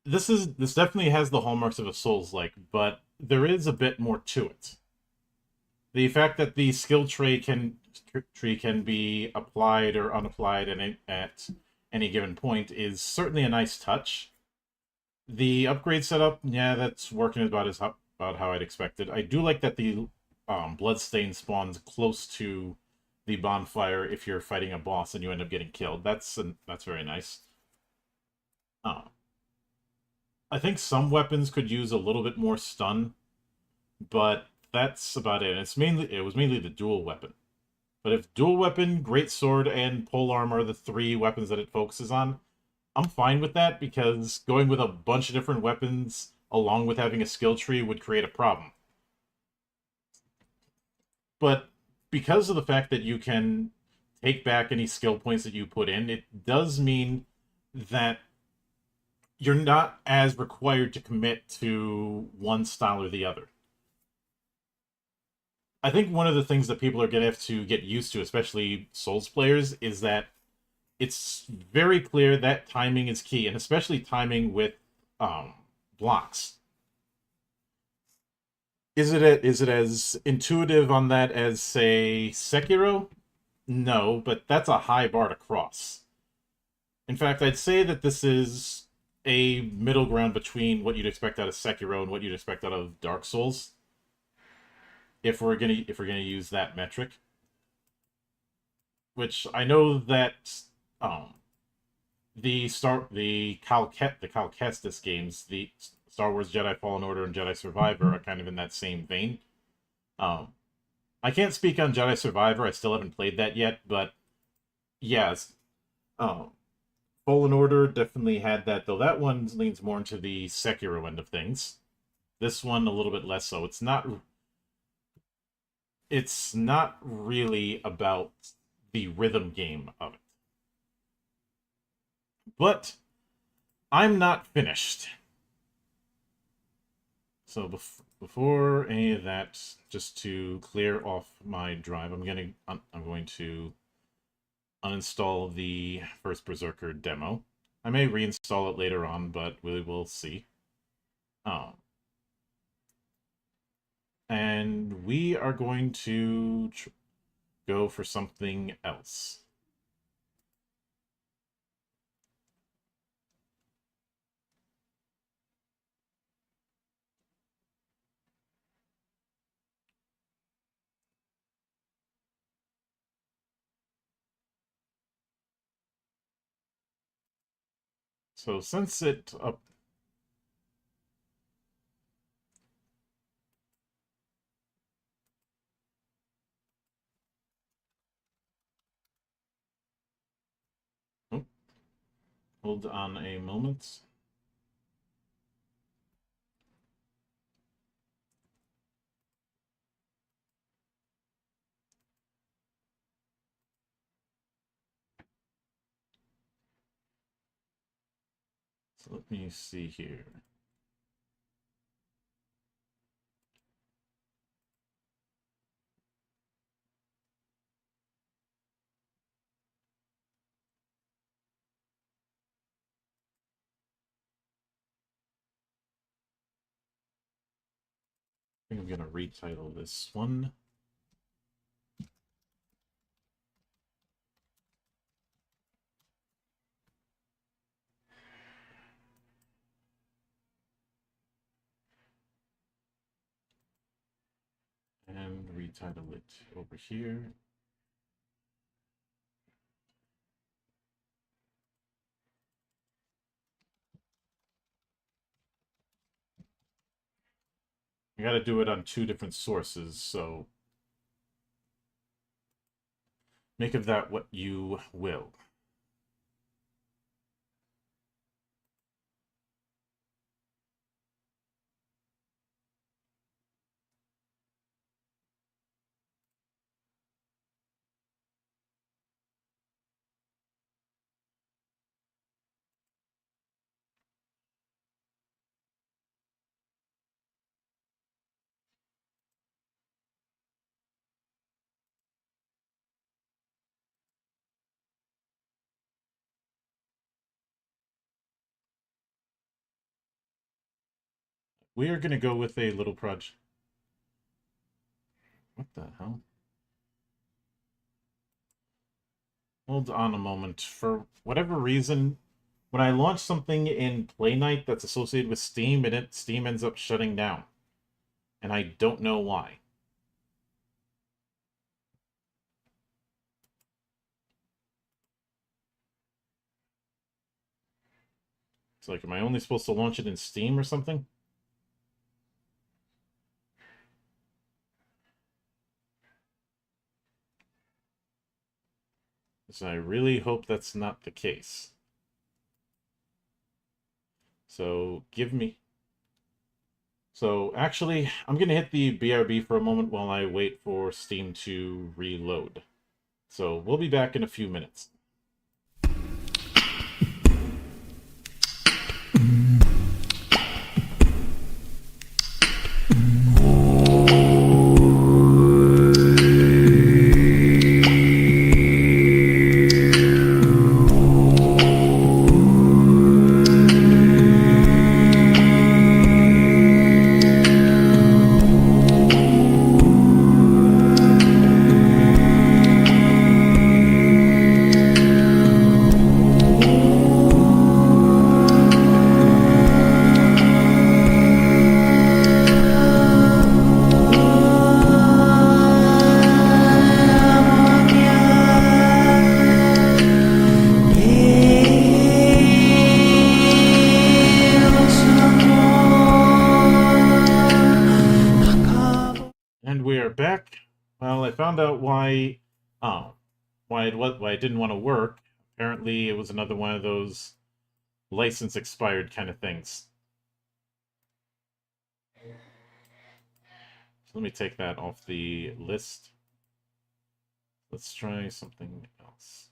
this definitely has the hallmarks of a Souls-like, but there is a bit more to it. The fact that the skill tree can be applied or unapplied at any given point is certainly a nice touch. The upgrade setup, yeah, that's working about how I'd expected. I do like that the bloodstain spawns close to the bonfire if you're fighting a boss and you end up getting killed. That's very nice. I think some weapons could use a little bit more stun, but that's about it. It was mainly the dual weapon. But if dual weapon, greatsword, and polearm are the three weapons that it focuses on, I'm fine with that, because going with a bunch of different weapons along with having a skill tree would create a problem. But because of the fact that you can take back any skill points that you put in, it does mean that you're not as required to commit to one style or the other. I think one of the things that people are going to have to get used to, especially Souls players, is that it's very clear that timing is key, and especially timing with blocks. Is it as intuitive on that as, say, Sekiro? No, but that's a high bar to cross. In fact, I'd say that this is a middle ground between what you'd expect out of Sekiro and what you'd expect out of Dark Souls. If we're gonna use that metric, which I know that the Cal Kestis games, the Star Wars Jedi Fallen Order and Jedi Survivor, are kind of in that same vein. I can't speak on Jedi Survivor. I still haven't played that yet, but yes, Fallen Order definitely had that, though that one leans more into the Sekiro end of things. This one a little bit less so. It's not really about the rhythm game of it. But I'm not finished. So before any of that, just to clear off my drive, I'm going to uninstall the First Berserker demo. I may reinstall it later on, but we will see. And we are going to go for something else. So since it up. Oh, hold on a moment. So let me see here. I think I'm going to retitle this one. And retitle it over here. I got to do it on 2 different sources, so make of that what you will. We are going to go with a little project. What the hell? Hold on a moment. For whatever reason, when I launch something in Play Night that's associated with Steam, Steam ends up shutting down. And I don't know why. It's like, am I only supposed to launch it in Steam or something? So I really hope that's not the case. So give me. So actually, I'm going to hit the BRB for a moment while I wait for Steam to reload. So we'll be back in a few minutes. back. Well, I found out why. Oh, why it didn't want to work. Apparently, it was another one of those license expired kind of things. So let me take that off the list. Let's try something else.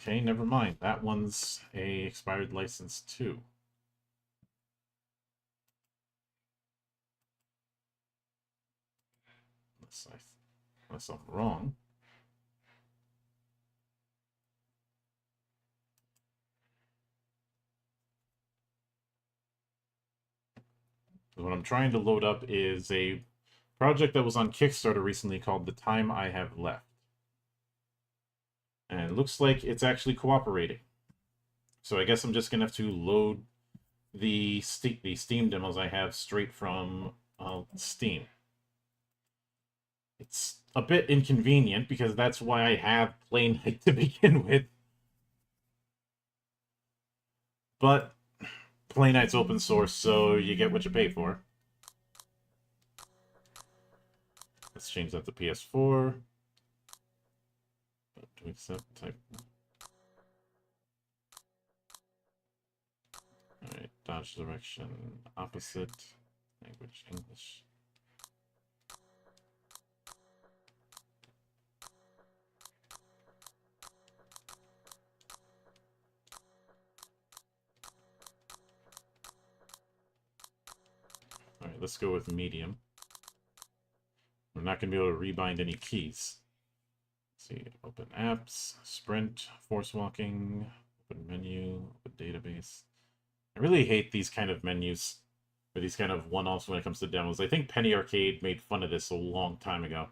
Okay, never mind. That one's a expired license too. Unless I'm wrong. What I'm trying to load up is a project that was on Kickstarter recently called The Time I Have Left. And it looks like it's actually cooperating. So I guess I'm just going to have to load the Steam demos I have straight from Steam. It's a bit inconvenient because that's why I have Play Night to begin with. But Play Night's open source, so you get what you pay for. Let's change that to PS4. To accept type. Alright, dodge direction, opposite, language, English. Alright, let's go with medium. We're not going to be able to rebind any keys. Let's see, open apps, sprint, force walking, open menu, open database. I really hate these kind of menus, or these kind of one-offs when it comes to demos. I think Penny Arcade made fun of this a long time ago.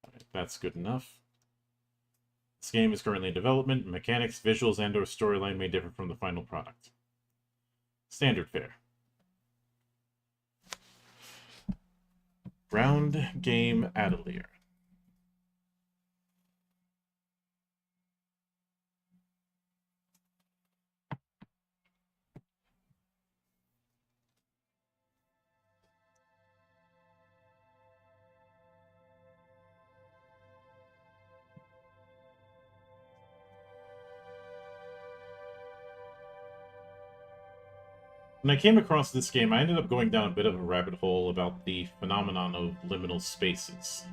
Alright, that's good enough. This game is currently in development. Mechanics, visuals, and/or storyline may differ from the final product. Standard fare. Ground Game Atelier. When I came across this game, I ended up going down a bit of a rabbit hole about the phenomenon of liminal spaces.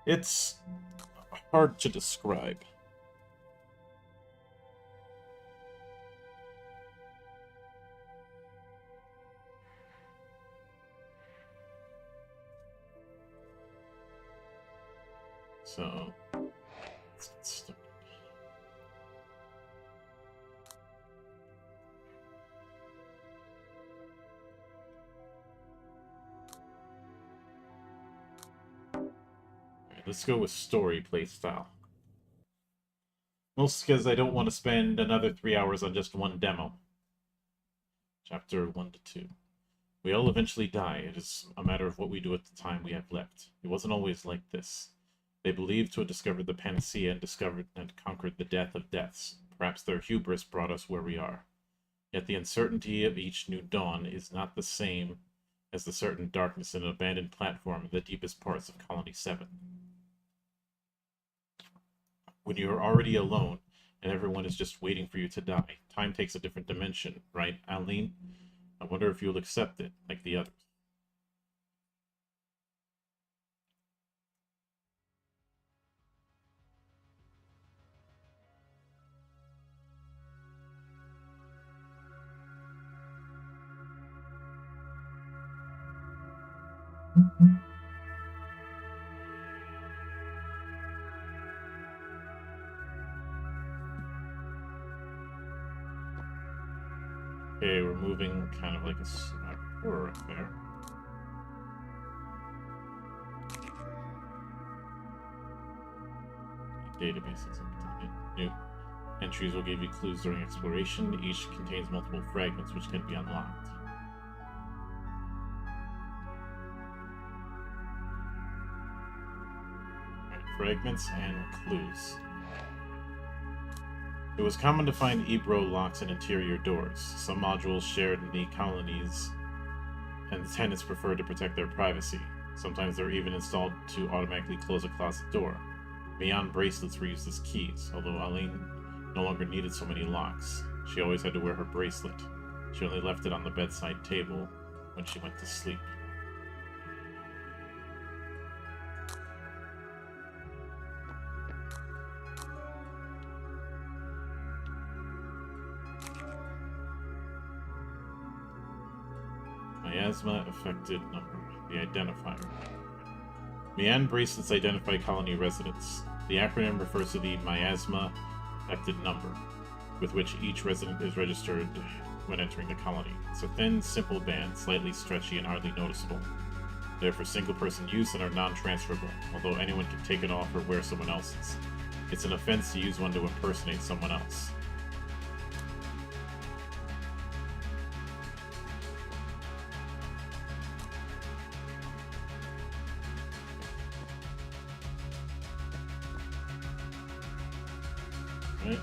It's hard to describe. So, let's get started. Let's go with story playstyle. Mostly because I don't want to spend another 3 hours on just one demo. Chapter 1 to 2. We all eventually die. It is a matter of what we do at the time we have left. It wasn't always like this. They believed to have discovered the panacea and discovered and conquered the death of deaths. Perhaps their hubris brought us where we are. Yet the uncertainty of each new dawn is not the same as the certain darkness in an abandoned platform in the deepest parts of Colony 7. When you are already alone, and everyone is just waiting for you to die, time takes a different dimension, right, Aline? I wonder if you'll accept it, like the others. Okay, we're moving kind of like a horror affair. Databases new entries will give you clues during exploration. Each contains multiple fragments which can be unlocked. Alright, Fragments and clues. It was common to find Ebro locks in interior doors. Some modules shared in the colonies, and the tenants preferred to protect their privacy. Sometimes they were even installed to automatically close a closet door. Mian bracelets were used as keys, although Aline no longer needed so many locks. She always had to wear her bracelet. She only left it on the bedside table when she went to sleep. Miasma affected number. The identifier. Mian bracelets identify colony residents. The acronym refers to the miasma affected number, with which each resident is registered when entering the colony. It's a thin, simple band, slightly stretchy and hardly noticeable. They're for single-person use and are non-transferable, although anyone can take it off or wear someone else's. It's an offense to use one to impersonate someone else. Right?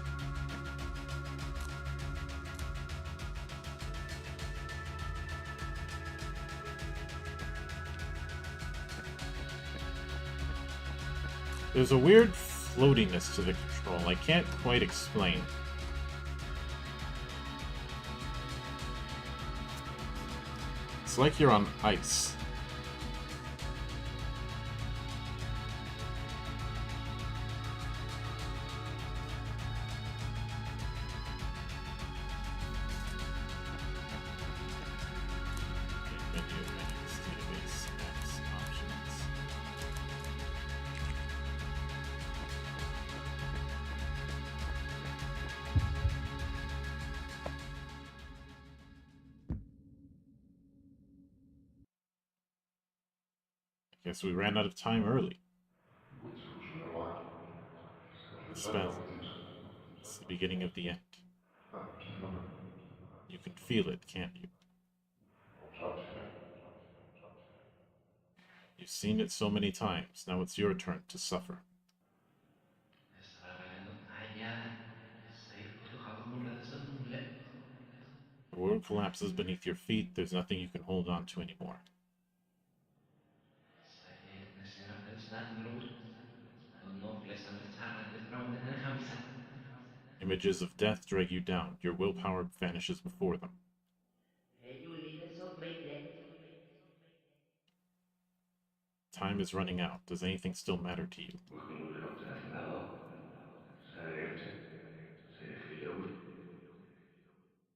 There's a weird floatiness to the control. I can't quite explain. It's like you're on ice. Guess we ran out of time early. Spasm. It's the beginning of the end. You can feel it, can't you? You've seen it so many times. Now it's your turn to suffer. The world collapses beneath your feet. There's nothing you can hold on to anymore. Images of death drag you down. Your willpower vanishes before them. Time is running out. Does anything still matter to you?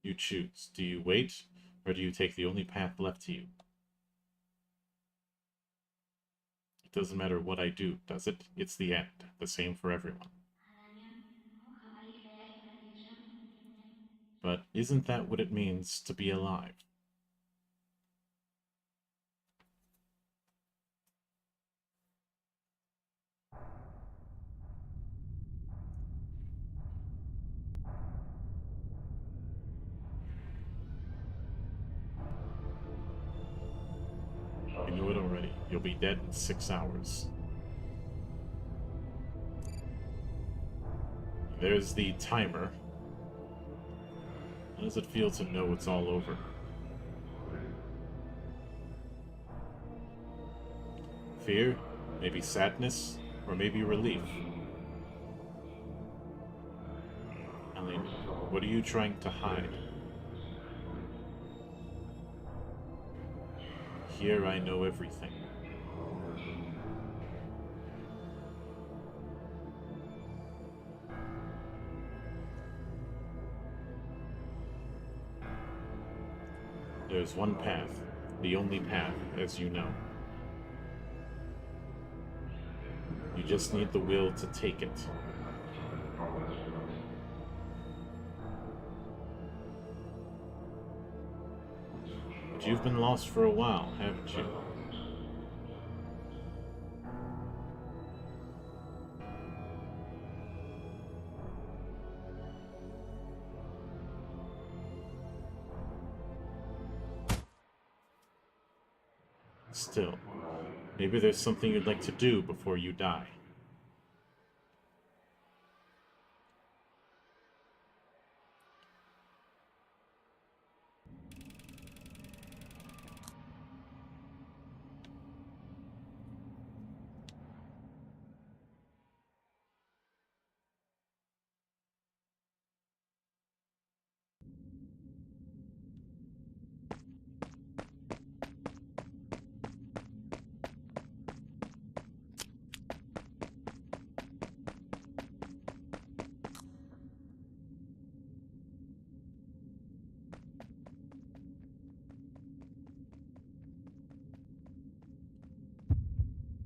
You choose. Do you wait, or do you take the only path left to you? It doesn't matter what I do, does it? It's the end. The same for everyone. But isn't that what it means to be alive? You know it already. You'll be dead in 6 hours. There's the timer. How does it feel to know it's all over? Fear? Maybe sadness? Or maybe relief? Aline, what are you trying to hide? Here I know everything. There's one path, the only path, as you know. You just need the will to take it. But you've been lost for a while, haven't you? Still, maybe there's something you'd like to do before you die.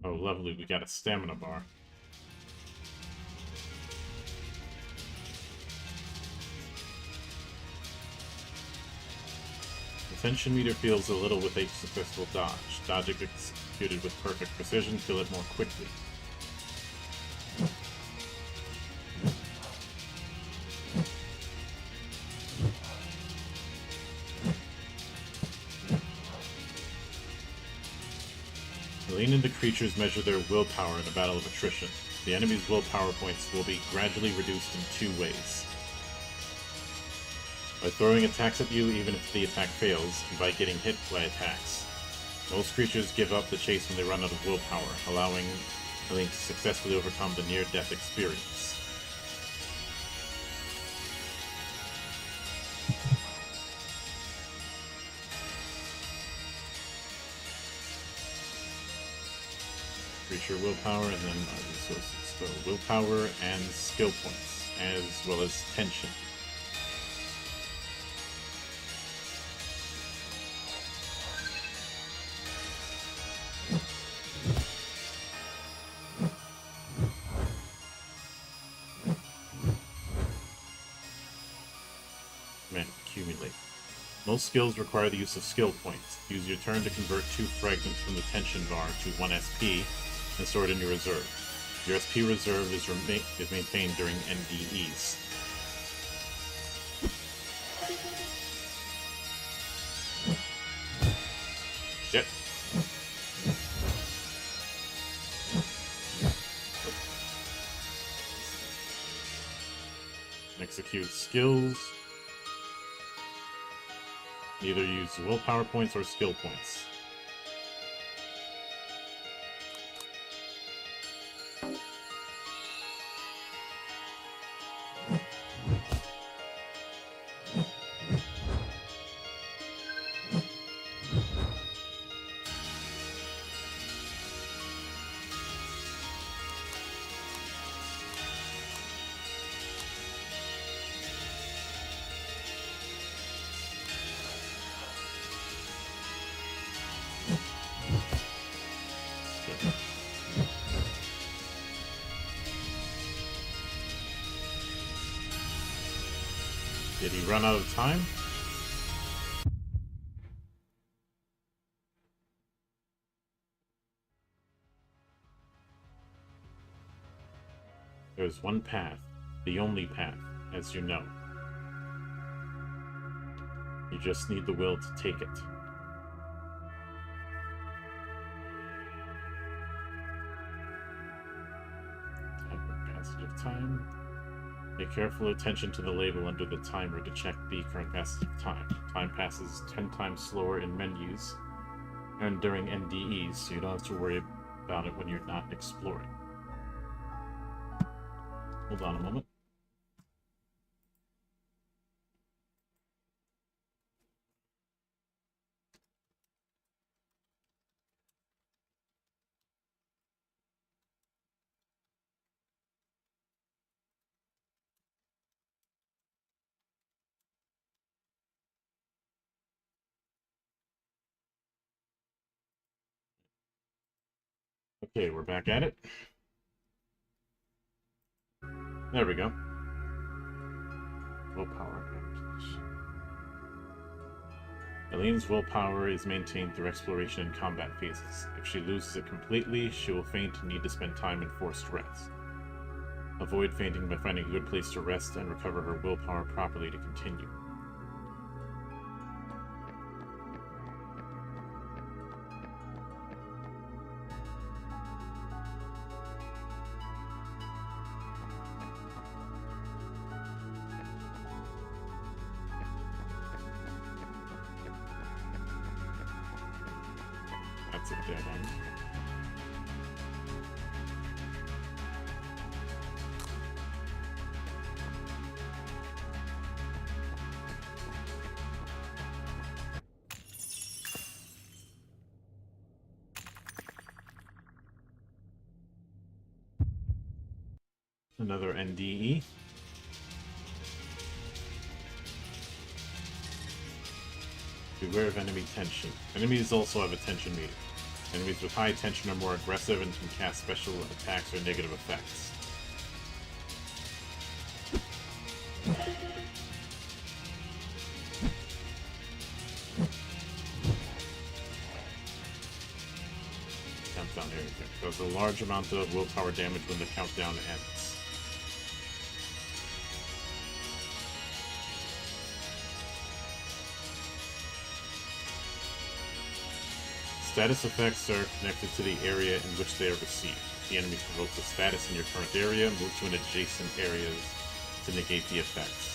Oh, lovely, we got a stamina bar. The tension meter feels a little with each successful dodge. Dodge executed with perfect precision, fill it more quickly. Lean into creatures measure their willpower in a battle of attrition. The enemy's willpower points will be gradually reduced in 2 ways. By throwing attacks at you even if the attack fails, and by getting hit by attacks. Most creatures give up the chase when they run out of willpower, allowing Lean to successfully overcome the near-death experience. Creature willpower, and then resources. So willpower and skill points, as well as tension. Command accumulate. Most skills require the use of skill points. Use your turn to convert 2 fragments from the tension bar to 1 SP and store it in your reserve. Your SP reserve is maintained during NDEs. Shit. Execute skills. Either use willpower points or skill points. Did he run out of time? There's one path, the only path, as you know. You just need the will to take it. Passage of time. Pay careful attention to the label under the timer to check the current passage of time. Time passes 10 times slower in menus and during NDEs, so you don't have to worry about it when you're not exploring. Hold on a moment. Okay, we're back at it. There we go. Willpower advantage. Eileen's willpower is maintained through exploration and combat phases. If she loses it completely, she will faint and need to spend time in forced rest. Avoid fainting by finding a good place to rest and recover her willpower properly to continue. That's a dead end. Another NDE. Beware of enemy tension. Enemies also have a tension meter. Enemies with high attention are more aggressive and can cast special attacks or negative effects. Countdown area does a large amount of willpower damage when the countdown ends. Status effects are connected to the area in which they are received. The enemy provokes a status in your current area, move to an adjacent area to negate the effects.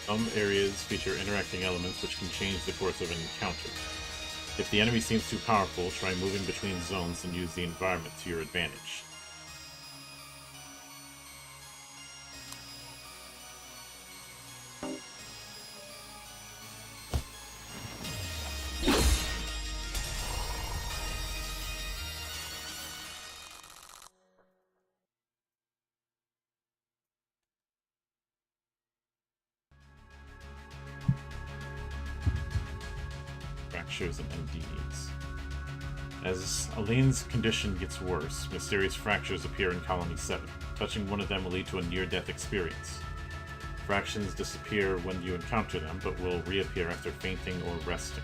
Some areas feature interacting elements which can change the course of an encounter. If the enemy seems too powerful, try moving between zones and use the environment to your advantage. Fractures and MDEs. As Aline's condition gets worse, mysterious fractures appear in Colony 7. Touching one of them will lead to a near-death experience. Fractions disappear when you encounter them, but will reappear after fainting or resting.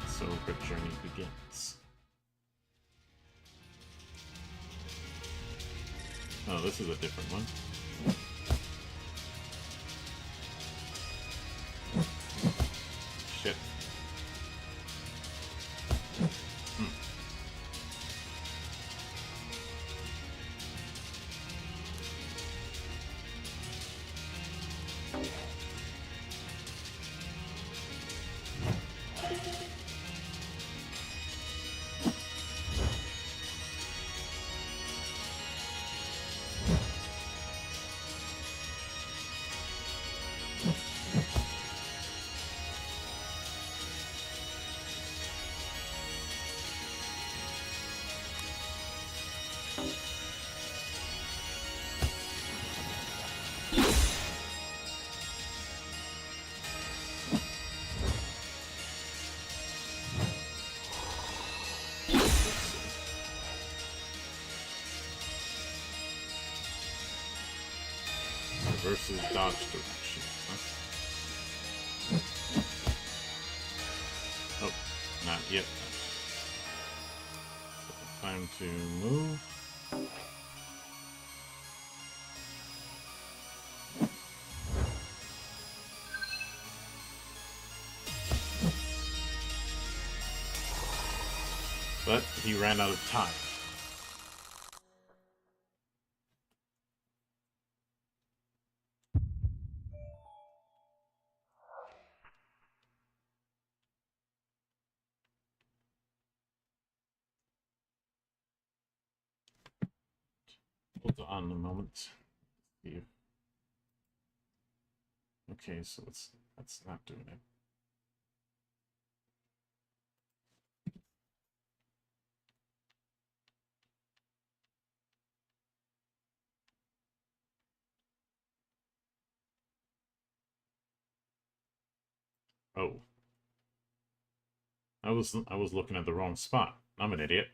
So the journey begins. Oh, this is a different one. Shit. Versus dodge direction. Huh? Oh, not yet. So time to move. But he ran out of time. Hold on a moment. Okay, so that's not doing it. Oh. I was looking at the wrong spot. I'm an idiot.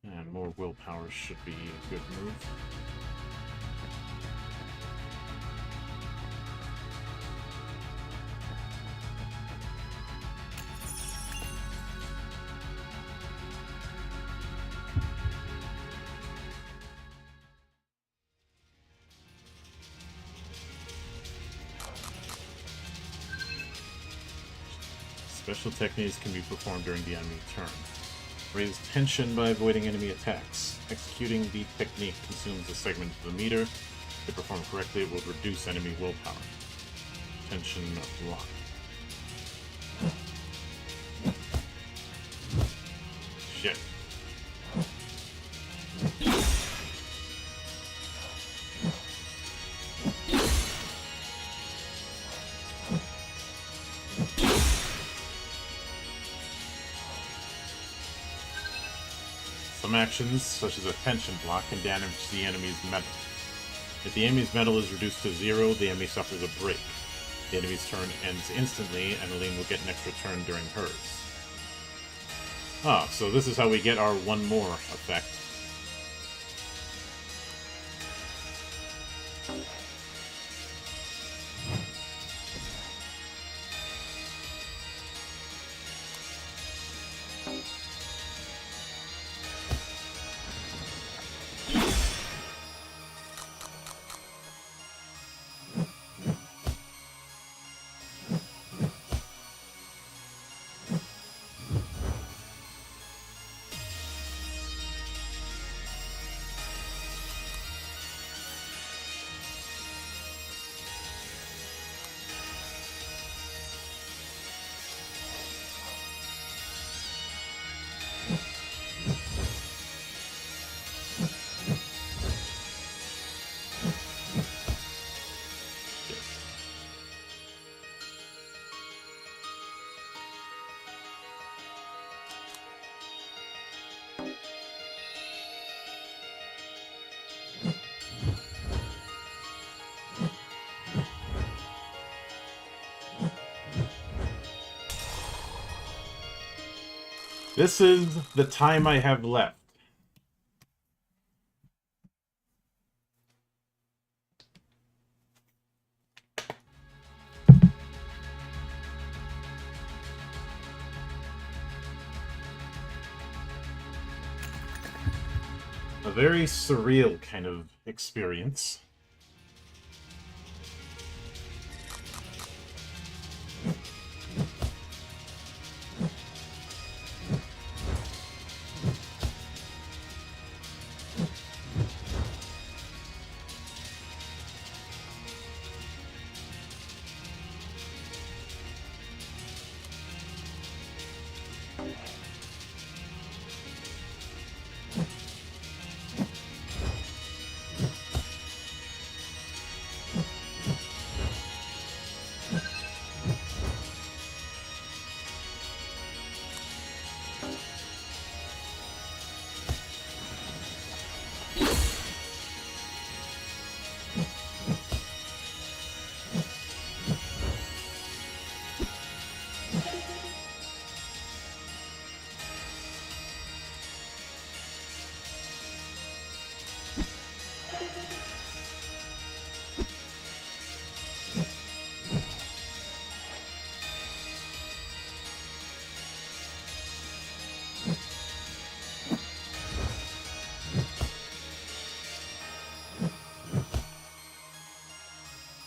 And more willpower should be a good move. Special techniques can be performed during the enemy turn. Raise tension by avoiding enemy attacks. Executing the technique consumes a segment of the meter. If performed correctly, it will reduce enemy willpower. Tension block. Shit. Some actions, such as a tension block, can damage the enemy's metal. If the enemy's metal is reduced to 0, the enemy suffers a break. The enemy's turn ends instantly, and Aline will get an extra turn during hers. Ah, so this is how we get our one more effect. This is the time I have left. A very surreal kind of experience.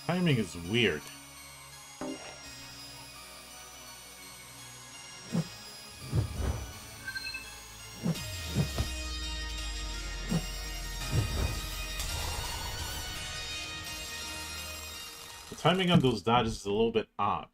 Timing is weird. The timing on those dodges is a little bit odd.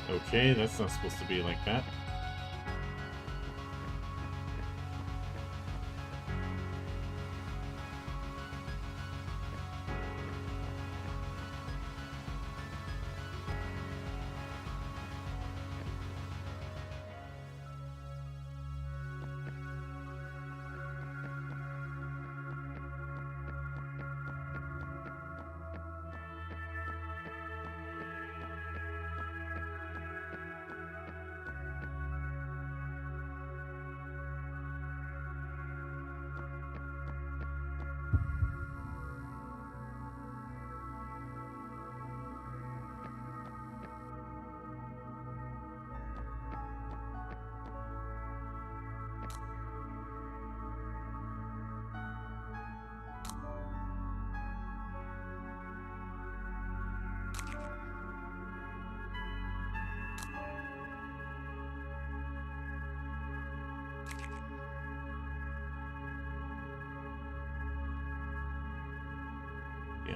Okay, that's not supposed to be like that.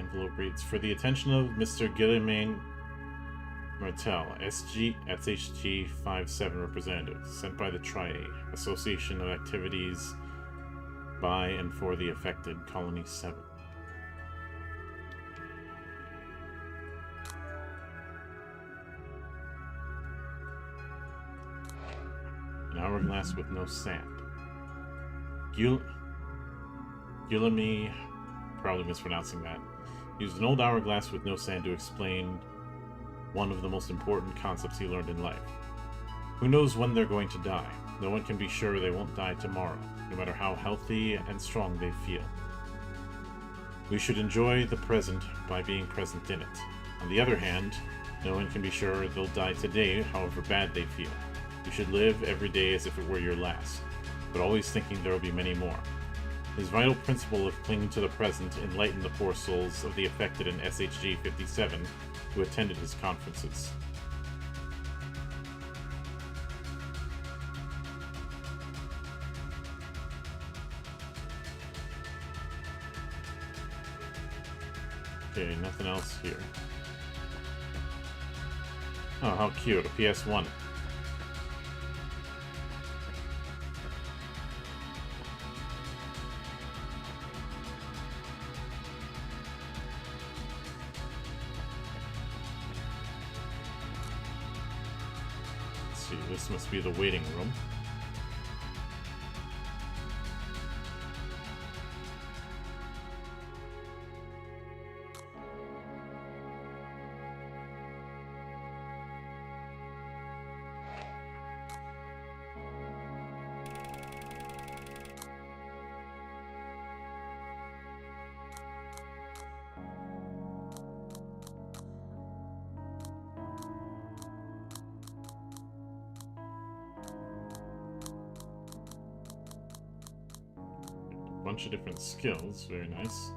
envelope reads, for the attention of Mr. Guillaume Martel, SHG 57 representative, sent by the TRIA, Association of Activities by and for the Affected, Colony 7. An hourglass with no sand. Guillaume, probably mispronouncing that, used an old hourglass with no sand to explain one of the most important concepts he learned in life. Who knows when they're going to die? No one can be sure they won't die tomorrow, no matter how healthy and strong they feel. We should enjoy the present by being present in it. On the other hand, no one can be sure they'll die today, however bad they feel. You should live every day as if it were your last, but always thinking there will be many more. His vital principle of clinging to the present enlightened the poor souls of the affected in SHG 57 who attended his conferences. Okay, nothing else here. Oh, how cute, a PS1. This must be the waiting room. Bunch of different skills, very nice.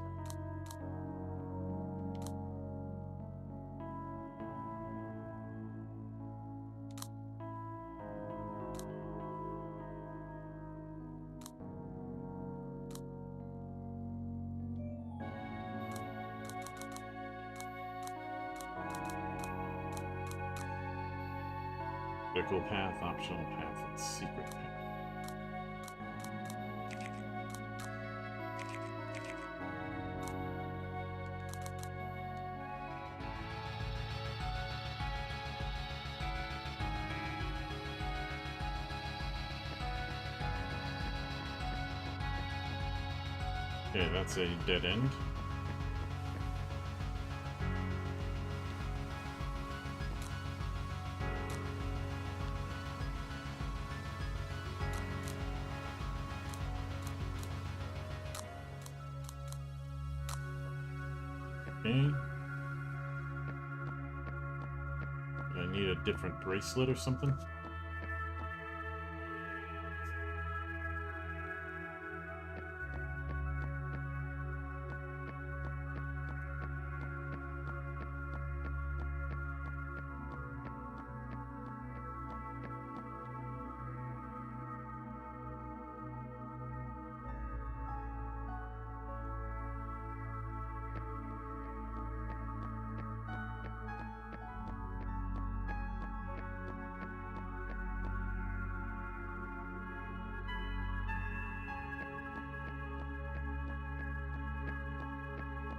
Critical path, optional path, and secret path. Okay, that's a dead end. Okay. I need a different bracelet or something.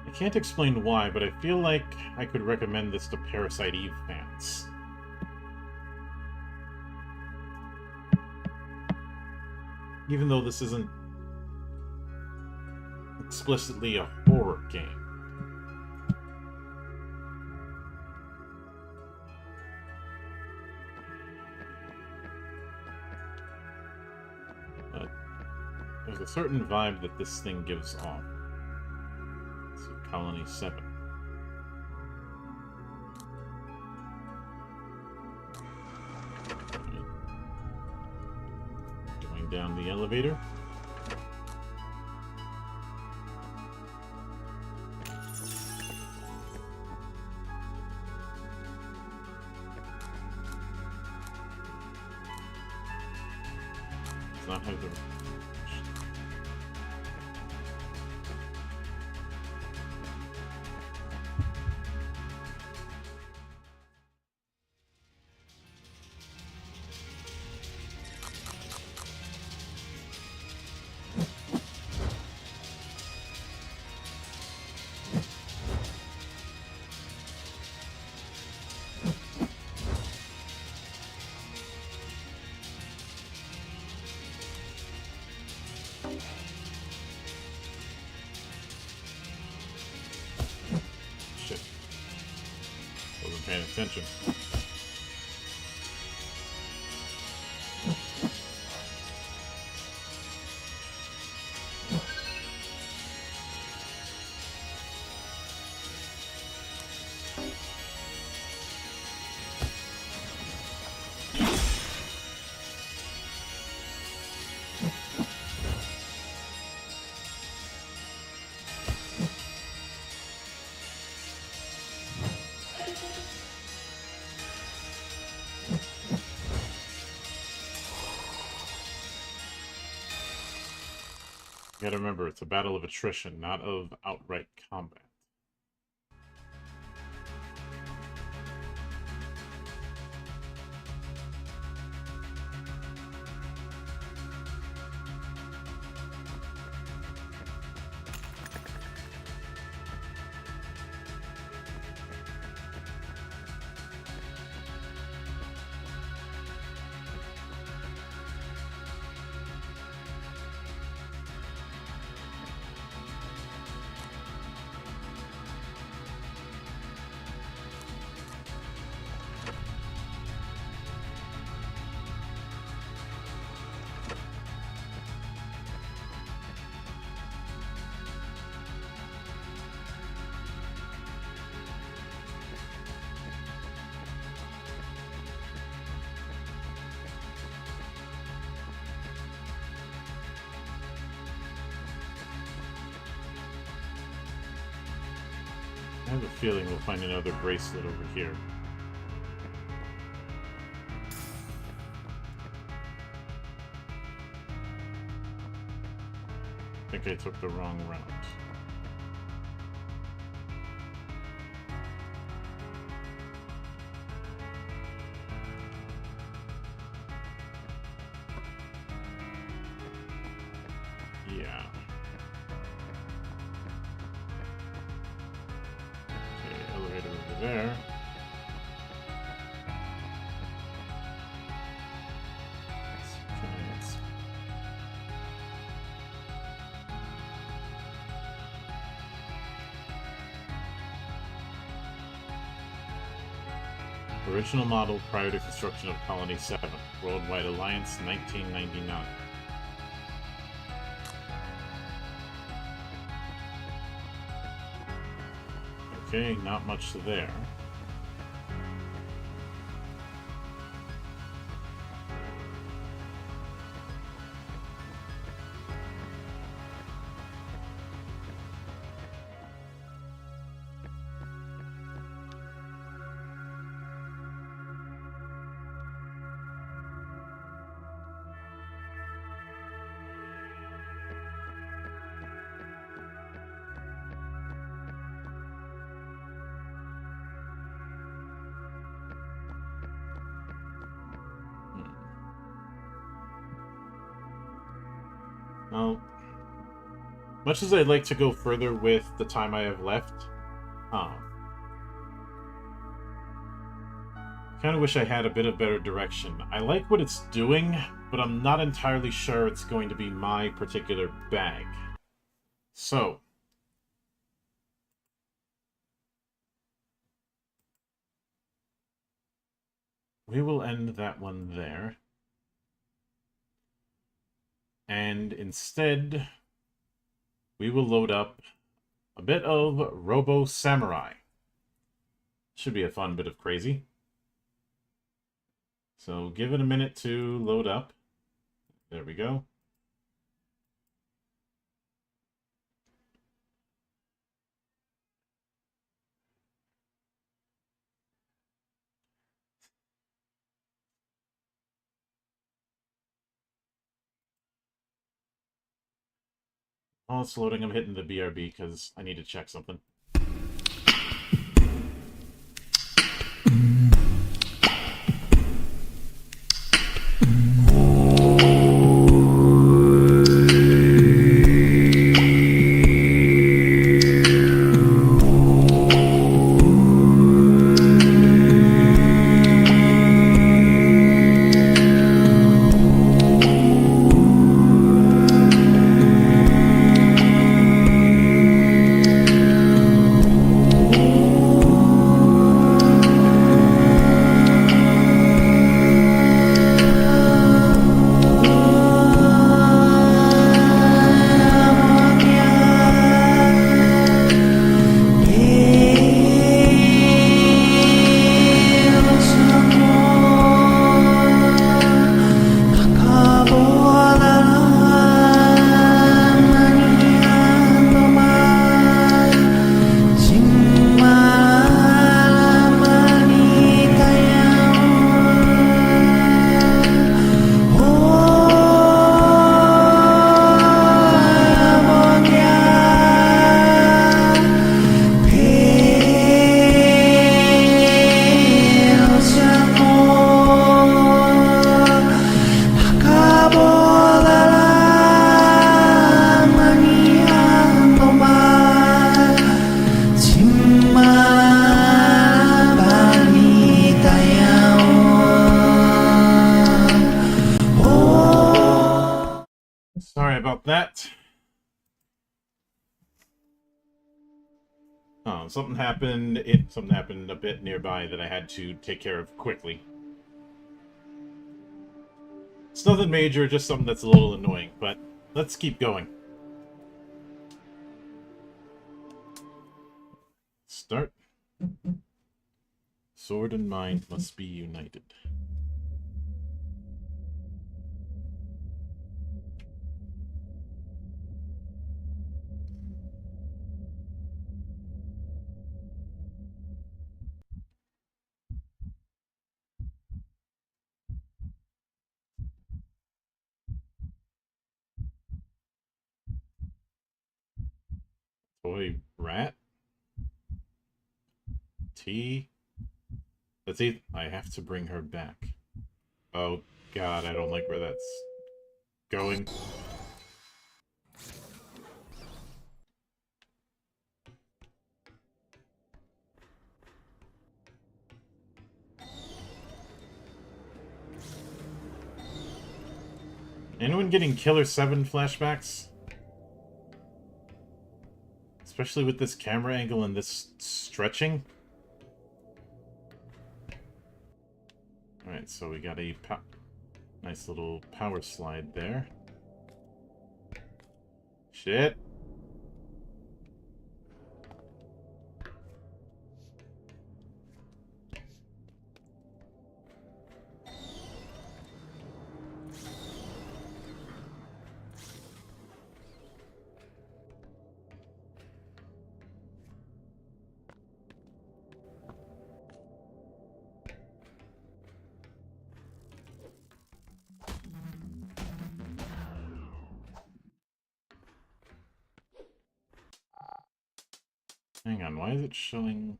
I can't explain why, but I feel like I could recommend this to Parasite Eve fans. Even though this isn't explicitly a horror game. But there's a certain vibe that this thing gives off. Colony 7. Going down the elevator. Does not have the paying attention. You gotta remember, it's a battle of attrition, not of outright combat. I have a feeling we'll find another bracelet over here. I think I took the wrong route. Yeah. Okay, elevator over there. Let's- Original model prior to construction of Colony 7. Worldwide Alliance, 1999. Okay, not much there. Well, much as I'd like to go further with the time I have left, kind of wish I had a bit of better direction. I like what it's doing, but I'm not entirely sure it's going to be my particular bag. So, we will end that one there. And instead, we will load up a bit of Robo Samurai. Should be a fun bit of crazy. So give it a minute to load up. There we go. While it's loading, I'm hitting the BRB because I need to check something. Sorry about that. Oh, something happened. Something happened a bit nearby that I had to take care of quickly. It's nothing major, just something that's a little annoying, but let's keep going. Start. Sword and mind must be united. Toy rat? T? That's it. I have to bring her back. Oh god, I don't like where that's going. Anyone getting Killer 7 flashbacks? Especially with this camera angle and this stretching. Alright, so we got a nice little power slide there. Shit. Hang on, why is it showing...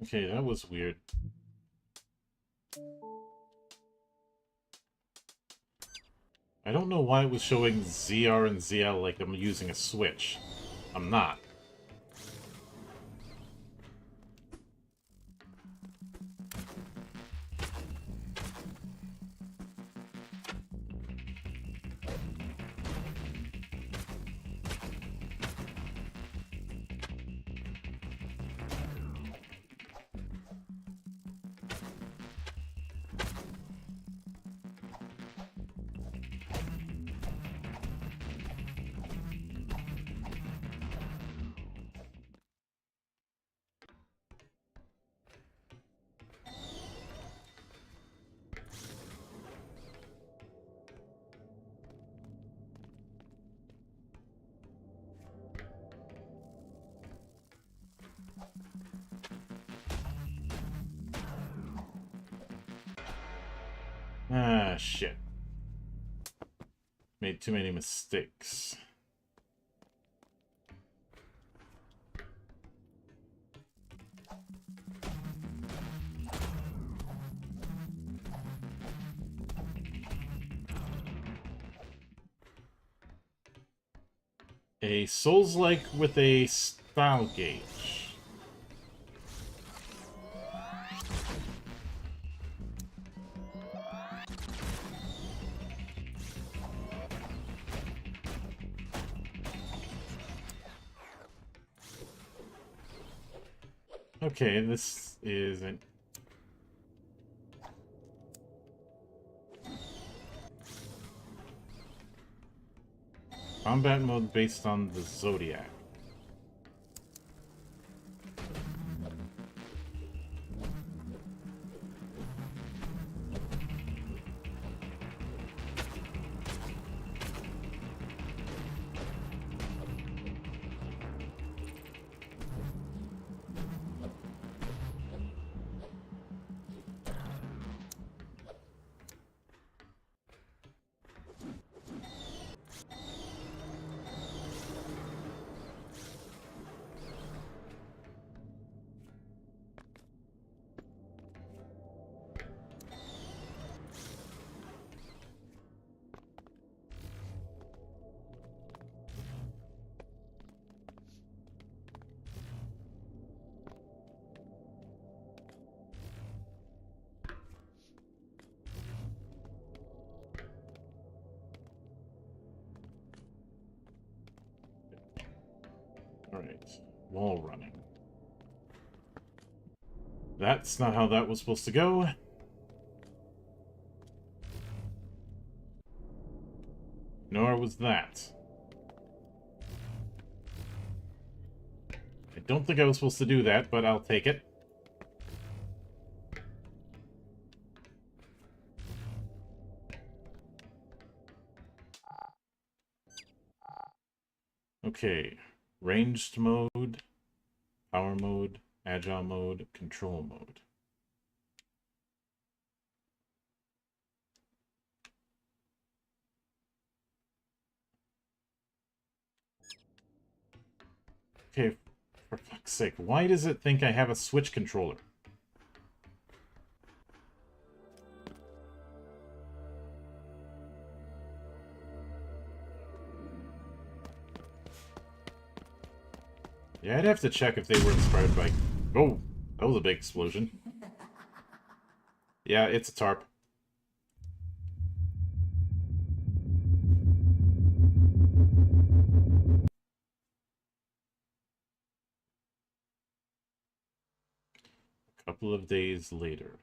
Okay, that was weird. I don't know why it was showing ZR and ZL like I'm using a switch. I'm not. Ah, shit. Made too many mistakes. A Souls-like with a style gauge. Okay, this isn't... Combat mode based on the Zodiac. Alright. Wall running. That's not how that was supposed to go. Nor was that. I don't think I was supposed to do that, but I'll take it. Okay. Ranged mode, power mode, agile mode, control mode. Okay, for fuck's sake, why does it think I have a Switch controller? Yeah, I'd have to check if they were inspired by... Oh, that was a big explosion. Yeah, it's a tarp. A couple of days later.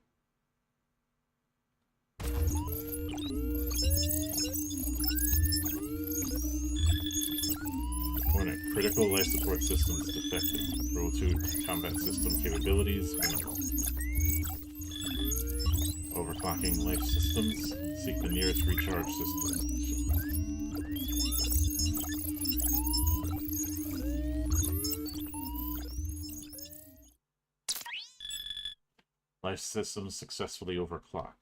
Warning, critical life support systems defective. Row 2 combat system capabilities minimal. Overclocking life systems. Seek the nearest recharge system. Life systems successfully overclocked.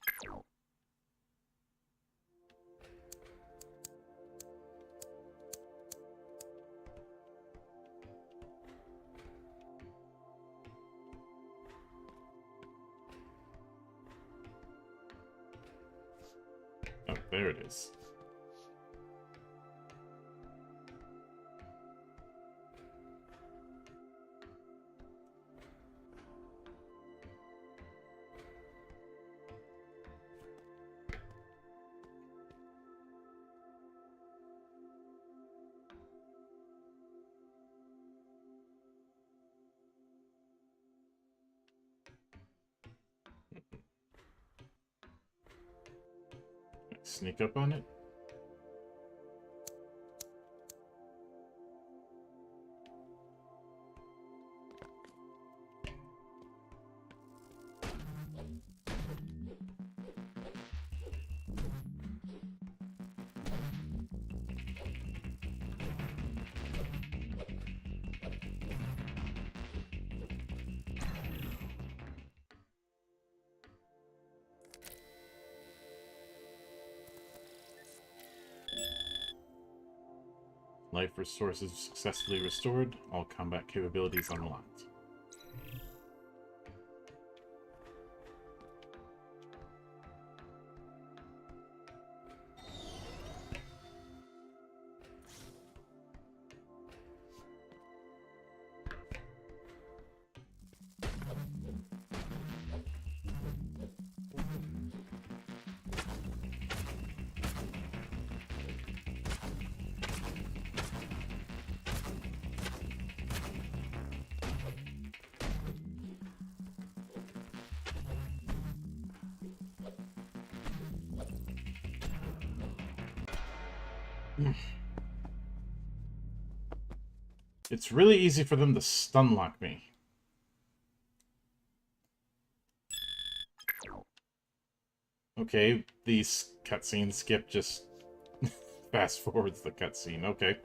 Oh, there it is. Sneak up on it? Life resources successfully restored. All combat capabilities unlocked. It's really easy for them to stun lock me. Okay, these cutscenes skip just fast forwards the cutscene. Okay.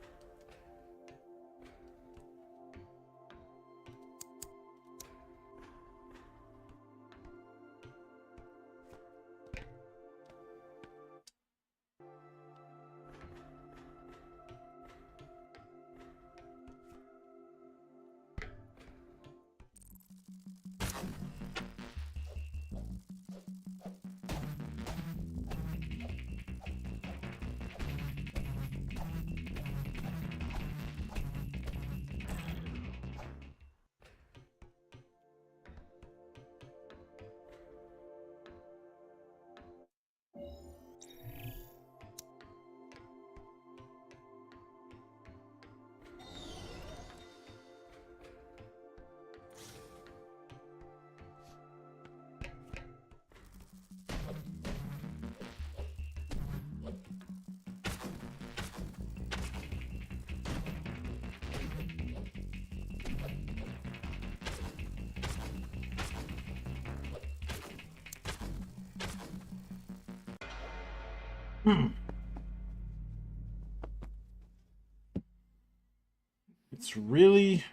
It's really,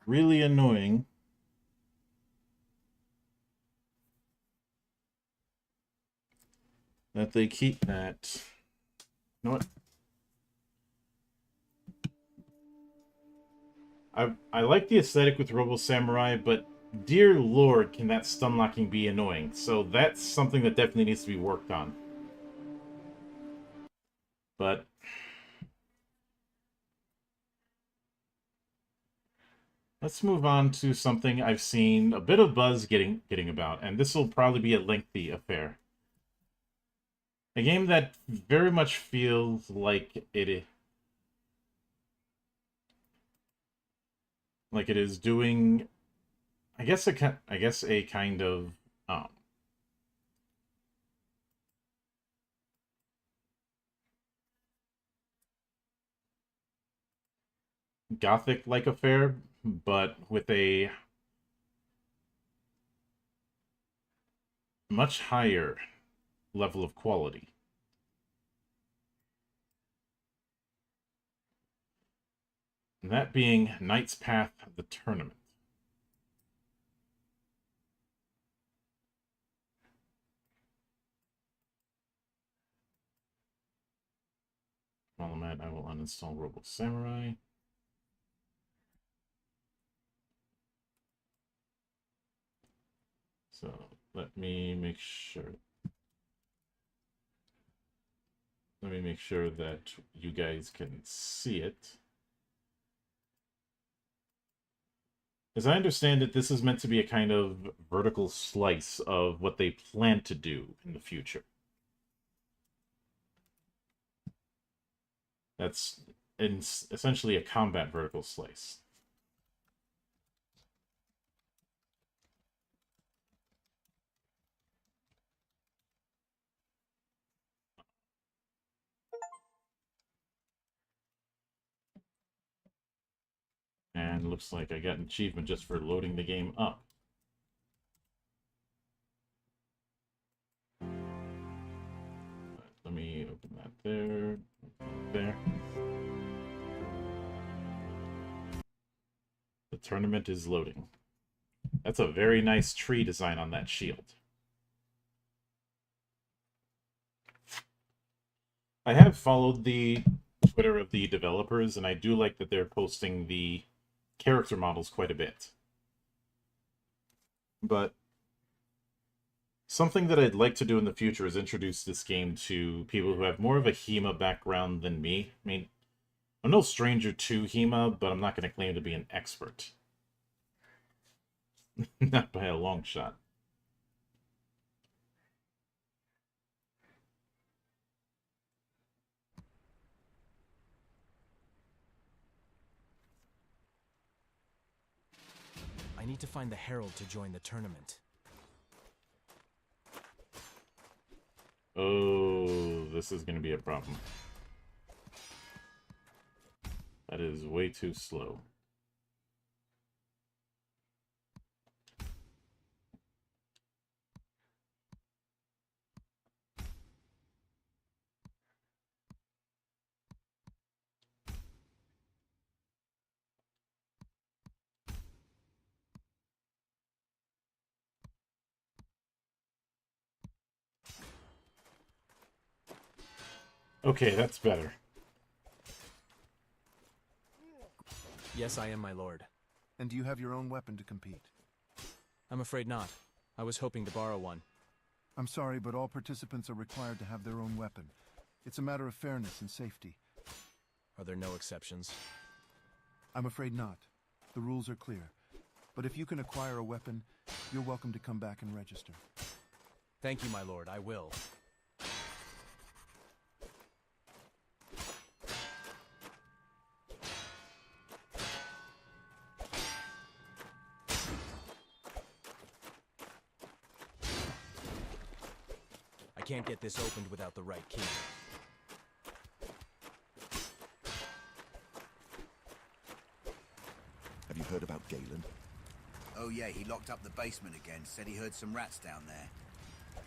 really annoying that they keep that. You know what? I like the aesthetic with Robo Samurai, but dear lord, can that stun locking be annoying. So that's something that definitely needs to be worked on. But let's move on to something I've seen a bit of buzz getting about, and this will probably be a lengthy affair. A game that very much feels like it is doing, I guess a kind of Gothic-like affair, but with a much higher level of quality. And that being Knight's Path, the tournament. While I'm at, I will uninstall Robo Samurai. So let me make sure. Let me make sure that you guys can see it. As I understand it, this is meant to be a kind of vertical slice of what they plan to do in the future. That's essentially a combat vertical slice. And looks like I got an achievement just for loading the game up. Let me open that there. There. The tournament is loading. That's a very nice tree design on that shield. I have followed the Twitter of the developers, and I do like that they're posting the character models quite a bit. But something that I'd like to do in the future is introduce this game to people who have more of a HEMA background than me. I mean, I'm no stranger to HEMA, but I'm not going to claim to be an expert. Not by a long shot. I need to find the Herald to join the tournament. Oh, this is going to be a problem. That is way too slow. Okay, that's better. Yes, I am, my lord. And do you have your own weapon to compete? I'm afraid not. I was hoping to borrow one. I'm sorry, but all participants are required to have their own weapon. It's a matter of fairness and safety. Are there no exceptions? I'm afraid not. The rules are clear. But if you can acquire a weapon, you're welcome to come back and register. Thank you, my lord. I will. I can't get this opened without the right key. Have you heard about Galen? Oh yeah, he locked up the basement again, said he heard some rats down there.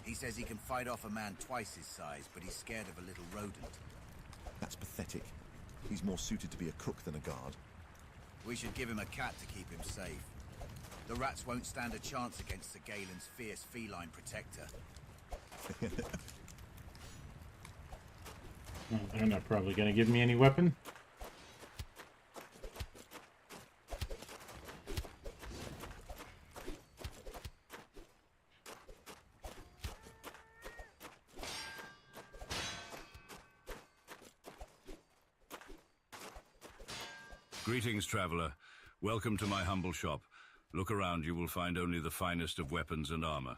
He says he can fight off a man twice his size, but he's scared of a little rodent. That's pathetic. He's more suited to be a cook than a guard. We should give him a cat to keep him safe. The rats won't stand a chance against Sir Galen's fierce feline protector. Well, they're not probably going to give me any weapon. Greetings, traveler. Welcome to my humble shop. Look around, you will find only the finest of weapons and armor.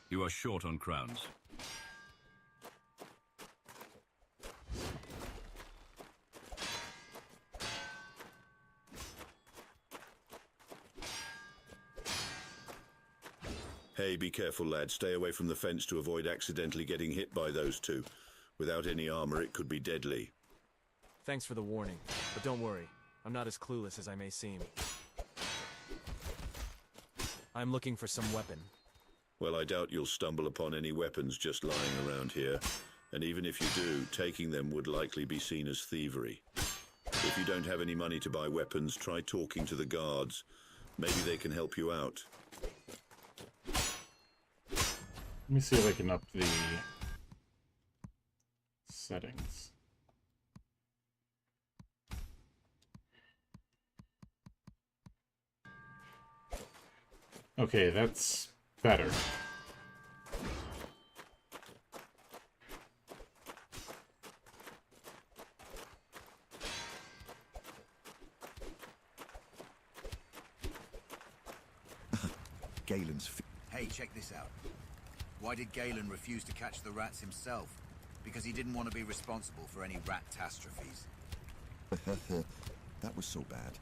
You are short on crowns. Hey, be careful, lad. Stay away from the fence to avoid accidentally getting hit by those two. Without any armor, it could be deadly. Thanks for the warning, but don't worry. I'm not as clueless as I may seem. I'm looking for some weapon. Well, I doubt you'll stumble upon any weapons just lying around here. And even if you do, taking them would likely be seen as thievery. If you don't have any money to buy weapons, try talking to the guards. Maybe they can help you out. Let me see if I can up the settings. Okay, that's better. Galen's... Hey, check this out. Why did Galen refuse to catch the rats himself? Because he didn't want to be responsible for any rat-tastrophes. That was so bad.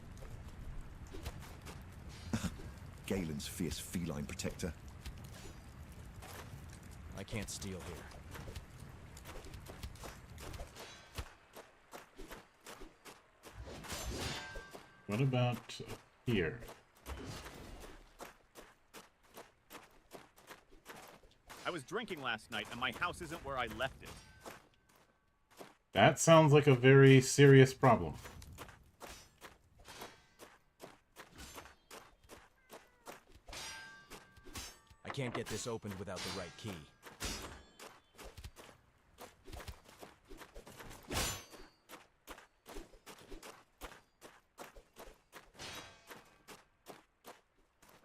Galen's fierce feline protector. I can't steal here. What about here? I was drinking last night, and my house isn't where I left it. That sounds like a very serious problem. I can't get this opened without the right key.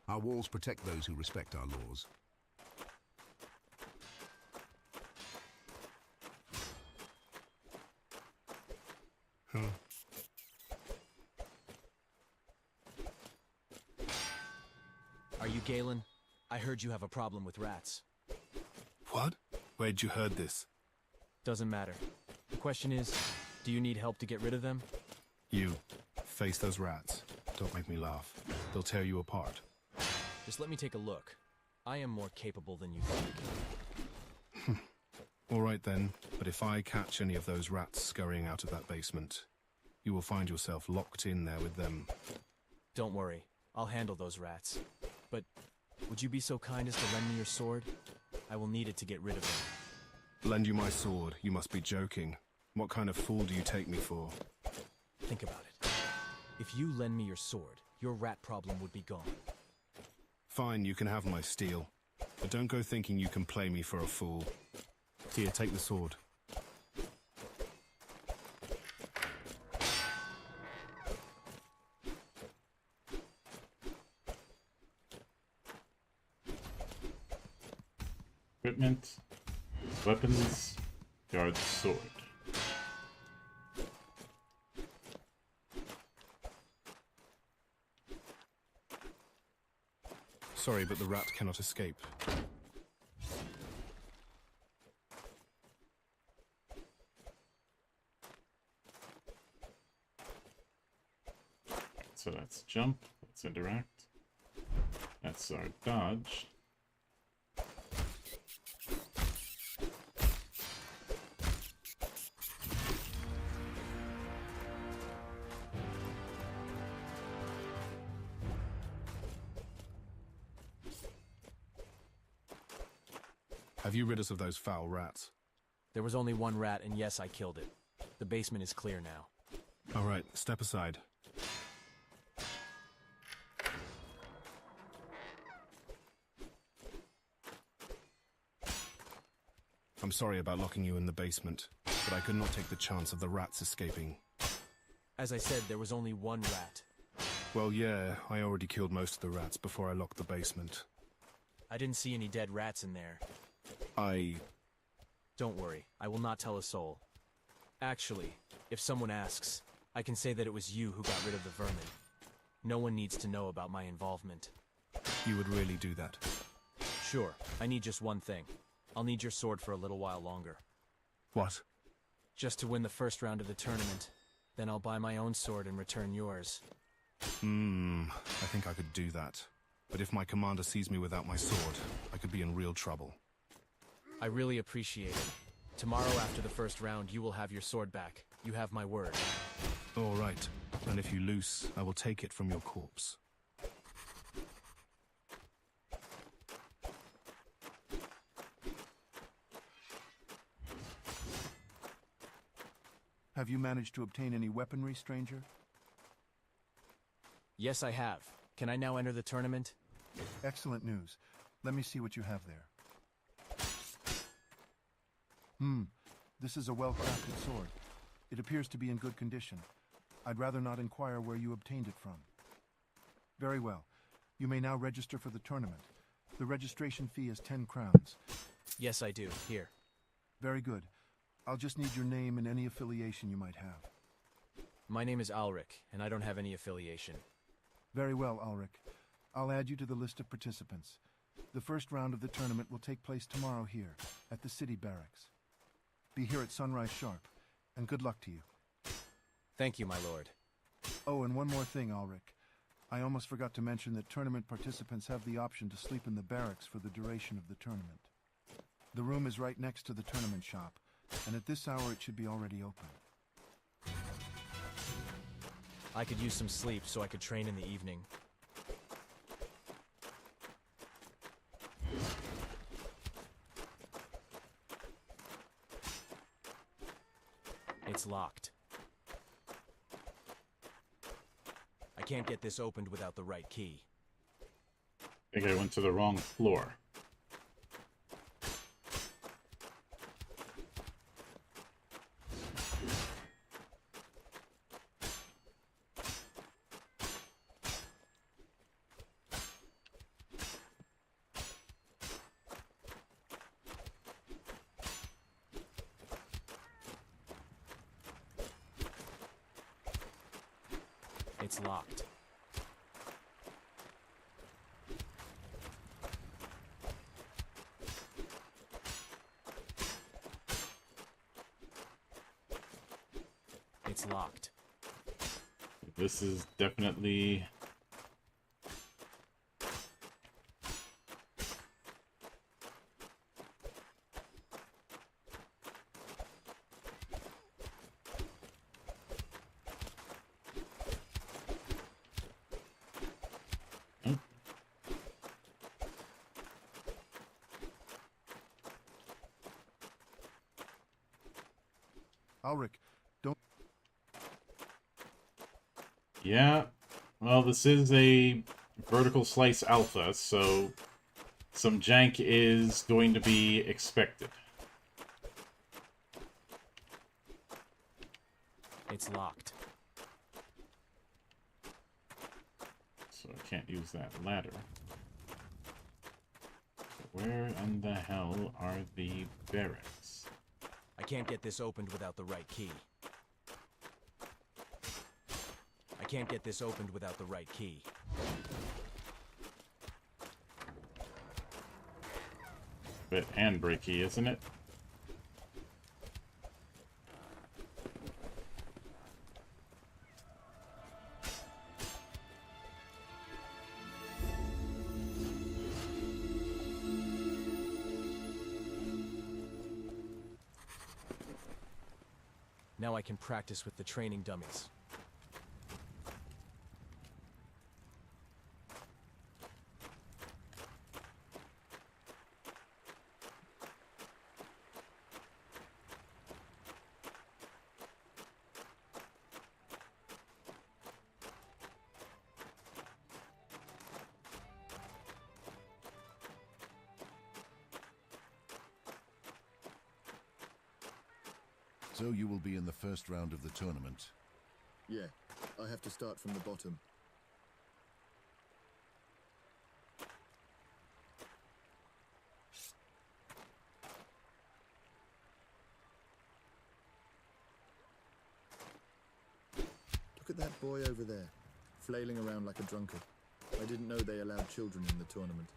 Our walls protect those who respect our laws. Are you Galen? I heard you have a problem with rats. What? Where'd you heard this? Doesn't matter. The question is, do you need help to get rid of them? You. Face those rats. Don't make me laugh. They'll tear you apart. Just let me take a look. I am more capable than you think. All right then, but if I catch any of those rats scurrying out of that basement, you will find yourself locked in there with them. Don't worry. I'll handle those rats. But would you be so kind as to lend me your sword? I will need it to get rid of them. Lend you my sword? You must be joking. What kind of fool do you take me for? Think about it. If you lend me your sword, your rat problem would be gone. Fine, you can have my steel. But don't go thinking you can play me for a fool. Here, take the sword. Equipment, weapons, guard sword. Sorry, but the rat cannot escape. So that's jump, that's interact, that's our dodge. Have you rid us of those foul rats? There was only one rat, and yes, I killed it. The basement is clear now. All right, step aside. I'm sorry about locking you in the basement, but I could not take the chance of the rats escaping. As I said, there was only one rat. Well, yeah, I already killed most of the rats before I locked the basement. I didn't see any dead rats in there. Don't worry, I will not tell a soul. Actually, if someone asks, I can say that it was you who got rid of the vermin. No one needs to know about my involvement. You would really do that? Sure, I need just one thing. I'll need your sword for a little while longer. What? Just to win the first round of the tournament. Then I'll buy my own sword and return yours. I think I could do that. But if my commander sees me without my sword, I could be in real trouble. I really appreciate it. Tomorrow after the first round, you will have your sword back. You have my word. All right. And if you lose, I will take it from your corpse. Have you managed to obtain any weaponry, stranger? Yes, I have. Can I now enter the tournament? Excellent news. Let me see what you have there. This is a well-crafted sword. It appears to be in good condition. I'd rather not inquire where you obtained it from. Very well. You may now register for the tournament. The registration fee is 10 crowns. Yes, I do. Here. Very good. I'll just need your name and any affiliation you might have. My name is Alric, and I don't have any affiliation. Very well, Ulrich. I'll add you to the list of participants. The first round of the tournament will take place tomorrow here, at the city barracks. Be here at sunrise sharp, and good luck to you. Thank you, my lord. Oh, and one more thing, Ulrich. I almost forgot to mention that tournament participants have the option to sleep in the barracks for the duration of the tournament. The room is right next to the tournament shop, and at this hour it should be already open. I could use some sleep so I could train in the evening. It's locked. I can't get this opened without the right key. I think I went to the wrong floor. It's locked. It's locked. This is definitely... Ulrich, don't... Yeah, well, this is a vertical slice alpha, so some jank is going to be expected. It's locked. So I can't use that ladder. Where in the hell are the barracks? I can't get this opened without the right key. I can't get this opened without the right key. Bit handbrakey, isn't it? Now I can practice with the training dummies. So you will be in the first round of the tournament. Yeah, I have to start from the bottom. Look at that boy over there, flailing around like a drunkard. I didn't know they allowed children in the tournament.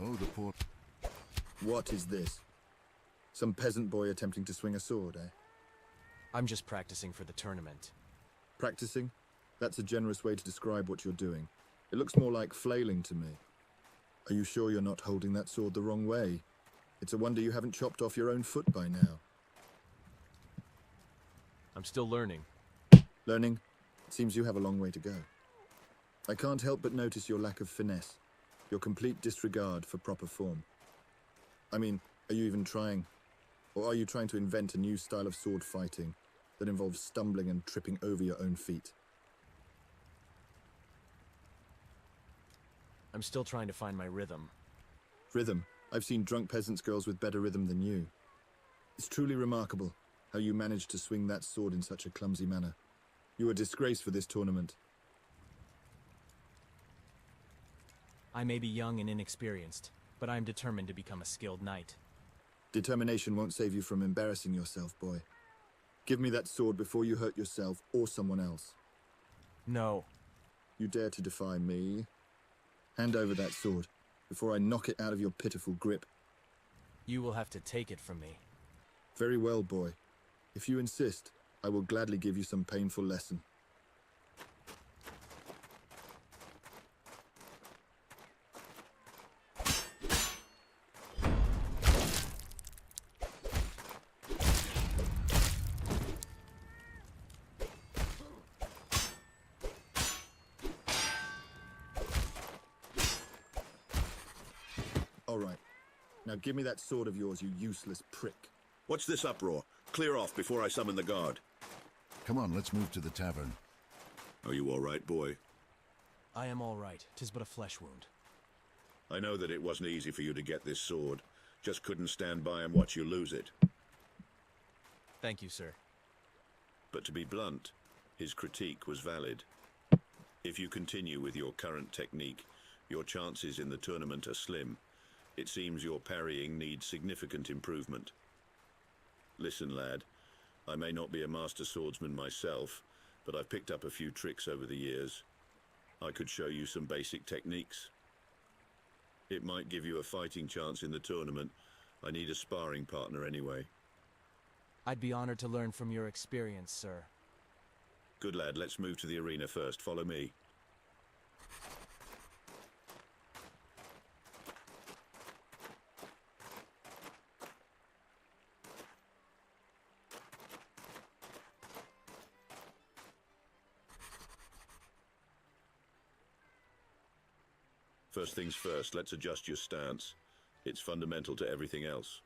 Oh, the poor... What is this? Some peasant boy attempting to swing a sword, eh? I'm just practicing for the tournament. Practicing? That's a generous way to describe what you're doing. It looks more like flailing to me. Are you sure you're not holding that sword the wrong way? It's a wonder you haven't chopped off your own foot by now. I'm still learning. Learning? It seems you have a long way to go. I can't help but notice your lack of finesse, your complete disregard for proper form. I mean, are you even trying? Or are you trying to invent a new style of sword fighting that involves stumbling and tripping over your own feet? I'm still trying to find my rhythm. Rhythm? I've seen drunk peasants' girls with better rhythm than you. It's truly remarkable how you managed to swing that sword in such a clumsy manner. You are a disgrace for this tournament. I may be young and inexperienced, but I am determined to become a skilled knight. Determination won't save you from embarrassing yourself, boy. Give me that sword before you hurt yourself or someone else. No. You dare to defy me? Hand over that sword before I knock it out of your pitiful grip. You will have to take it from me. Very well, boy. If you insist, I will gladly give you some painful lesson. All right. Now give me that sword of yours, you useless prick. What's this uproar? Clear off before I summon the guard. Come on, let's move to the tavern. Are you all right, boy? I am all right. 'Tis but a flesh wound. I know that it wasn't easy for you to get this sword. Just couldn't stand by and watch you lose it. Thank you, sir. But to be blunt, his critique was valid. If you continue with your current technique, your chances in the tournament are slim. It seems your parrying needs significant improvement. Listen, lad, I may not be a master swordsman myself, but I've picked up a few tricks over the years. I could show you some basic techniques. It might give you a fighting chance in the tournament. I need a sparring partner anyway. I'd be honored to learn from your experience, sir. Good lad, let's move to the arena first. Follow me. First things first, let's adjust your stance. It's fundamental to everything else.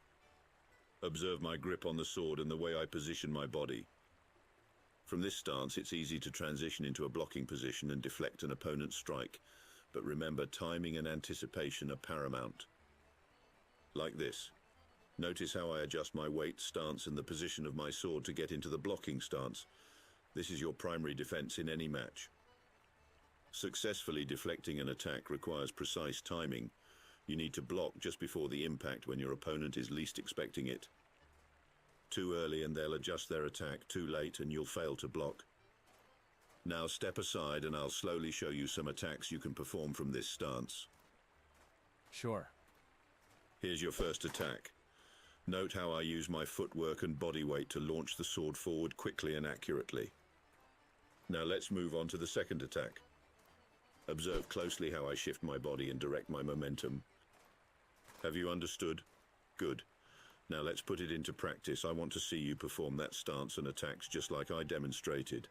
Observe my grip on the sword and the way I position my body. From this stance, it's easy to transition into a blocking position and deflect an opponent's strike. But remember, timing and anticipation are paramount. Like this. Notice how I adjust my weight, stance, and the position of my sword to get into the blocking stance. This is your primary defense in any match. Successfully deflecting an attack requires precise timing. You need to block just before the impact when your opponent is least expecting it. Too early and they'll adjust their attack. Too late and you'll fail to block. Now step aside and I'll slowly show you some attacks you can perform from this stance. Sure. Here's your first attack. Note how I use my footwork and body weight to launch the sword forward quickly and accurately. Now let's move on to the second attack. Observe closely how I shift my body and direct my momentum. Have you understood? Good. Now let's put it into practice. I want to see you perform that stance and attacks just like I demonstrated.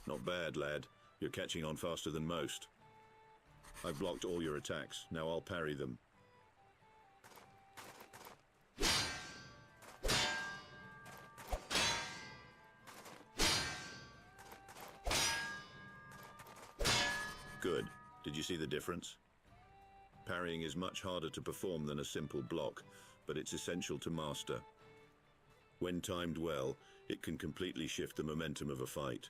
Not bad, lad. You're catching on faster than most. I've blocked all your attacks. Now I'll parry them. Good. Did you see the difference? Parrying is much harder to perform than a simple block, but it's essential to master. When timed well, it can completely shift the momentum of a fight.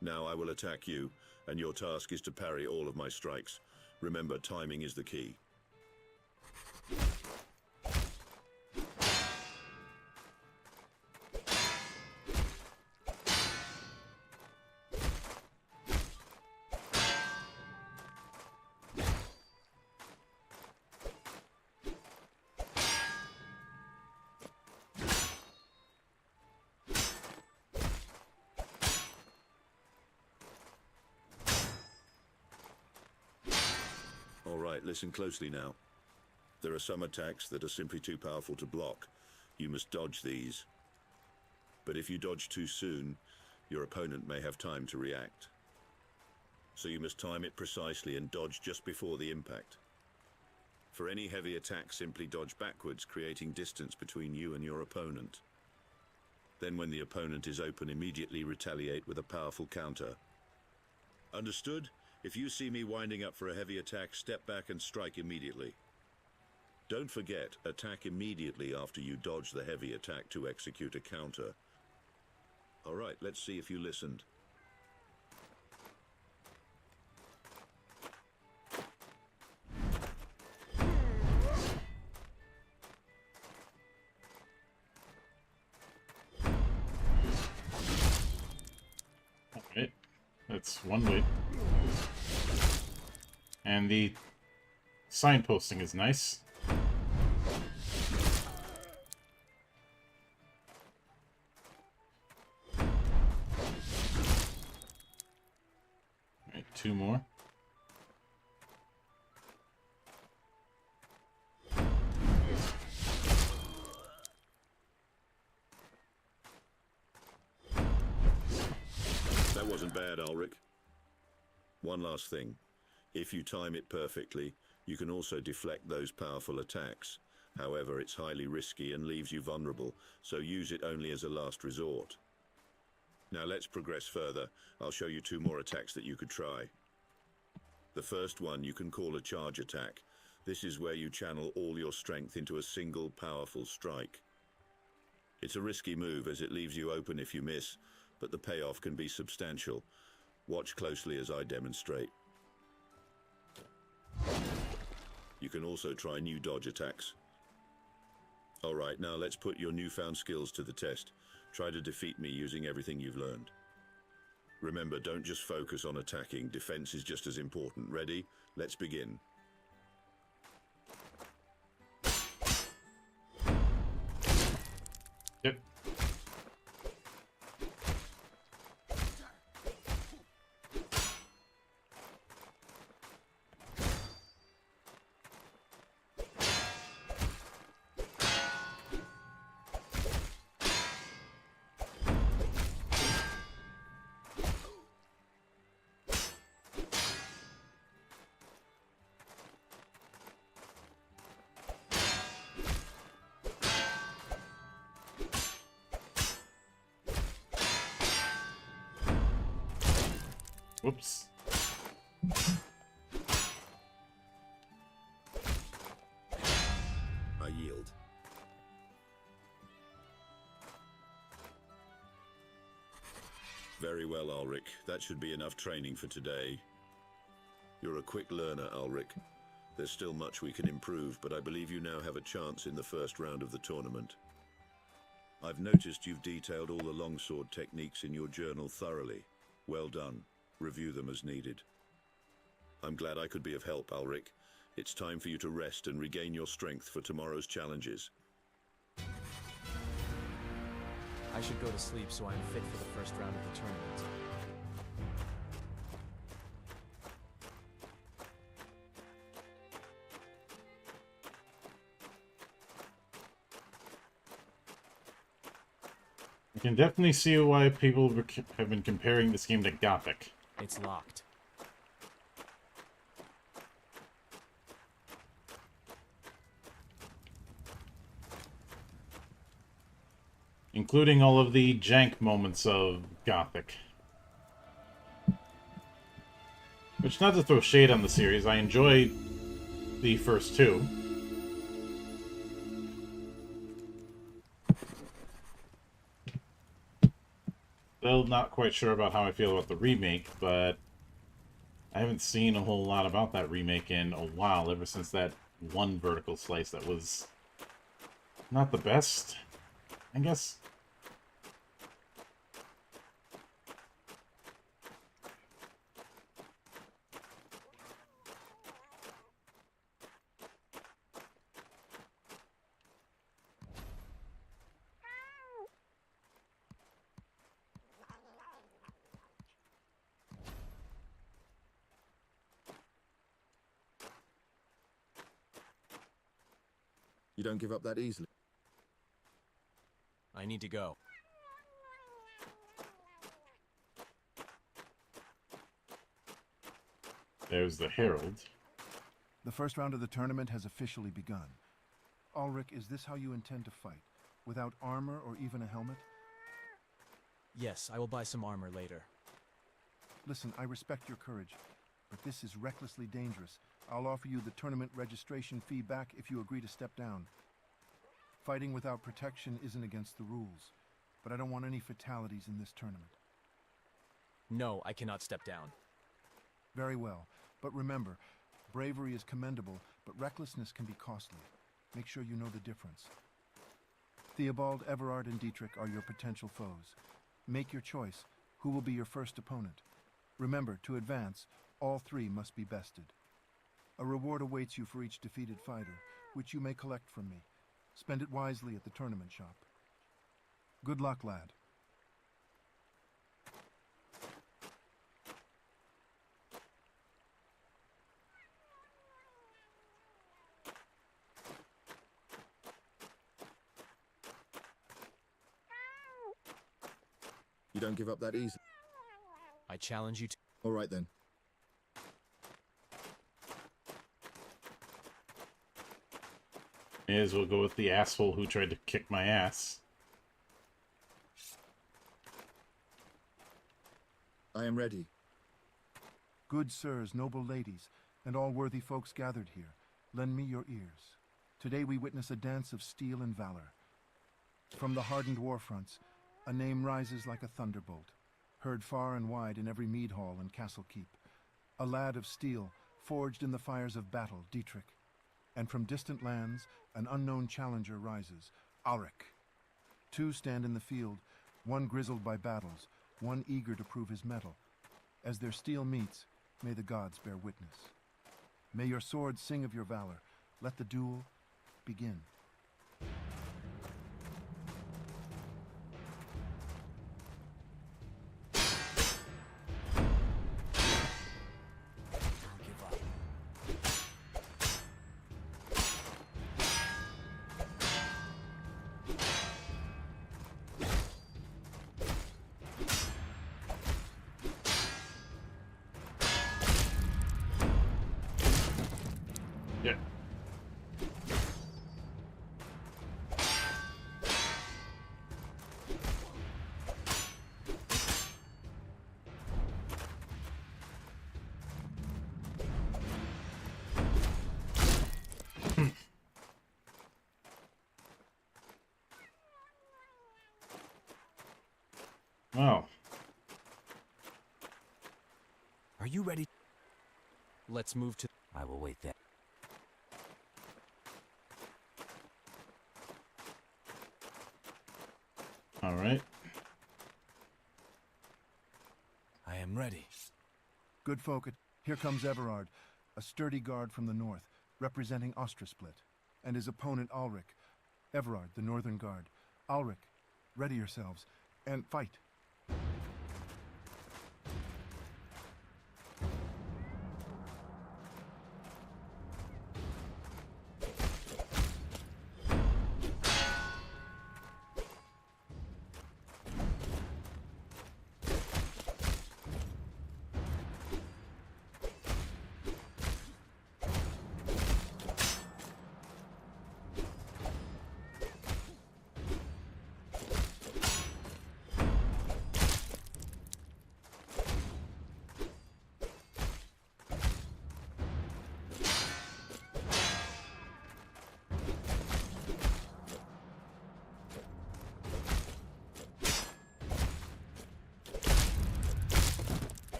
Now I will attack you, and your task is to parry all of my strikes. Remember, timing is the key. Alright, listen closely now. There are some attacks that are simply too powerful to block. You must dodge these. But if you dodge too soon, your opponent may have time to react. So you must time it precisely and dodge just before the impact. For any heavy attack, simply dodge backwards, creating distance between you and your opponent. Then when the opponent is open, immediately retaliate with a powerful counter. Understood? If you see me winding up for a heavy attack, step back and strike immediately. Don't forget, attack immediately after you dodge the heavy attack to execute a counter. Alright, let's see if you listened. Alright, that's one way. And the signposting is nice. Alright, two more. That wasn't bad, Ulrich. One last thing. If you time it perfectly, you can also deflect those powerful attacks. However, it's highly risky and leaves you vulnerable, so use it only as a last resort. Now let's progress further. I'll show you two more attacks that you could try. The first one you can call a charge attack. This is where you channel all your strength into a single powerful strike. It's a risky move as it leaves you open if you miss, but the payoff can be substantial. Watch closely as I demonstrate. You can also try new dodge attacks. Alright, now let's put your newfound skills to the test. Try to defeat me using everything you've learned. Remember, don't just focus on attacking. Defense is just as important. Ready? Let's begin. Yep. Whoops. I yield. Very well, Ulrich. That should be enough training for today. You're a quick learner, Ulrich. There's still much we can improve, but I believe you now have a chance in the first round of the tournament. I've noticed you've detailed all the longsword techniques in your journal thoroughly. Well done. Review them as needed. I'm glad I could be of help, Ulrich. It's time for you to rest and regain your strength for tomorrow's challenges. I should go to sleep so I'm fit for the first round of the tournament. You can definitely see why people have been comparing this game to Gothic. It's locked. Including all of the jank moments of Gothic. Which, not to throw shade on the series, I enjoyed the first two. Still not quite sure about how I feel about the remake, but I haven't seen a whole lot about that remake in a while, ever since that one vertical slice that was not the best, I guess. You don't give up that easily. I need to go. There's the Herald. The first round of the tournament has officially begun. Ulrich, is this how you intend to fight? Without armor or even a helmet? Yes, I will buy some armor later. Listen, I respect your courage, but this is recklessly dangerous. I'll offer you the tournament registration fee back if you agree to step down. Fighting without protection isn't against the rules, but I don't want any fatalities in this tournament. No, I cannot step down. Very well, but remember, bravery is commendable, but recklessness can be costly. Make sure you know the difference. Theobald, Everard, and Dietrich are your potential foes. Make your choice. Who will be your first opponent? Remember, to advance, all three must be bested. A reward awaits you for each defeated fighter, which you may collect from me. Spend it wisely at the tournament shop. Good luck, lad. You don't give up that easily. I challenge you to... All right, then. May as well go with the asshole who tried to kick my ass. I am ready. Good sirs, noble ladies, and all worthy folks gathered here, lend me your ears. Today we witness a dance of steel and valor. From the hardened war fronts, a name rises like a thunderbolt, heard far and wide in every mead hall and castle keep. A lad of steel, forged in the fires of battle, Dietrich. And from distant lands, an unknown challenger rises, Ulrich. Two stand in the field, one grizzled by battles, one eager to prove his mettle. As their steel meets, may the gods bear witness. May your swords sing of your valor. Let the duel begin. Yeah. Well. Are you ready? Let's move to... I will wait there. All right. I am ready. Good folk, here comes Everard, a sturdy guard from the north, representing Austrasplit, and his opponent Ulrich. Everard, the northern guard. Ulrich, ready yourselves, and fight.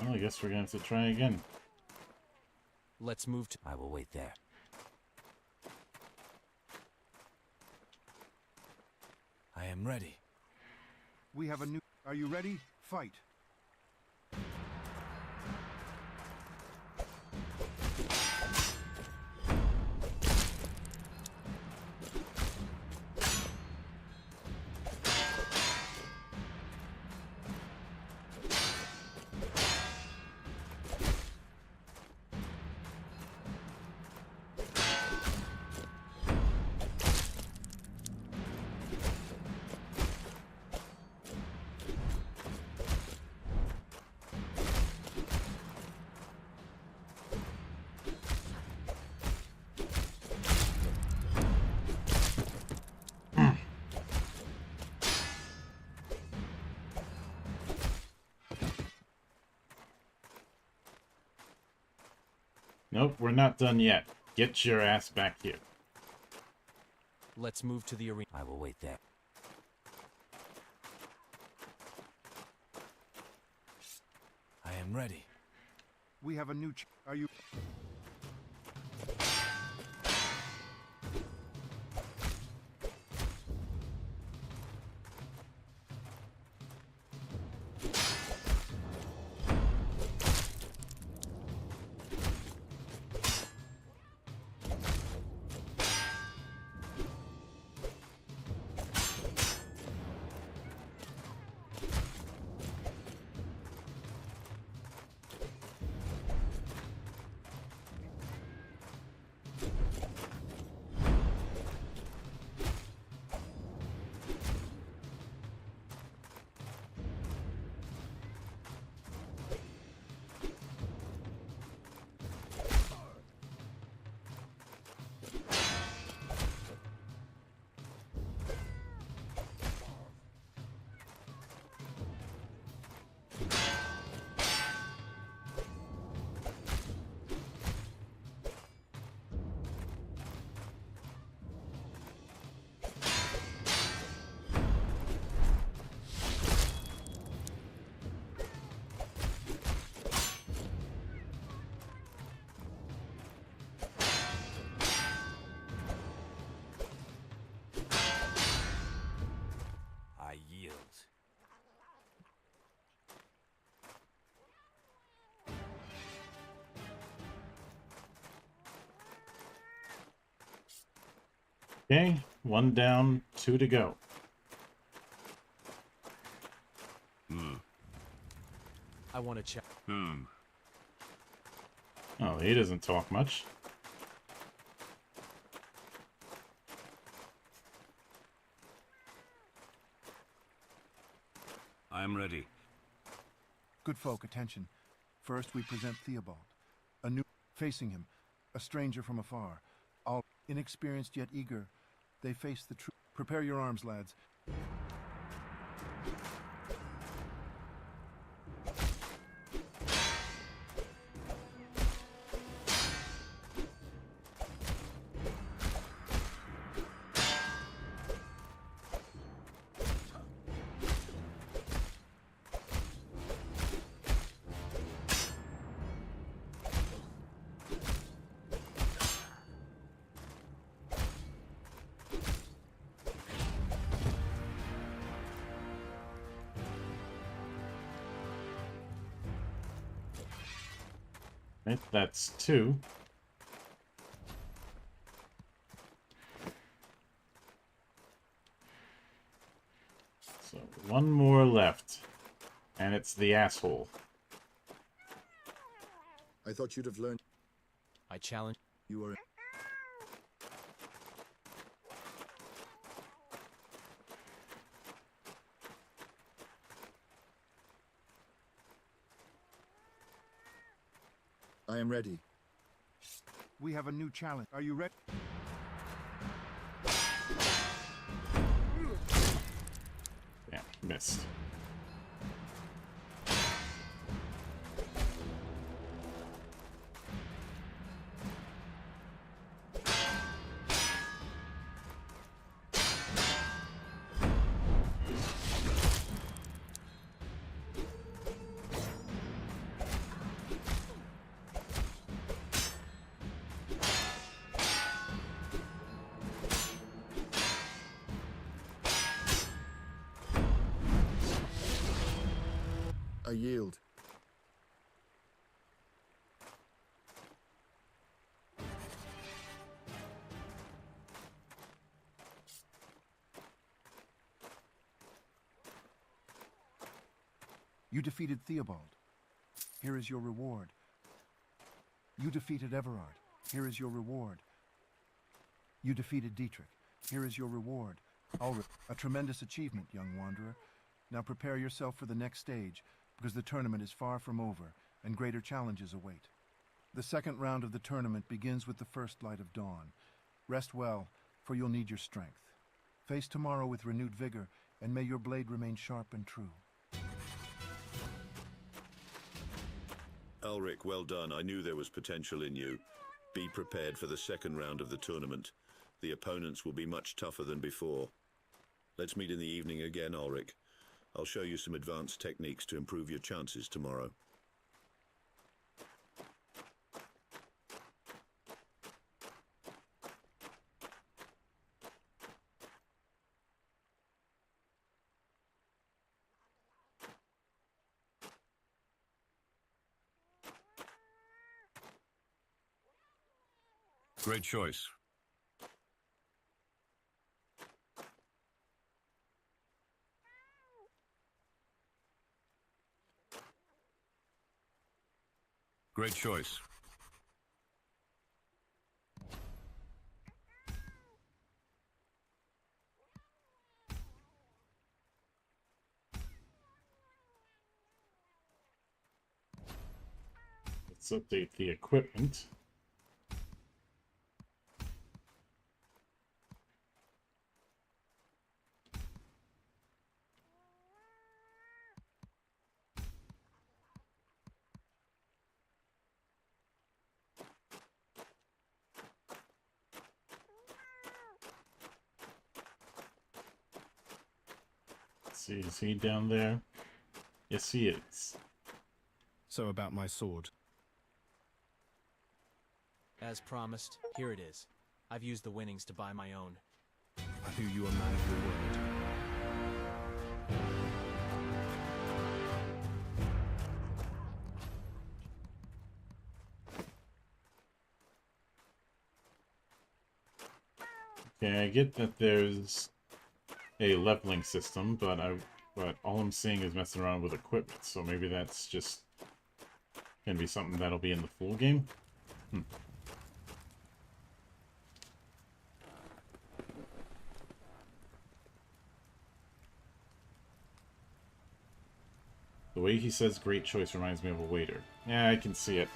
Well, I guess we're gonna have to try again. Let's move to... I will wait there. I am ready. We have a new... Are you ready? Fight. Nope, we're not done yet. Get your ass back here. Let's move to the arena. I will wait there. I am ready. We have a new... Are you... I yield. Okay, 1 down, 2 to go. I want to check. Oh, he doesn't talk much. I am ready. Good folk, attention. First, we present Theobald. A new... Facing him. A stranger from afar. All inexperienced yet eager. They face the truth. Prepare your arms, lads. Right, that's 2. So 1 more left. And it's the asshole. I thought you'd have learned. I challenge. You are... I am ready. We have a new challenge. Are you ready? Yeah, missed. yield. You defeated Theobald. Here is your reward. You defeated Everard. Here is your reward. You defeated Dietrich. Here is your reward. Ulrich, a tremendous achievement, young wanderer. Now prepare yourself for the next stage, because the tournament is far from over, and greater challenges await. The second round of the tournament begins with the first light of dawn. Rest well, for you'll need your strength. Face tomorrow with renewed vigor, and may your blade remain sharp and true. Ulrich, well done. I knew there was potential in you. Be prepared for the second round of the tournament. The opponents will be much tougher than before. Let's meet in the evening again, Ulrich. I'll show you some advanced techniques to improve your chances tomorrow. Great choice. Great choice. Let's update the equipment. See, is he down there? Yes, he is. So about my sword. As promised, here it is. I've used the winnings to buy my own. I knew you were a man of your word. Okay, I get that there's a leveling system, but all I'm seeing is messing around with equipment, so maybe that's just gonna be something that'll be in the full game? The way he says great choice reminds me of a waiter. Yeah, I can see it.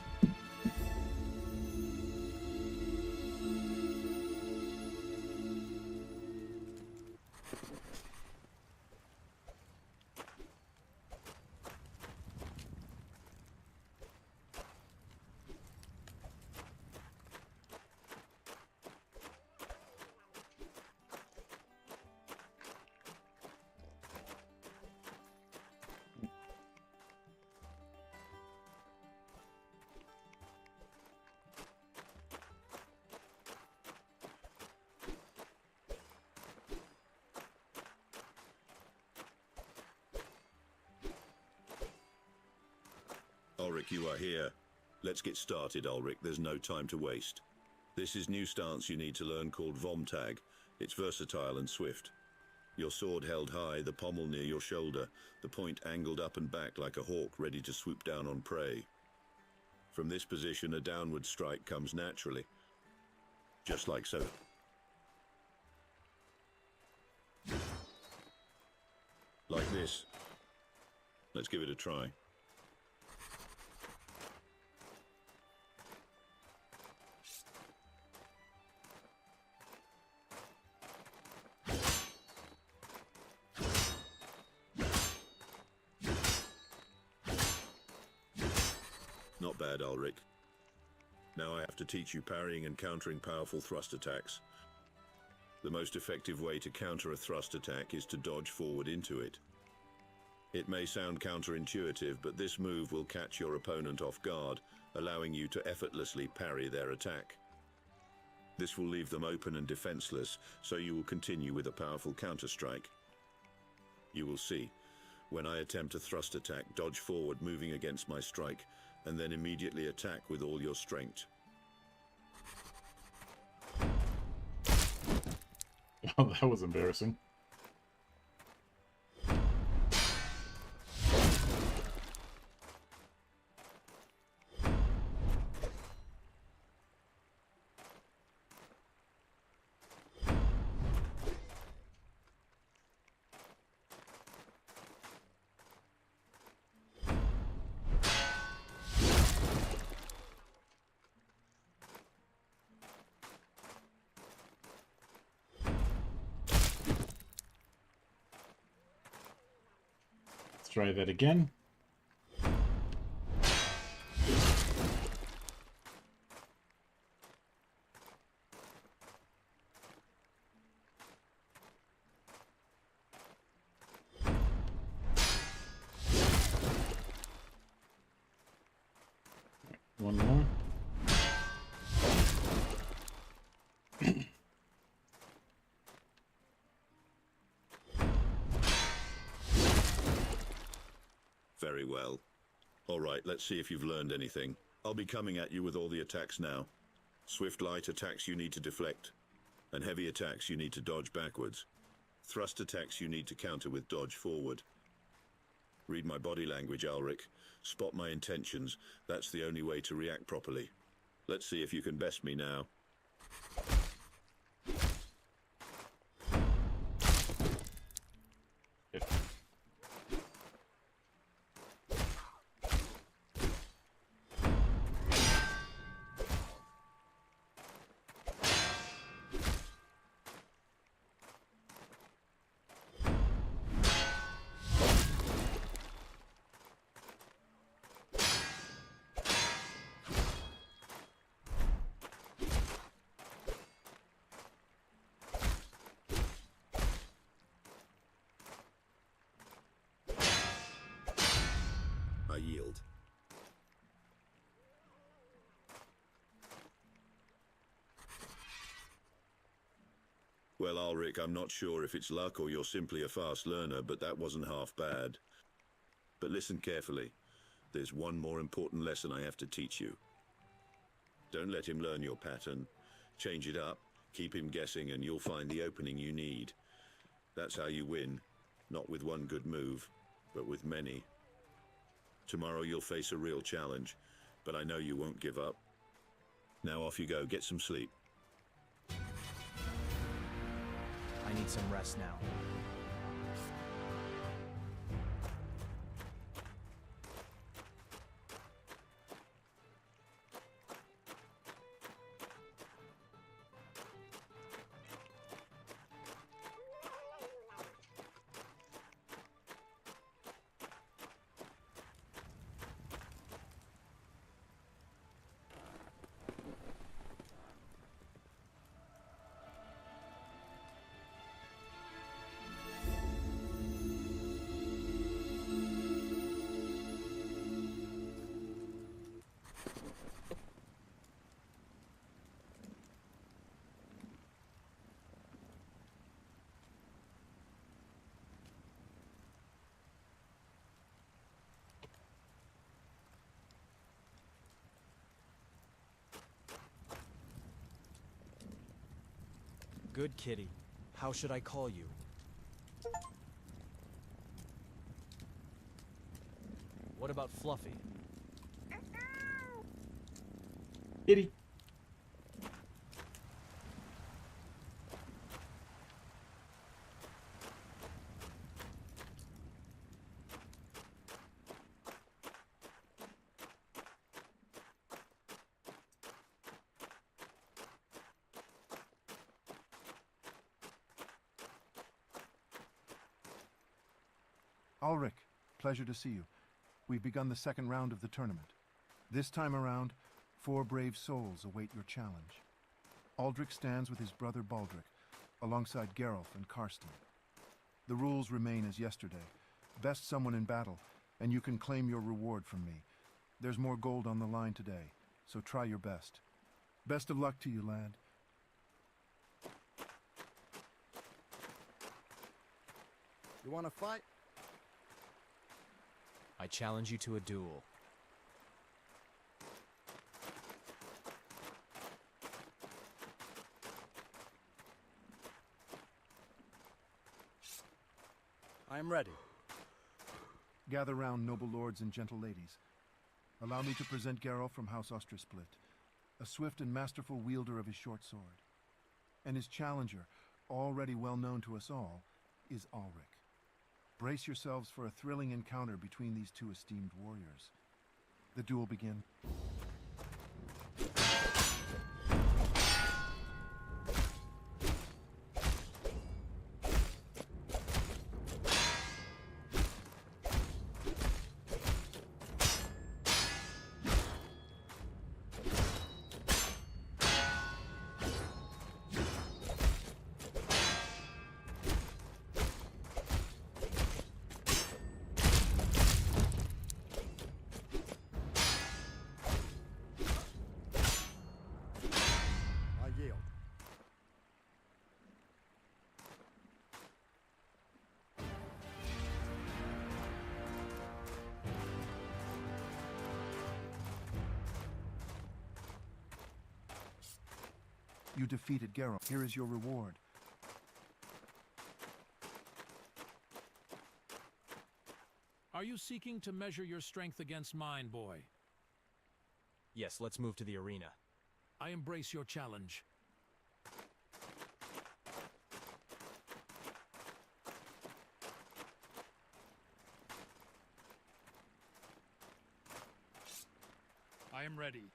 Ulrich, you are here. Let's get started, Ulrich. There's no time to waste. This is new stance you need to learn called Vomtag. It's versatile and swift. Your sword held high, the pommel near your shoulder, the point angled up and back like a hawk ready to swoop down on prey. From this position, a downward strike comes naturally. Just like so. Like this. Let's give it a try. Not bad, Ulrich. Now I have to teach you parrying and countering powerful thrust attacks. The most effective way to counter a thrust attack is to dodge forward into it. It may sound counterintuitive, but this move will catch your opponent off guard, allowing you to effortlessly parry their attack. This will leave them open and defenseless, so you will continue with a powerful counter-strike. You will see. When I attempt a thrust attack, dodge forward, moving against my strike, and then immediately attack with all your strength. Oh, that was embarrassing. Let's try that again. One more. Very well. All right, let's see if you've learned anything. I'll be coming at you with all the attacks now. Swift light attacks you need to deflect, and heavy attacks you need to dodge backwards. Thrust attacks you need to counter with dodge forward. Read my body language, Ulrich. Spot my intentions. That's the only way to react properly. Let's see if you can best me now. I yield. Well, Ulrich, I'm not sure if it's luck or you're simply a fast learner, but that wasn't half bad. But listen carefully. There's one more important lesson I have to teach you. Don't let him learn your pattern. Change it up, keep him guessing, and you'll find the opening you need. That's how you win. Not with one good move, but with many. Tomorrow you'll face a real challenge, but I know you won't give up. Now off you go, get some sleep. I need some rest now. Good kitty. How should I call you? What about Fluffy? Kitty. Ulrich, pleasure to see you. We've begun the second round of the tournament. This time around, 4 brave souls await your challenge. Aldrich stands with his brother Baldric, alongside Geralf and Karsten. The rules remain as yesterday. Best someone in battle, and you can claim your reward from me. There's more gold on the line today, so try your best. Best of luck to you, lad. You want to fight? I challenge you to a duel. I am ready. Gather round, noble lords and gentle ladies. Allow me to present Geralt from House Austrasplit, a swift and masterful wielder of his short sword. And his challenger, already well known to us all, is Ulrich. Brace yourselves for a thrilling encounter between these two esteemed warriors. The duel begins. I yield. You defeated Geralt. Here is your reward. Are you seeking to measure your strength against mine, boy? Yes, let's move to the arena. I embrace your challenge. I am ready.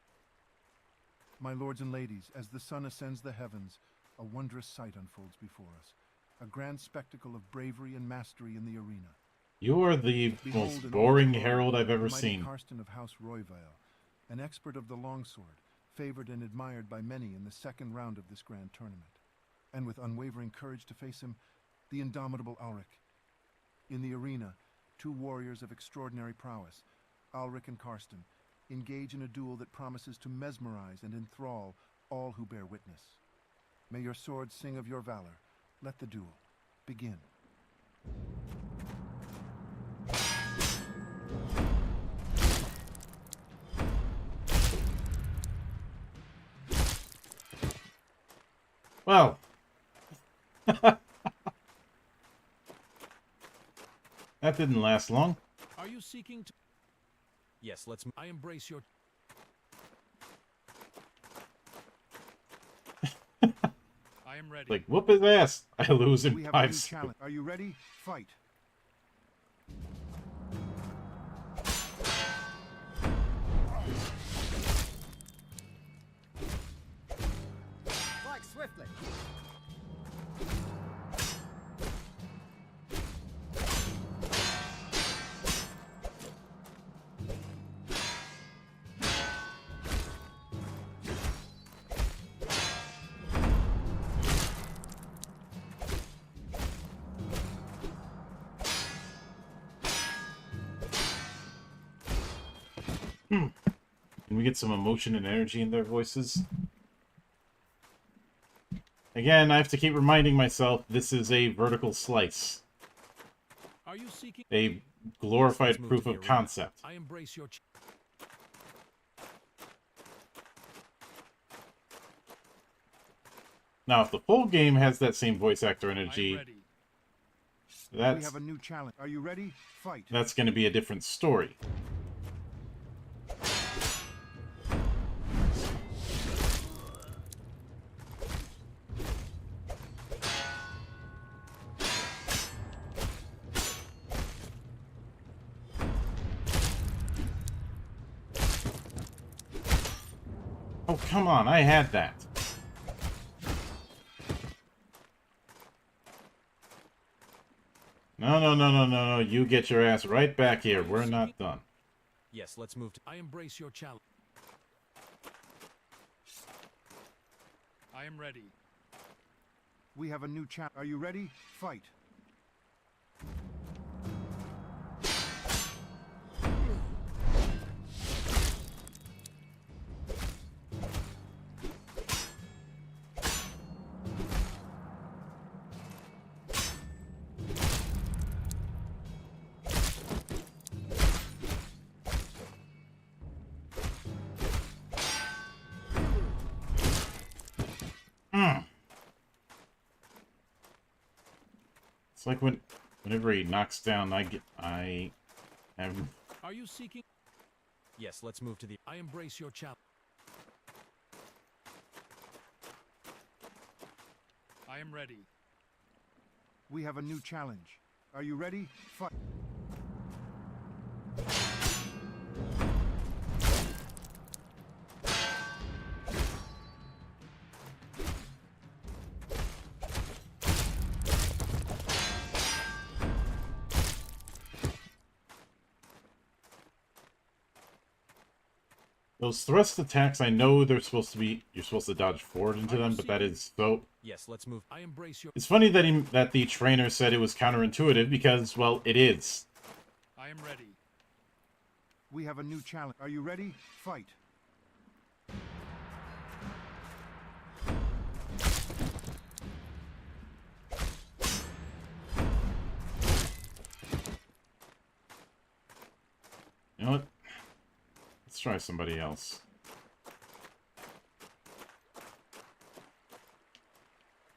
My lords and ladies, as the sun ascends the heavens, a wondrous sight unfolds before us. A grand spectacle of bravery and mastery in the arena. You are the most boring herald I've ever seen. Karsten of House Royvale, an expert of the longsword, favored and admired by many in the second round of this grand tournament. And with unwavering courage to face him, the indomitable Ulrich. In the arena, two warriors of extraordinary prowess, Ulrich and Karsten, engage in a duel that promises to mesmerize and enthrall all who bear witness. May your swords sing of your valor. Let the duel begin. Well. That didn't last long. Are you seeking to... Yes, let's... I embrace your... I am ready. Like, whoop his ass. I lose in We have 5 a new seconds. challenge. Are you ready? Fight. Strike swiftly. Can we get some emotion and energy in their voices? Again, I have to keep reminding myself this is a vertical slice. Are you seeking... A glorified proof of concept. I embrace your... Now, if the full game has that same voice actor energy, We that's have a new challenge. Are you ready? Fight. that's going to be a different story. Oh, come on, I had that. No, you get your ass right back here. We're not done. Yes, let's move to... I embrace your challenge. I am ready. We have a new challenge. Are you ready? Fight. It's like whenever he knocks down, I have. Are you seeking? Yes, let's move to the... I embrace your challenge. I am ready. We have a new challenge. Are you ready? Fight. Those thrust attacks, I know they're supposed to be. You're supposed to dodge forward into them, but that is so. Yes, let's move. I embrace your... It's funny that the trainer said it was counterintuitive because, well, it is. I am ready. We have a new challenge. Are you ready? Fight. You know what? Let's try somebody else.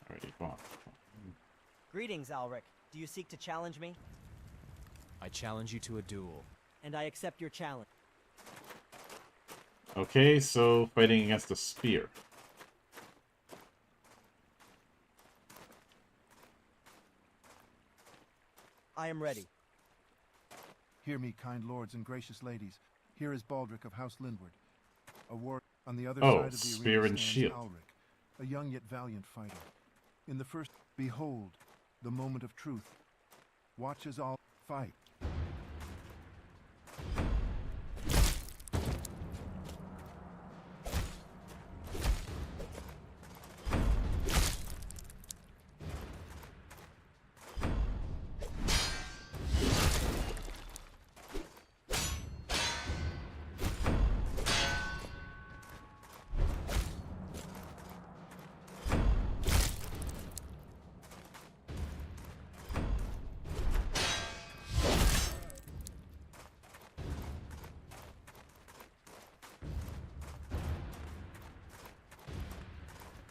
Already bought. Greetings, Alric. Do you seek to challenge me? I challenge you to a duel. And I accept your challenge. Okay, so fighting against a spear. I am ready. Hear me, kind lords and gracious ladies. Here is Baldric of House Lindward. A war on the other side of the spear arena and stands shield. Alric, a young yet valiant fighter. In the first, behold, the moment of truth. Watch as all fight.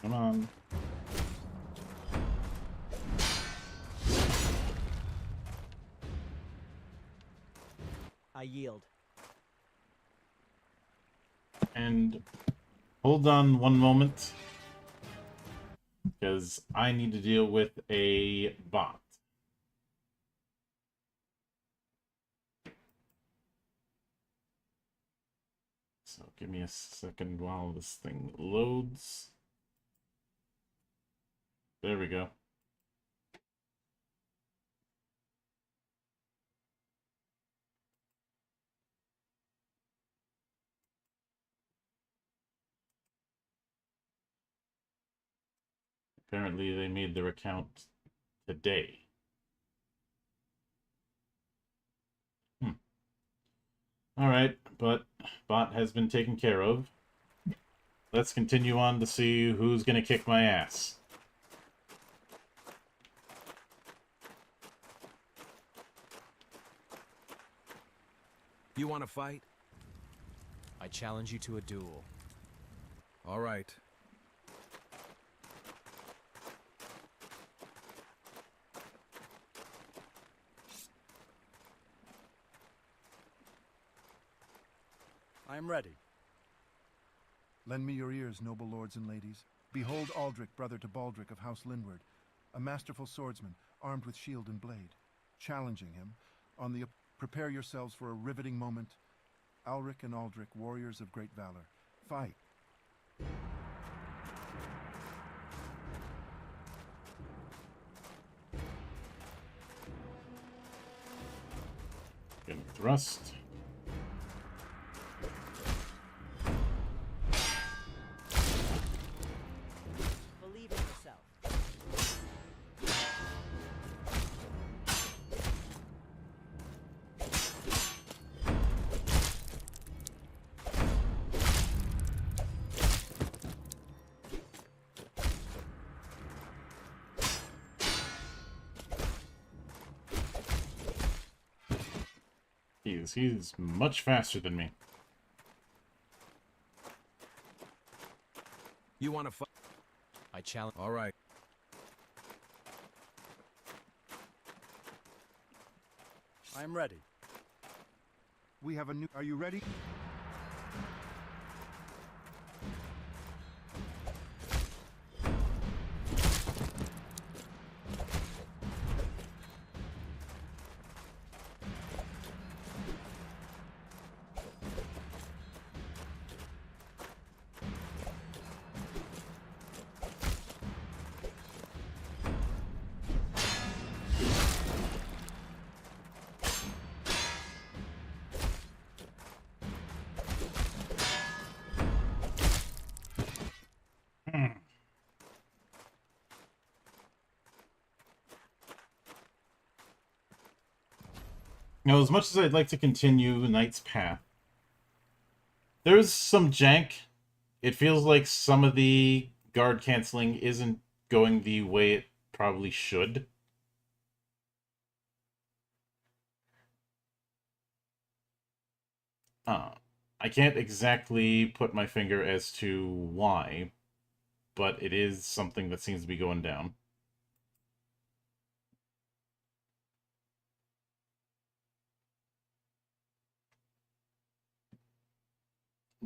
Come on. I yield. And hold on one moment, because I need to deal with a bot. So give me a second while this thing loads. There we go. Apparently they made their account today. Alright, but bot has been taken care of. Let's continue on to see who's gonna kick my ass. You want to fight? I challenge you to a duel. All right. I am ready. Lend me your ears, noble lords and ladies. Behold Aldric, brother to Baldric of House Lindward, a masterful swordsman, armed with shield and blade. Challenging him, on the... Prepare yourselves for a riveting moment. Alric and Aldric, warriors of great valor. Fight. Getting thrust. Believe in yourself. He's much faster than me. You want to fight? I challenge. All right. I'm ready. We have a new... Are you ready? Now, as much as I'd like to continue Knight's Path, there's some jank. It feels like some of the guard canceling isn't going the way it probably should. I can't exactly put my finger as to why, but it is something that seems to be going down.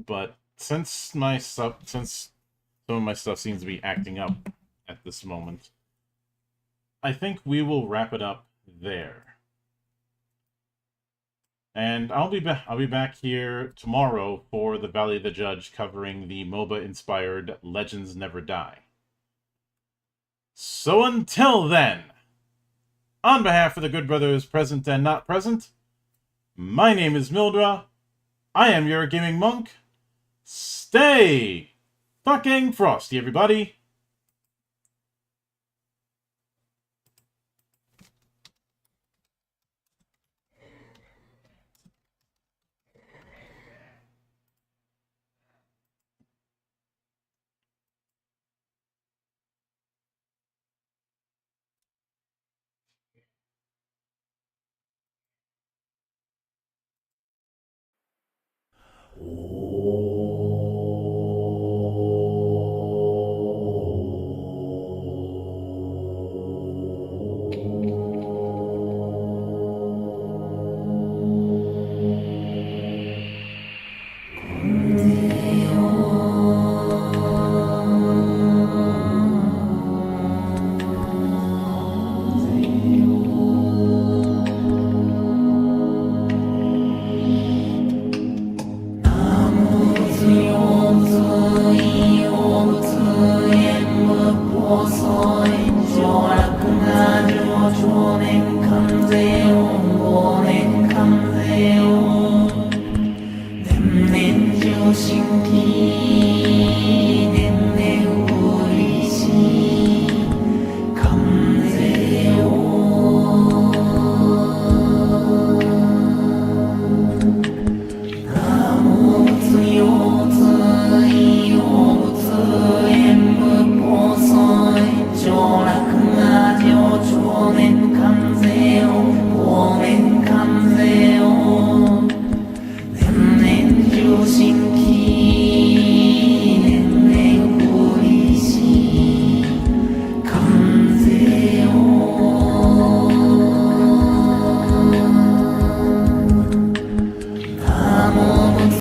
But since some of my stuff seems to be acting up at this moment, I think we will wrap it up there. And I'll be back here tomorrow for the Valley of the Judge, covering the MOBA-inspired Legends Never Die. So until then, on behalf of the good brothers present and not present, my name is Mildra. I am your gaming monk. Stay fucking frosty, everybody. Them ninja